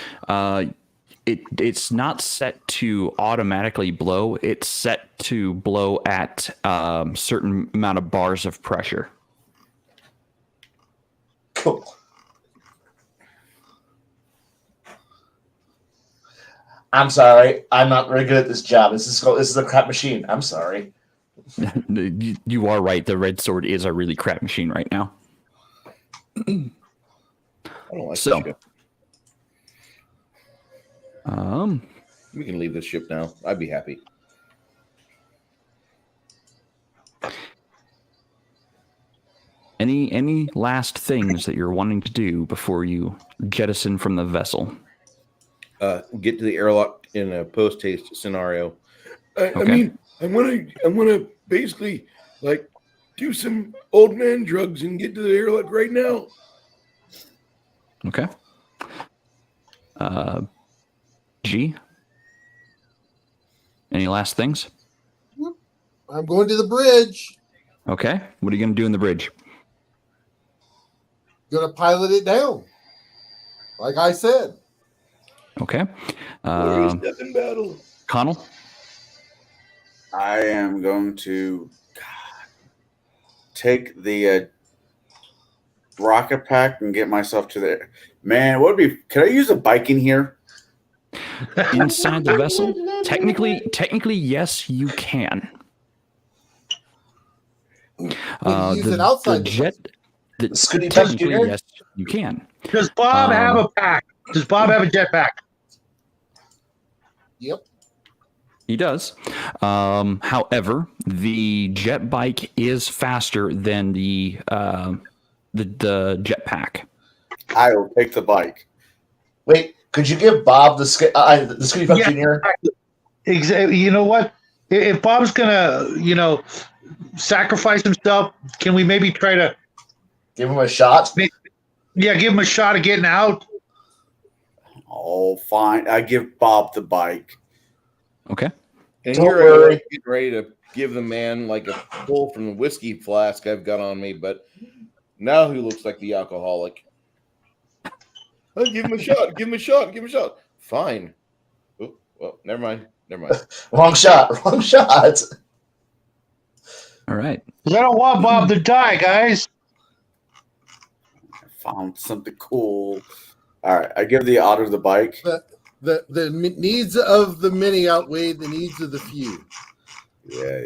it's not set to automatically blow. It's set to blow at certain amount of bars of pressure. Cool. I'm sorry. I'm not very good at this job. This is a crap machine. I'm sorry. You are right. The red sword is a really crap machine right now. I don't like So, this ship. We can leave this ship now. I'd be happy. Any last things that you're wanting to do before you jettison from the vessel? Get to the airlock in a post-haste scenario. I Okay. mean, I want to basically like do some old man drugs and get to the airlock right now. Okay. G? Any last things? I'm going to the bridge. Okay. What are you going to do in the bridge? Gonna pilot it down. Like I said. Okay. Where is death in battle? Connell? I am going to take the rocket pack and get myself to the. Man, what would be? Could I use a bike in here? Inside the vessel? Technically, yes, you can. Can you use it outside the jet. Scooty Puff Technically, Jr.? yes, you can. Does Bob have a pack? Does Bob have a jetpack? Yep. He does. However, the jet bike is faster than the jetpack. I will take the bike. Wait, could you give Bob the Scooty Puff Jr.? Exactly. You know what? If Bob's gonna, sacrifice himself, can we maybe try to? Give him a shot? Yeah, give him a shot of getting out. Oh, fine. I give Bob the bike. Okay. And Don't here worry. I'm getting ready to give the man like a pull from the whiskey flask I've got on me, but now he looks like the alcoholic. I'll give him a shot. Give him a shot. Give him a shot. Fine. Oh, well, never mind. Never mind. Wrong shot. All right. 'Cause I don't want Bob to die, guys. I found something cool. All right, I give the otter the bike. The needs of the many outweigh the needs of the few. Yeah.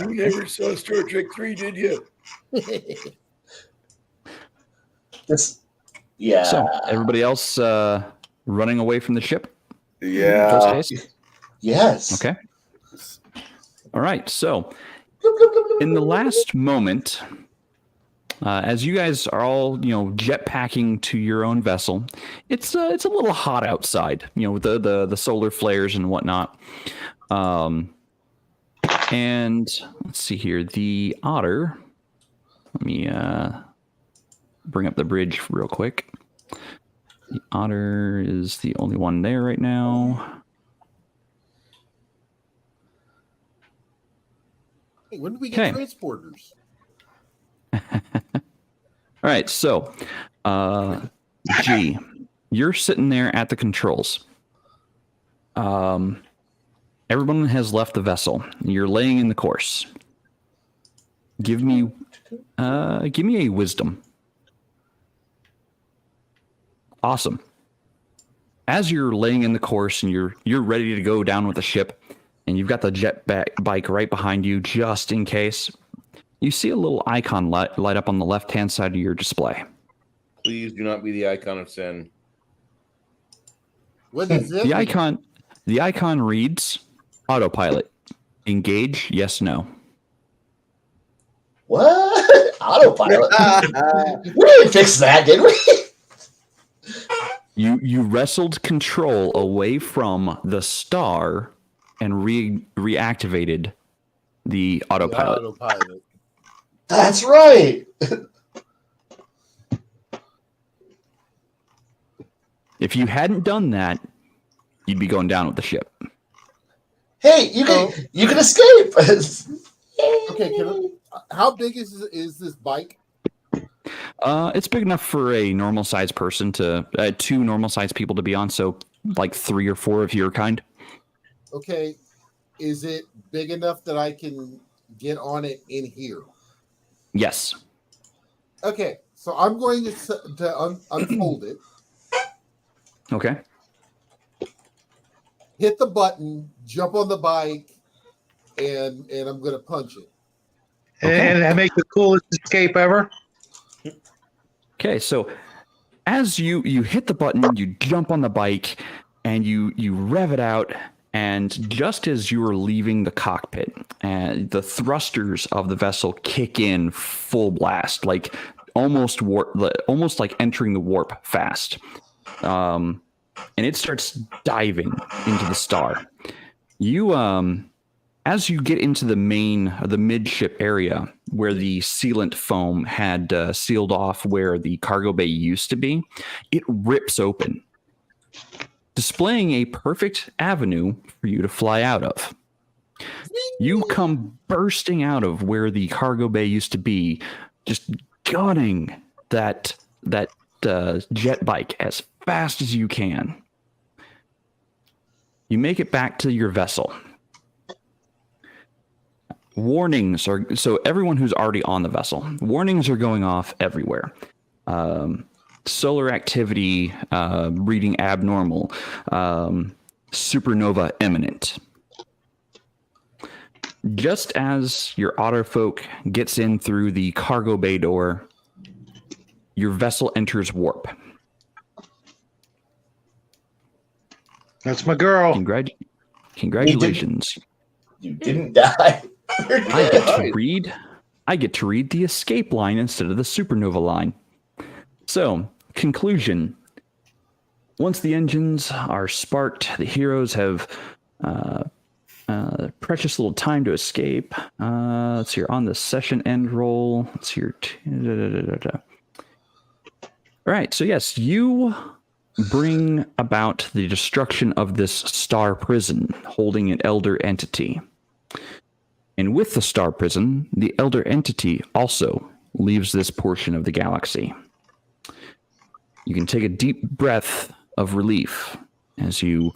You never saw Star Trek 3, did you? Yeah. So everybody else running away from the ship? Yeah. Just case? Yes. Okay. All right. So in the last moment, as you guys are all, jetpacking to your own vessel, it's a little hot outside, with the solar flares and whatnot. And let's see here, the otter. Let me bring up the bridge real quick. The otter is the only one there right now. Hey, when do we get transporters? All right, so, G, you're sitting there at the controls. Everyone has left the vessel. You're laying in the course. Give me a wisdom. Awesome. As you're laying in the course and you're ready to go down with the ship, and you've got the jet bike right behind you just in case, you see a little icon light up on the left-hand side of your display. Please do not be the icon of sin. What is it? The icon reads autopilot. Engage, yes, no. What? Autopilot? We didn't fix that, did we? You wrestled control away from the star and reactivated the autopilot. That's right. If you hadn't done that, you'd be going down with the ship. Hey, you can escape. Okay, how big is this bike? It's big enough for a normal sized person to two normal sized people to be on, so like 3 or 4 of your kind. Okay, is it big enough that I can get on it in here? Yes. Okay, so I'm going to unfold it. Okay. Hit the button, jump on the bike, and I'm going to punch it. And that makes the coolest escape ever. Okay, so as you hit the button, you jump on the bike, and you rev it out, and just as you are leaving the cockpit, the thrusters of the vessel kick in full blast, like almost like entering the warp fast. And it starts diving into the star. You as you get into the midship area where the sealant foam had sealed off where the cargo bay used to be, it rips open, displaying a perfect avenue for you to fly out of. You come bursting out of where the cargo bay used to be, just gunning that jet bike as fast as you can. You make it back to your vessel. Warnings are, so everyone who's already on the vessel, warnings are going off everywhere. Solar activity reading abnormal, supernova imminent. Just as your autofolk gets in through the cargo bay door, your vessel enters warp. That's my girl. Congratulations. You didn't die. I get to read the escape line instead of the supernova line. So, conclusion. Once the engines are sparked, the heroes have precious little time to escape. Let's see here, on the session end roll. Let's see here. All right, so yes, you bring about the destruction of this star prison holding an elder entity. And with the star prison, the elder entity also leaves this portion of the galaxy. You can take a deep breath of relief as you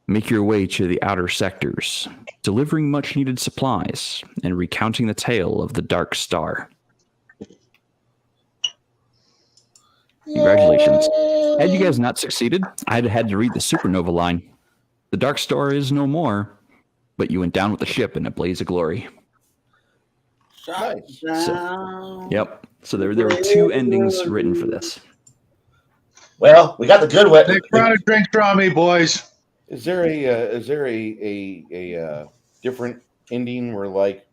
Make your way to the outer sectors, delivering much-needed supplies and recounting the tale of the Dark Star. Congratulations. Had you guys not succeeded, I'd had to read the Supernova line. The Dark Star is no more, but you went down with the ship in a blaze of glory. Nice. Yep. So there were two endings written for this. Well, we got the good one. Big round of drinks from me, boys. Is there a different ending where like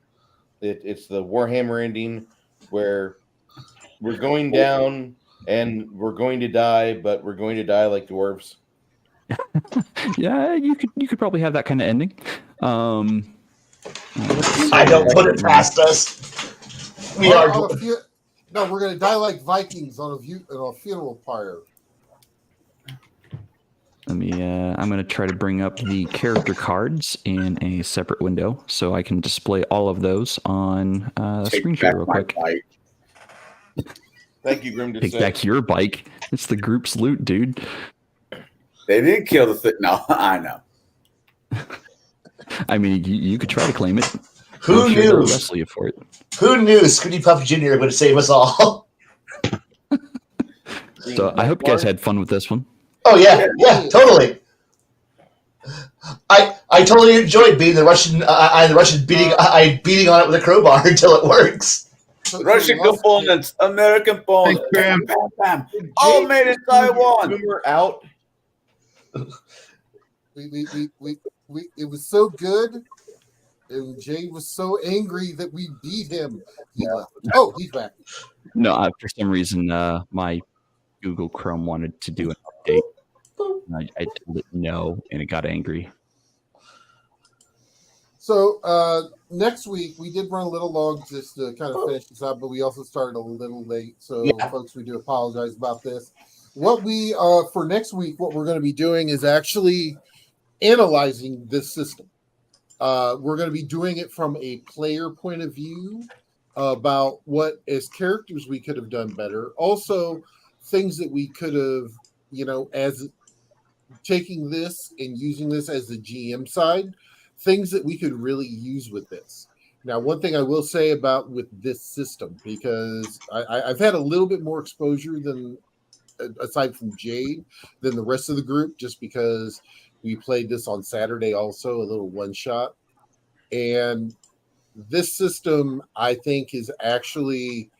it's the Warhammer ending where we're going down and we're going to die, but we're going to die like dwarves? Yeah, you could probably have that kind of ending. I don't put it past us. We are. No, we're going to die like Vikings on a funeral pyre. Let me. I'm going to try to bring up the character cards in a separate window so I can display all of those on a screen share real quick. Thank you, Grim. Take back your bike. It's the group's loot, dude. They didn't kill the thing. No, I know. I mean, you could try to claim it. Who knew? Wrestle you for it. Who knew Scooty Puff Jr. would save us all? So I hope you guys had fun with this one. Oh yeah, totally. I totally enjoyed being the Russian beating beating on it with a crowbar until it works. Russian components, American components, bam, bam, bam. All made in Taiwan. When we're out, it was so good, and Jay was so angry that we beat him. He left. Oh, he's back. No, for some reason, my Google Chrome wanted to do an update. I told it no, and it got angry. So next week, we did run a little long just to kind of finish this up, but we also started a little late. So, folks, we do apologize about this. What we for next week, what we're going to be doing is actually analyzing this system. We're going to be doing it from a player point of view about what, as characters, we could have done better. Also, things that we could have, as taking this and using this as the GM side, things that we could really use with this. Now, one thing I will say about with this system, because I've had a little bit more exposure than, aside from Jade, than the rest of the group, just because we played this on Saturday also, a little one shot. And this system, I think, is actually,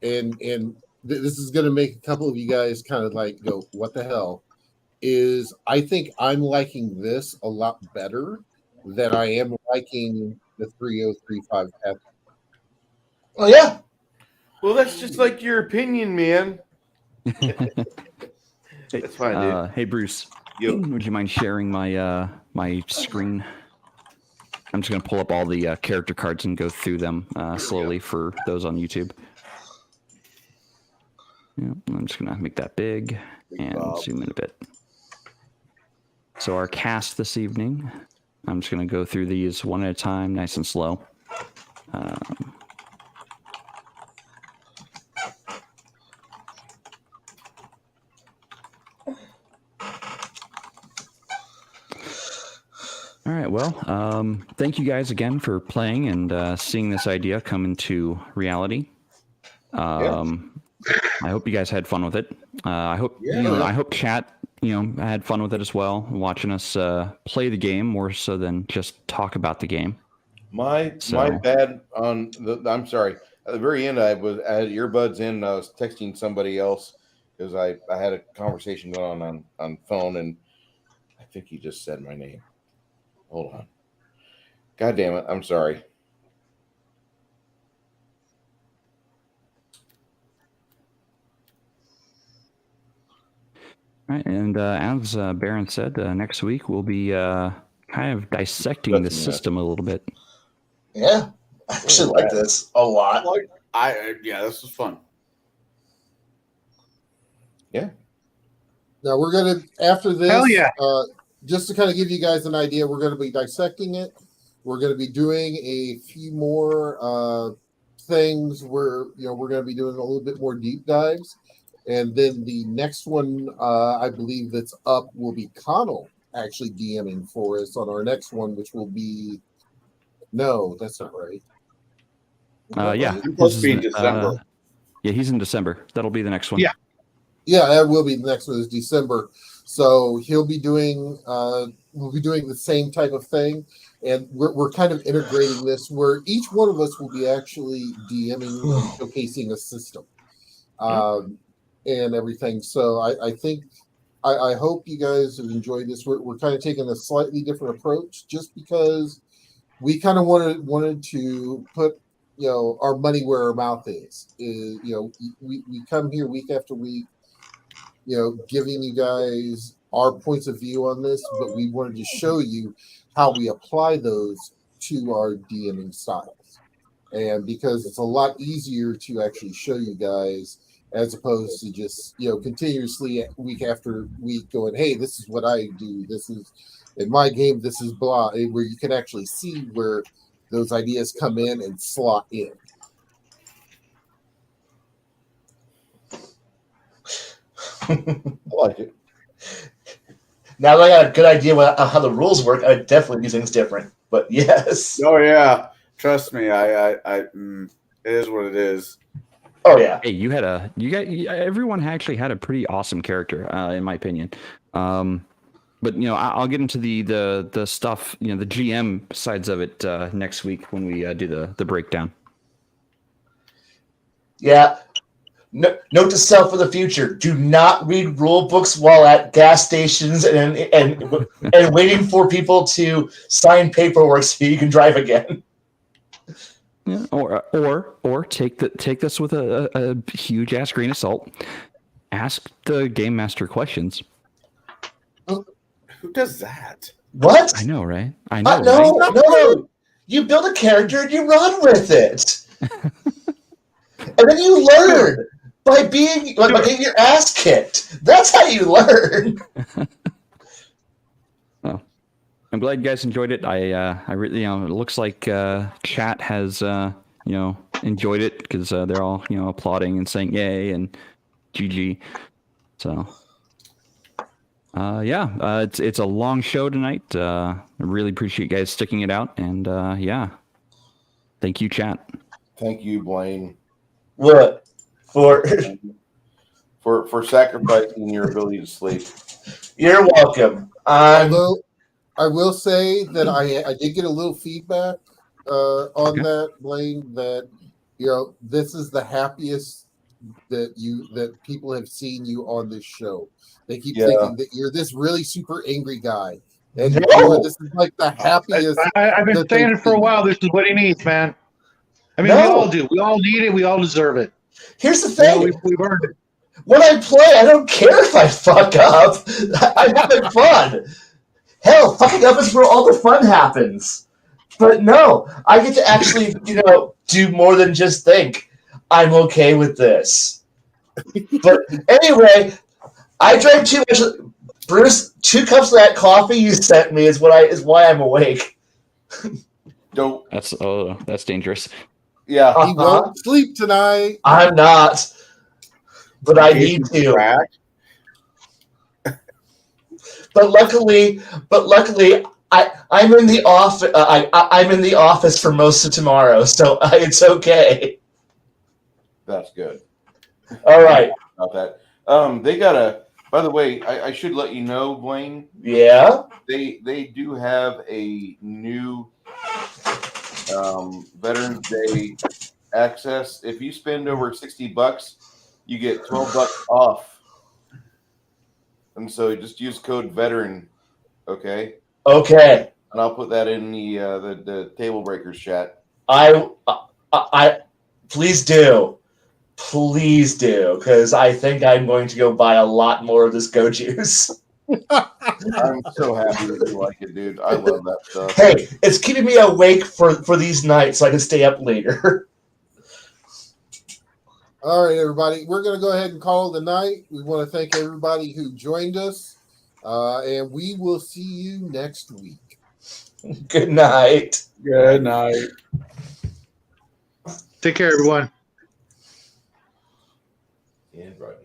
and this is going to make a couple of you guys kind of like go, what the hell? Is I think I'm liking this a lot better than I am liking the 3035 path. Oh yeah. well, that's just like your opinion, man. That's fine, dude. Hey, Bruce. Yo. Would you mind sharing my my screen? I'm just going to pull up all the character cards and go through them slowly for those on YouTube. Yeah, I'm just going to make that big and zoom in a bit. So our cast this evening, I'm just going to go through these one at a time, nice and slow. All right, well, thank you guys again for playing and seeing this idea come into reality. I hope you guys had fun with it. I hope I hope chat had fun with it as well, watching us play the game more so than just talk about the game. My bad on the. I'm sorry. At the very end, I had earbuds in and I was texting somebody else because I had a conversation going on phone, and I think he just said my name. Hold on. God damn it. I'm sorry. All right, and as Baron said, next week we'll be kind of dissecting the system a little bit. Yeah, I actually like this a lot. Yeah, this was fun. Yeah. Now we're gonna, after this, Hell yeah. Just to kind of give you guys an idea, we're going to be dissecting it. We're going to be doing a few more things where we're going to be doing a little bit more deep dives, and then the next one I believe that's up will be Connell actually DMing for us on our next one, which will be. No, that's not right. Is that Yeah, right? It's supposed to be in this is, December. yeah, he's in December. That'll be the next one. Yeah. Yeah, that will be the next one is December. So he'll be doing we'll be doing the same type of thing. And we're kind of integrating this where each one of us will be actually DMing and showcasing a system and everything. So I think I hope you guys have enjoyed this. We're kind of taking a slightly different approach just because we kind of wanted to put our money where our mouth is. We come here week after week, giving you guys our points of view on this, but we wanted to show you how we apply those to our DMing styles. And because it's a lot easier to actually show you guys as opposed to just, continuously week after week going, hey, this is what I do. This is in my game, this is blah, where you can actually see where those ideas come in and slot in. I like it. Now that I got a good idea how the rules work, I would definitely do things different. But yes. Oh yeah, trust me. It is what it is. Oh yeah. Hey, everyone actually had a pretty awesome character, in my opinion. But I'll get into the stuff, the GM sides of it next week when we do the breakdown. Yeah. Note to self for the future: do not read rule books while at gas stations and waiting for people to sign paperwork so you can drive again. Yeah, or take this with a huge ass grain of salt. Ask the game master questions. Who does that? What? I know, right? I know. No. You build a character and you run with it, and then you learn by getting your ass kicked. That's how you learn. Well, I'm glad you guys enjoyed it. I really, it looks like chat has enjoyed it because they're all applauding and saying yay and GG. So. It's a long show tonight. I really appreciate you guys sticking it out, and thank you, chat. Thank you, Blaine. What for sacrificing your ability to sleep. You're welcome. Although I will say that I did get a little feedback on that, Blaine. That this is the happiest that people have seen you on this show. They keep thinking that you're this really super angry guy. And this is like the happiest. I've been saying it for a while. This is what he needs, man. I mean, we all do. We all need it. We all deserve it. Here's the thing. We've earned it. When I play, I don't care if I fuck up. I'm having fun. Hell, fucking up is where all the fun happens. But no, I get to actually, do more than just think. I'm okay with this. But anyway, I drank too much. Bruce, 2 cups of that coffee you sent me is why I'm awake. Don't. That's dangerous. Yeah. He won't sleep tonight. I'm not, but I need to. But luckily, I'm in the office. I'm in the office for most of tomorrow, so it's okay. That's good. All right. About that. They got a. By the way, I should let you know, Blaine. Yeah. They do have a new Veterans Day access. If you spend over $60, you get $12 off. And so just use code veteran, okay? Okay. And I'll put that in the Tablebreakers chat. I please do, because I think I'm going to go buy a lot more of this Go Juice. I'm so happy that you like it, dude. I love that stuff. Hey, it's keeping me awake for these nights so I can stay up later. All right, everybody. We're going to go ahead and call it a night. We want to thank everybody who joined us, and we will see you next week. Good night. Good night. Take care, everyone. And right.